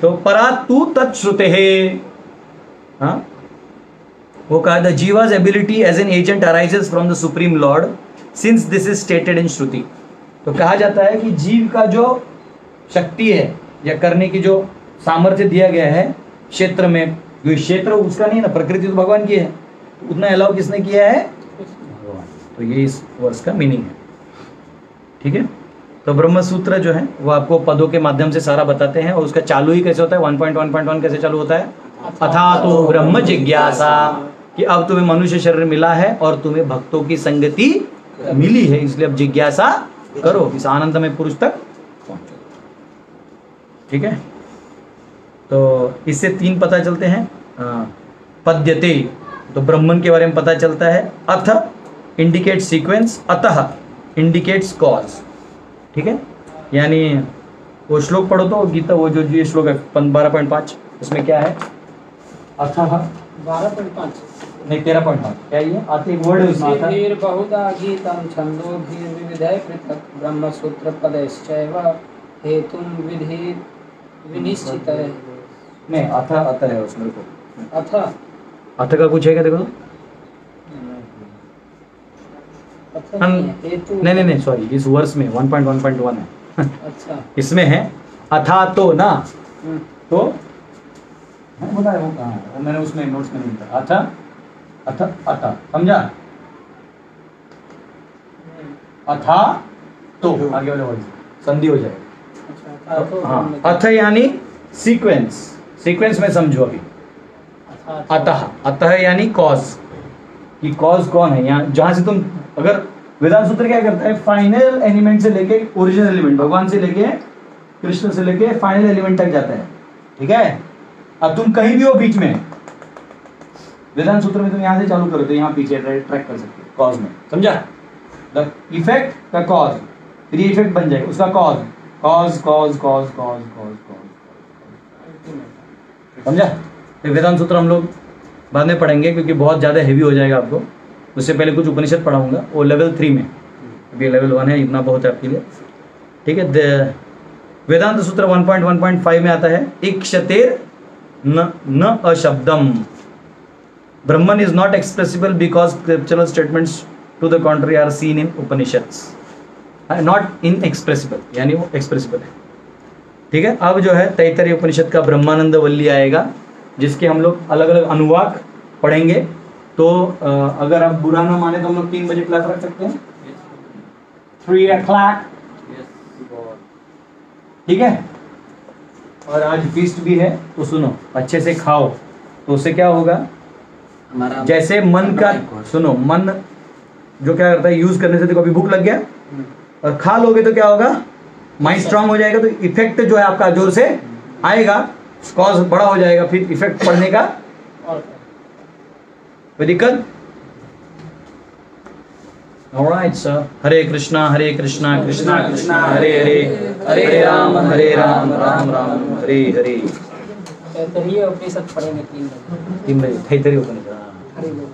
तो परा तू तत्श्रुते है, हाँ वो कहा the jiva's ability as an agent arises from the supreme lord since this is stated in Shruti. तो कहा जाता है कि जीव का जो शक्ति है या करने की जो सामर्थ्य दिया गया है क्षेत्र में, जो क्षेत्र उसका नहीं है ना, प्रकृति तो भगवान की है, उतना अलाउ किसने किया है? तो ये इस वर्ष का मीनिंग है। ठीक है, तो ब्रह्म सूत्र जो है वो आपको पदों के माध्यम से सारा बताते हैं, और उसका चालू ही कैसे होता है? 1.1.1 कैसे चालू होता है? अथा तो ब्रह्म जिज्ञासा, कि अब तुम्हें मनुष्य शरीर मिला है और तुम्हें भक्तों की संगति मिली है, इसलिए अब जिज्ञासा करो, इस आनंद में पुरुष तक पहुंचो। ठीक है, तो इससे 3 पता चलते हैं। पद्यते, तो ब्रह्मन के बारे में पता चलता है। अथ इंडिकेट सीक्वेंस, अतः इंडिकेट्स कॉज। ठीक है, यानी वो श्लोक पढ़ो तो गीता, वो जो ये श्लोक है 12.5, इसमें क्या है? अथः 12.5 नहीं 13.5, क्या ये आते एक वर्ड है उसमें आता है। ऋषिभिर् बहुधा गीतं छन्दोभिर्विविधैः पृथक् ब्रह्मसूत्रपदैश्चैव हेतुं विनिश्चितैः। नहीं अथ अथ है उसमें, रुको। अथ अथ का कुछ है क्या, देखो तो। अथ नहीं है, हेतु नहीं सॉरी, इस वर्ष में 1.1.1 है। अच्छा इसमें है अथा तो ना, हम्म, तो मैं बोला है वो कहाँ है, वो मैंने उसमें नोट्स में नहीं लिखा। अथा अथ अथा, समझा? अथा तो आगे वाले वर्ड संधि हो जाएगा। अच्छा तो, हाँ, अथ यानी सीक्वेंस, सीक्वेंस में समझो अभी। अतः, अतः यानी कॉज, कि कॉज कौन है यहाँ, जहां से तुम, अगर वेदांत सूत्र क्या करता है, फाइनल एलिमेंट से लेके ओरिजिनल एलिमेंट, भगवान से लेके कृष्ण से लेके फाइनल एलिमेंट तक जाता है। ठीक है, अब तुम कहीं भी हो बीच में, वेदांत सूत्र में तुम यहाँ से चालू करो तो यहाँ पीछे ट्रैक कर सकते हो कॉज में, समझा? द इफेक्ट का कॉज, फिर ये इफेक्ट बन जाएगा उसका cause, cause cause cause cause cause cause, समझा? तो वेदांत सूत्र हम लोग बाद में पढ़ेंगे क्योंकि बहुत ज़्यादा हैवी हो जाएगा आपको। उससे पहले कुछ उपनिषद पढ़ाऊंगा, वो लेवल 3 में, अभी लेवल 1 है, इतना बहुत है आपके लिए। ठीक है, वेदांत सूत्र 1.1.5 में आता है, इक्षतेर न अशब्दम, Brahman is not expressible because scriptural statements to the contrary are seen in Upanishads, not inexpressible, यानी वो एक्सप्रेसिबल है। ठीक है, अब जो है तैत्तरीय उपनिषद का ब्रह्मानंद वल्ली आएगा, जिसके हम लोग अलग अलग अनुवाक पढ़ेंगे। तो अगर आप बुरा ना माने तो हम लोग 3 बजे क्लास रख सकते हैं, 3 o'clock, ठीक है? और आज फीस्ट भी है, तो सुनो अच्छे से खाओ, तो उससे क्या होगा, हमारा जैसे मन का, सुनो, मन जो क्या करता है, यूज करने से देखो अभी भूख लग गया और खा लोगे तो क्या होगा, माइंड स्ट्रांग हो जाएगा, तो इफेक्ट जो है आपका जोर से आएगा, कॉज बड़ा हो जाएगा, फिर इफेक्ट पड़ने का और कोई दिक्कत? ऑलराइट सर, हरे कृष्णा कृष्णा कृष्णा हरे हरे, हरे राम राम राम हरे हरे। तैत्तरीय उपनिषद पढ़ेंगे 3 बजे। 3 बजे तैत्तरीय उपनिषद, हाँ। हरि बोल।